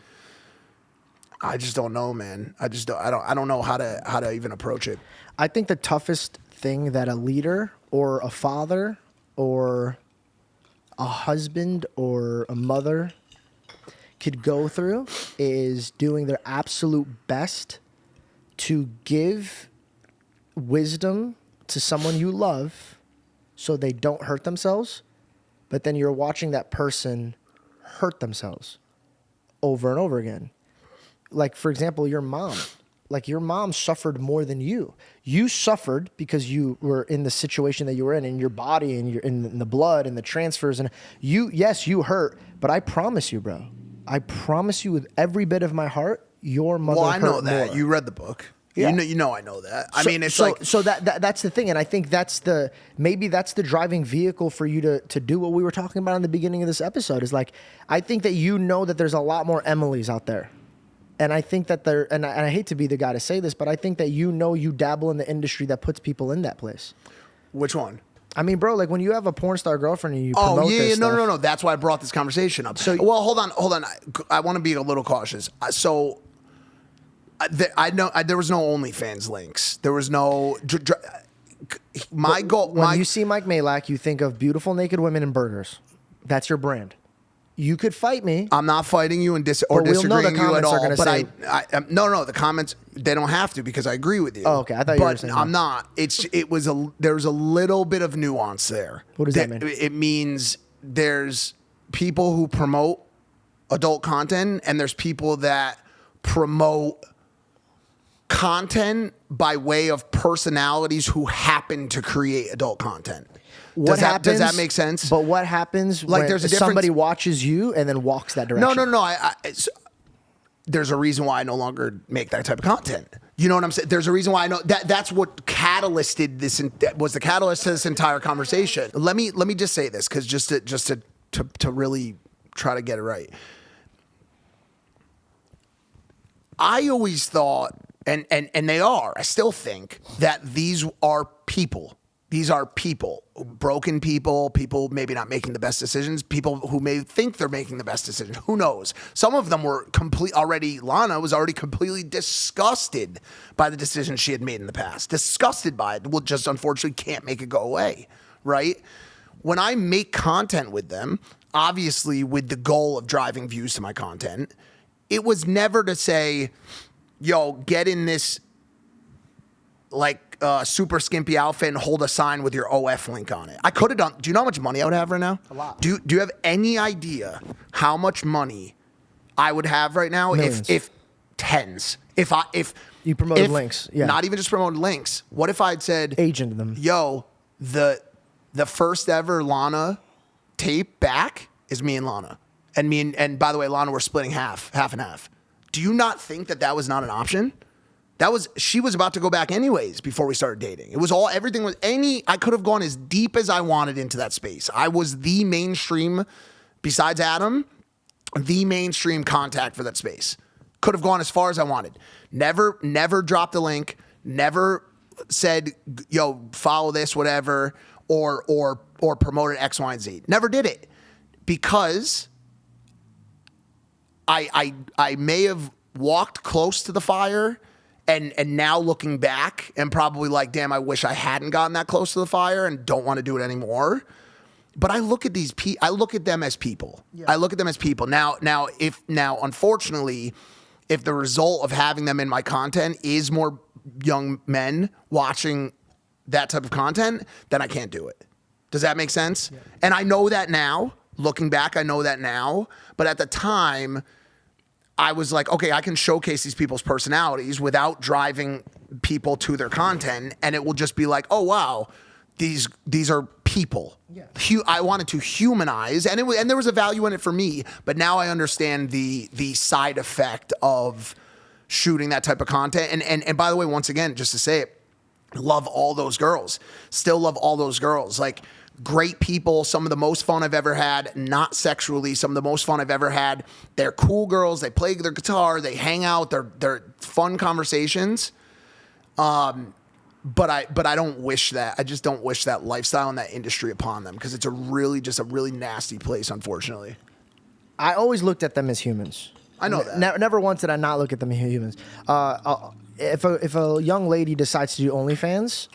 I just don't know, man. I don't know how to even approach it. I think the toughest thing that a leader or a father or a husband or a mother could go through is doing their absolute best to give wisdom to someone you love so they don't hurt themselves, but then you're watching that person hurt themselves over and over again. Like, for example, your mom. Like, your mom suffered more than you. You suffered because you were in the situation that you were in your body and you're in the blood and the transfers. And yes, you hurt, but I promise you, bro, I promise you with every bit of my heart, your mother hurt more. Well, I know that. You read the book. Yeah. You know I know that. I mean, it's so, like... So that's the thing, and I think maybe that's the driving vehicle for you to do what we were talking about in the beginning of this episode, is like, I think that you know that there's a lot more Emilys out there. And I think that and I hate to be the guy to say this, but I think that you dabble in the industry that puts people in that place. Which one? I mean, bro, like when you have a porn star girlfriend and you promote this stuff. No. That's why I brought this conversation up. Well, hold on. I want to be a little cautious. So, I know there was no OnlyFans links. There was no. My goal. When you see Mike Majlak, you think of beautiful naked women and burgers. That's your brand. You could fight me. I'm not fighting you or disagreeing you at all. But no, the comments, they don't have to because I agree with you. Oh, okay. I thought you were saying I'm not. There's a little bit of nuance there. What does that mean? It means there's people who promote adult content and there's people that promote content by way of personalities who happen to create adult content. Does that make sense? But what happens like when there's a somebody watches you and then walks that direction? No. There's a reason why I no longer make that type of content. You know what I'm saying? There's a reason why I know that's what was the catalyst to this entire conversation. Let me just say this, because just to really try to get it right. I always thought, and they are, I still think that these are people. These are people, broken people maybe not making the best decisions, people who may think they're making the best decision. Who knows? Some of them were Lana was already completely disgusted by the decisions she had made in the past. Disgusted by it. Well, just unfortunately can't make it go away, right? When I make content with them, obviously with the goal of driving views to my content, it was never to say, yo, get in this like a super skimpy outfit and hold a sign with your OF link on it. I could have done. Do you know how much money I would have right now? A lot. Do you have any idea how much money I would have right now Millions. if tens? If You promoted links, yeah. Not even just promoted links. What if I'd said, Agent them. yo, the first ever Lana tape back is me and Lana. And by the way, Lana, we're splitting half and half. Do you not think that was not an option? She was about to go back anyways before we started dating. It was everything was I could have gone as deep as I wanted into that space. I was the mainstream, besides Adam, the mainstream contact for that space. Could have gone as far as I wanted. Never dropped the link. Never said, yo, follow this, whatever, or promoted X, Y, and Z. Never did it because I may have walked close to the fire, and now looking back and probably like, damn, I wish I hadn't gotten that close to the fire and don't want to do it anymore. But I look at I look at them as people. Yeah. I look at them as people. Now, unfortunately, if the result of having them in my content is more young men watching that type of content, then I can't do it. Does that make sense? Yeah. And I know that now. Looking back, I know that now. But at the time, I was like, okay, I can showcase these people's personalities without driving people to their content, and it will just be like, oh wow, these are people. Yeah. I wanted to humanize, and there was a value in it for me. But now I understand the side effect of shooting that type of content. And by the way, once again, just to say it, love all those girls. Still love all those girls. Like, great people, some of the most fun I've ever had, not sexually, some of the most fun I've ever had. They're cool girls, they play their guitar, they hang out, they're fun conversations. But I don't wish that. I just don't wish that lifestyle and that industry upon them, because it's a really nasty place, unfortunately. I always looked at them as humans. I know that. Never once did I not look at them as humans. If a young lady decides to do OnlyFans,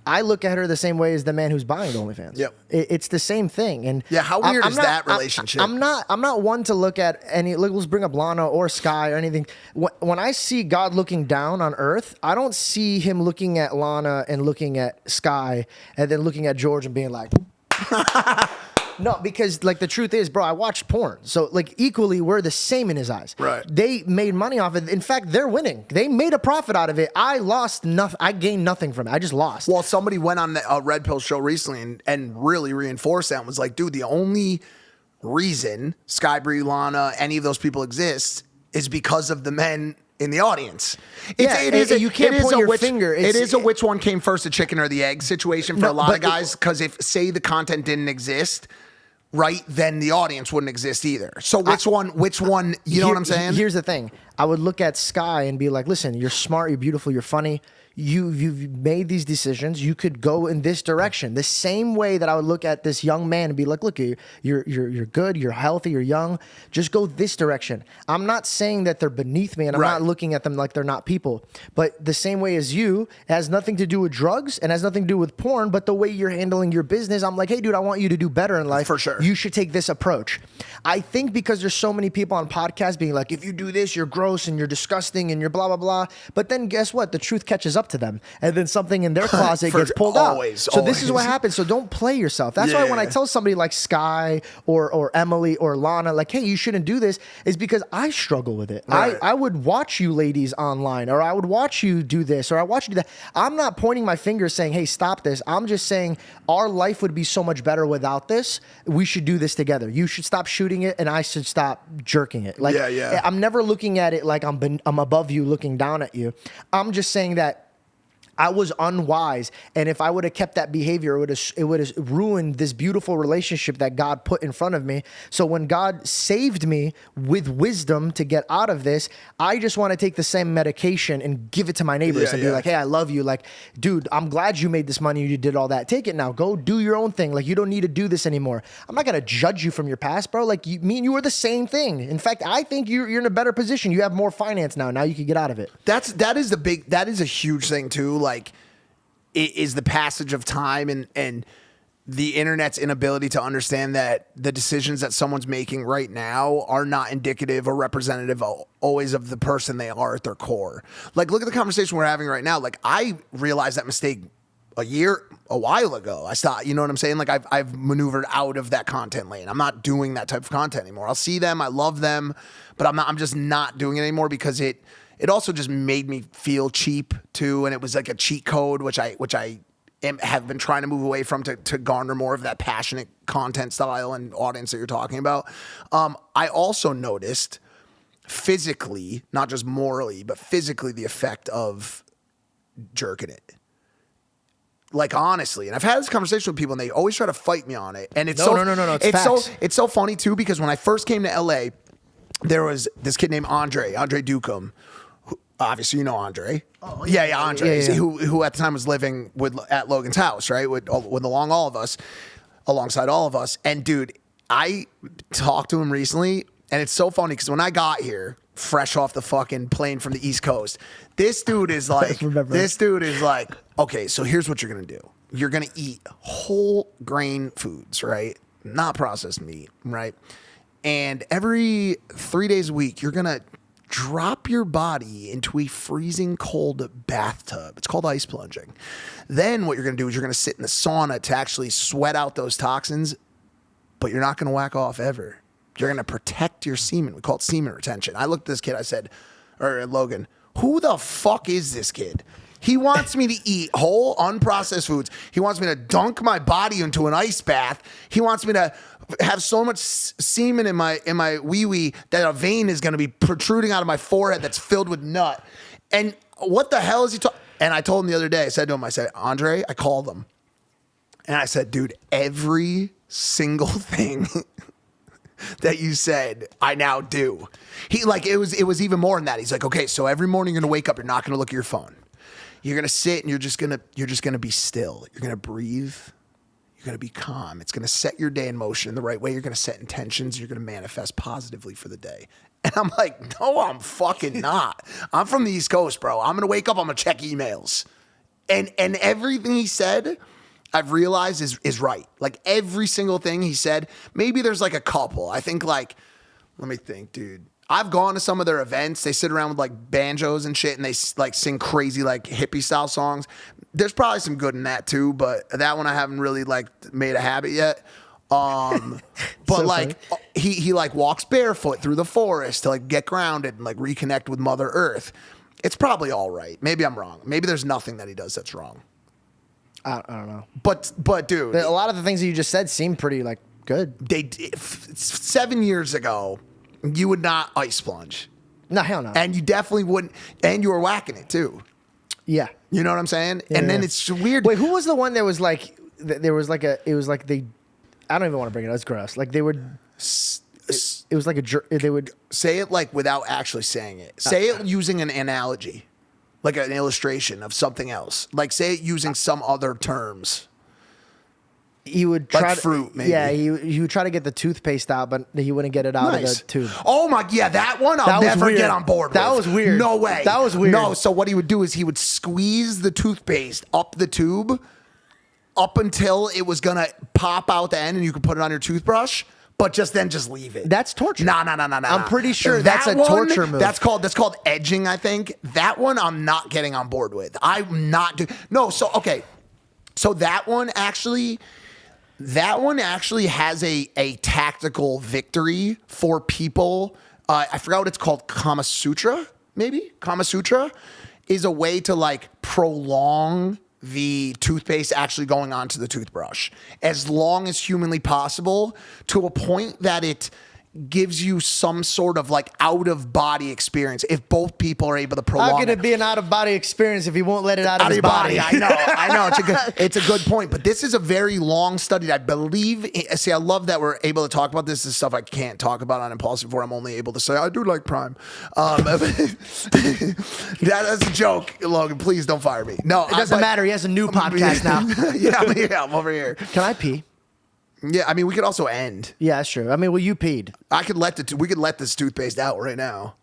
I look at her the same way as the man who's buying the OnlyFans. Yep. It's the same thing. And yeah, how weird is that relationship? I'm not one to look at any. Let's bring up Lana or Sky or anything. When I see God looking down on Earth, I don't see him looking at Lana and looking at Sky and then looking at George and being like. No, because like the truth is, bro, I watched porn. So like equally, we're the same in his eyes. Right. They made money off it. In fact, they're winning. They made a profit out of it. I lost nothing. I gained nothing from it. I just lost. Well, somebody went on a Red Pill show recently and really reinforced that and was like, dude, the only reason Sky Bree, Lana, any of those people exist is because of the men in the audience. You can't point your finger. It is a which one came first, the chicken or the egg situation for a lot of guys. Because if, say, the content didn't exist, right, then the audience wouldn't exist either. So which one, you know what I'm saying? Here's the thing. I would look at Sky and be like, listen, you're smart, you're beautiful, you're funny. You've made these decisions. You could go in this direction. The same way that I would look at this young man and be like, look, you're good, you're healthy, you're young. Just go this direction. I'm not saying that they're beneath me and I'm not looking at them like they're not people. But the same way as you, it has nothing to do with drugs and has nothing to do with porn, but the way you're handling your business, I'm like, hey, dude, I want you to do better in life. For sure. You should take this approach. I think because there's so many people on podcasts being like, if you do this, you're gross and you're disgusting and you're blah, blah, blah. But then guess what? The truth catches up to them. And then something in their closet gets pulled out. So this is what happens. So don't play yourself. That's why when I tell somebody like Sky or Emily or Lana, like, hey, you shouldn't do this, is because I struggle with it. Right. I would watch you ladies online, or I would watch you do this, or I watch you do that. I'm not pointing my finger saying, hey, stop this. I'm just saying our life would be so much better without this. We should do this together. You should stop shooting it and I should stop jerking it. Like, I'm never looking at it like I'm above you looking down at you. I'm just saying that I was unwise, and if I would have kept that behavior, it would have ruined this beautiful relationship that God put in front of me. So when God saved me with wisdom to get out of this, I just want to take the same medication and give it to my neighbors and be like, hey, I love you. Like, dude, I'm glad you made this money. You did all that. Take it now. Go do your own thing. Like, you don't need to do this anymore. I'm not going to judge you from your past, bro. Like, me and you are the same thing. In fact, I think you're in a better position. You have more finance now. Now you can get out of it. That is a huge thing too. Like, it is the passage of time and the internet's inability to understand that the decisions that someone's making right now are not indicative or representative always of the person they are at their core. Like, look at the conversation we're having right now. Like, I realized that mistake a while ago. I stopped, you know what I'm saying? Like, I've maneuvered out of that content lane. I'm not doing that type of content anymore. I'll see them, I love them, but I'm just not doing it anymore because it also just made me feel cheap too. And it was like a cheat code, which I have been trying to move away from to garner more of that passionate content style and audience that you're talking about. I also noticed physically, not just morally, but physically, the effect of jerking it. Like, honestly, and I've had this conversation with people and they always try to fight me on it. And it's No. It's so funny too, because when I first came to LA, there was this kid named Andre Ducum. Obviously, you know Andre. Oh, yeah, Andre. Yeah. Who at the time was living at Logan's house, right? Alongside all of us. And dude, I talked to him recently, and it's so funny because when I got here, fresh off the fucking plane from the East Coast, this dude is like, okay, so here's what you're gonna do. You're gonna eat whole grain foods, right? Not processed meat, right? And every 3 days a week, you're gonna drop your body into a freezing cold bathtub. It's called ice plunging. Then what you're going to do is you're going to sit in the sauna to actually sweat out those toxins, but you're not going to whack off ever. You're going to protect your semen. We call it semen retention. I looked at this kid, I said, or Logan, who the fuck is this kid? He wants me to eat whole, unprocessed foods. He wants me to dunk my body into an ice bath. He wants me to have so much semen in my wee-wee that a vein is going to be protruding out of my forehead that's filled with nut. And what the hell is he talking? And I told him the other day, I said to him, I said, Andre, I called him. And I said, dude, every single thing that you said, I now do. He like, it was even more than that. He's like, okay, so every morning you're going to wake up, you're not going to look at your phone. You're going to sit and you're just going to be still. You're going to breathe. You're going to be calm. It's going to set your day in motion in the right way. You're going to set intentions. You're going to manifest positively for the day. And I'm like, no, I'm fucking not. I'm from the East Coast, bro. I'm going to wake up. I'm going to check emails. And everything he said, I've realized is right. Like every single thing he said, maybe there's like a couple. I think like, let me think, dude. I've gone to some of their events. They sit around with like banjos and shit and they like sing crazy like hippie style songs. There's probably some good in that too, but that one I haven't really like made a habit yet. But so like he like walks barefoot through the forest to like get grounded and like reconnect with Mother Earth. It's probably all right. Maybe I'm wrong. Maybe there's nothing that he does that's wrong. I don't know. But dude, a lot of the things that you just said seem pretty like good. 7 years ago, you would not ice plunge. No, hell no. And you definitely wouldn't. And you were whacking it too. Yeah. You know what I'm saying? Yeah, and then it's weird. Wait, who was the one that was like, there was like it was like they, I don't even want to bring it up. It's gross. Like they would, it was like they would say it like without actually saying it. Say it using an analogy, like an illustration of something else. Like say it using some other terms. He would try like to, fruit, maybe. Yeah, he would try to get the toothpaste out, but he wouldn't get it out of the tube. Oh my, yeah, that one I'll never get on board with. That was weird. No way. That was weird. No, so what he would do is he would squeeze the toothpaste up the tube up until it was gonna pop out the end and you could put it on your toothbrush, but just leave it. That's torture. No. I'm pretty sure that's a torture move. That's called edging, I think. That one I'm not getting on board with. I'm not doing. No, so okay. So that one actually has a tactical victory for people. I forgot what it's called. Kama Sutra, maybe? Kama Sutra is a way to like prolong the toothpaste actually going onto the toothbrush as long as humanly possible to a point that it gives you some sort of like out of body experience if both people are able to prolong. How can it be an out of body experience if he won't let it out of his your body? I know. It's a good point, but this is a very long study. I believe. See, I love that we're able to talk about this. This is stuff I can't talk about on Impaulsive, where I'm only able to say I do like Prime. That's a joke, Logan. Please don't fire me. No, it doesn't matter. He has a new podcast now. yeah, I'm over here. Can I pee? Yeah, I mean, we could also end. Yeah, that's true. I mean, well, you peed. We could let this toothpaste out right now.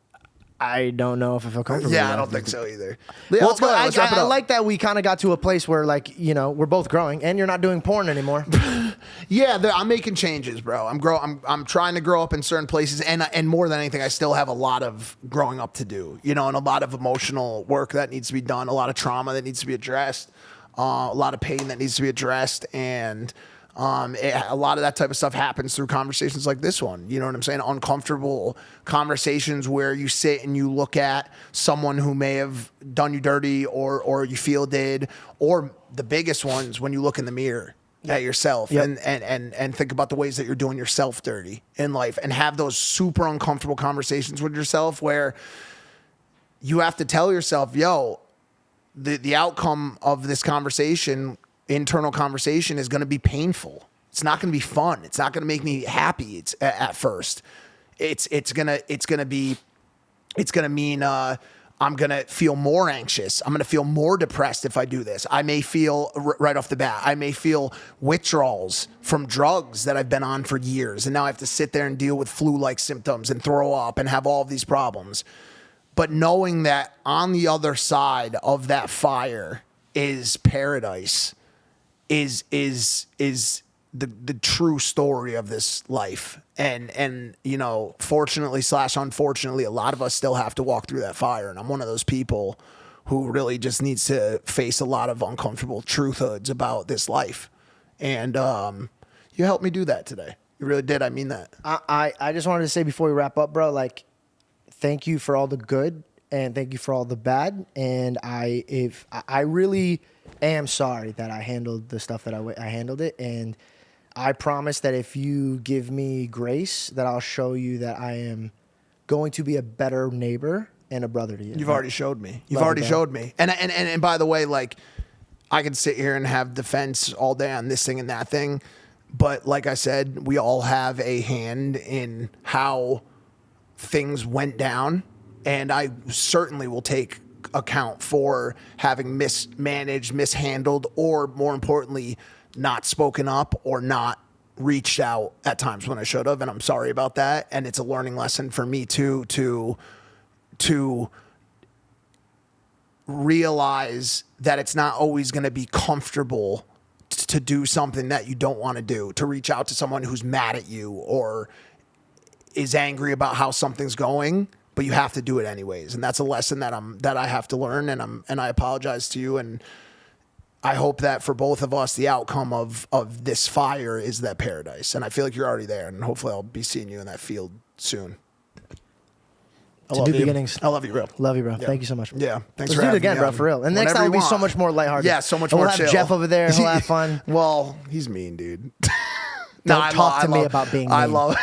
I don't know if I feel comfortable. Yeah, I with don't that. think so either. Well, Let's go. but Let's wrap it I up. like that we kind of got to a place where, like, you know, we're both growing, and you're not doing porn anymore. Yeah, I'm making changes, bro. I'm trying to grow up in certain places, and more than anything, I still have a lot of growing up to do. You know, and a lot of emotional work that needs to be done, a lot of trauma that needs to be addressed, a lot of pain that needs to be addressed, and a lot of that type of stuff happens through conversations like this one. You know what I'm saying? Uncomfortable conversations where you sit and you look at someone who may have done you dirty, or you feel did, or the biggest ones when you look in the mirror at yourself and think about the ways that you're doing yourself dirty in life, and have those super uncomfortable conversations with yourself where you have to tell yourself, yo, the outcome of this conversation, internal conversation, is going to be painful. It's not going to be fun. It's not going to make me happy. It's at first. It's going to mean I'm going to feel more anxious. I'm going to feel more depressed if I do this. I may feel right off the bat, I may feel withdrawals from drugs that I've been on for years. And now I have to sit there and deal with flu-like symptoms and throw up and have all of these problems. But knowing that on the other side of that fire is paradise is the true story of this life. And you know, fortunately / unfortunately, a lot of us still have to walk through that fire. And I'm one of those people who really just needs to face a lot of uncomfortable truthhoods about this life. And you helped me do that today. You really did. I mean that. I just wanted to say before we wrap up, bro, like, thank you for all the good and thank you for all the bad. And I really am sorry that I handled the stuff that I handled it. And I promise that if you give me grace, that I'll show you that I am going to be a better neighbor and a brother to you. You've already showed me. You've Love already you, showed me. And by the way, like, I could sit here and have defense all day on this thing and that thing. But like I said, we all have a hand in how things went down. And I certainly will take account for having mismanaged, mishandled, or more importantly, not spoken up or not reached out at times when I should have. And I'm sorry about that. And it's a learning lesson for me too, to realize that it's not always going to be comfortable to do something that you don't want to do, to reach out to someone who's mad at you or is angry about how something's going, but you have to do it anyways. And that's a lesson that I have to learn. And I apologize to you. And I hope that for both of us, the outcome of this fire is that paradise. And I feel like you're already there. And hopefully I'll be seeing you in that field soon. To new beginnings. I love you, bro. Love you, bro. Yeah. Thank you so much. Yeah. Thanks Let's for do it having again, me bro, on. for real. And next Whenever time will you be so want. much more lighthearted. Yeah, so much And more we'll chill. have Jeff over there. He'll have fun. Well, he's mean, dude. Don't talk to me about being I mean. love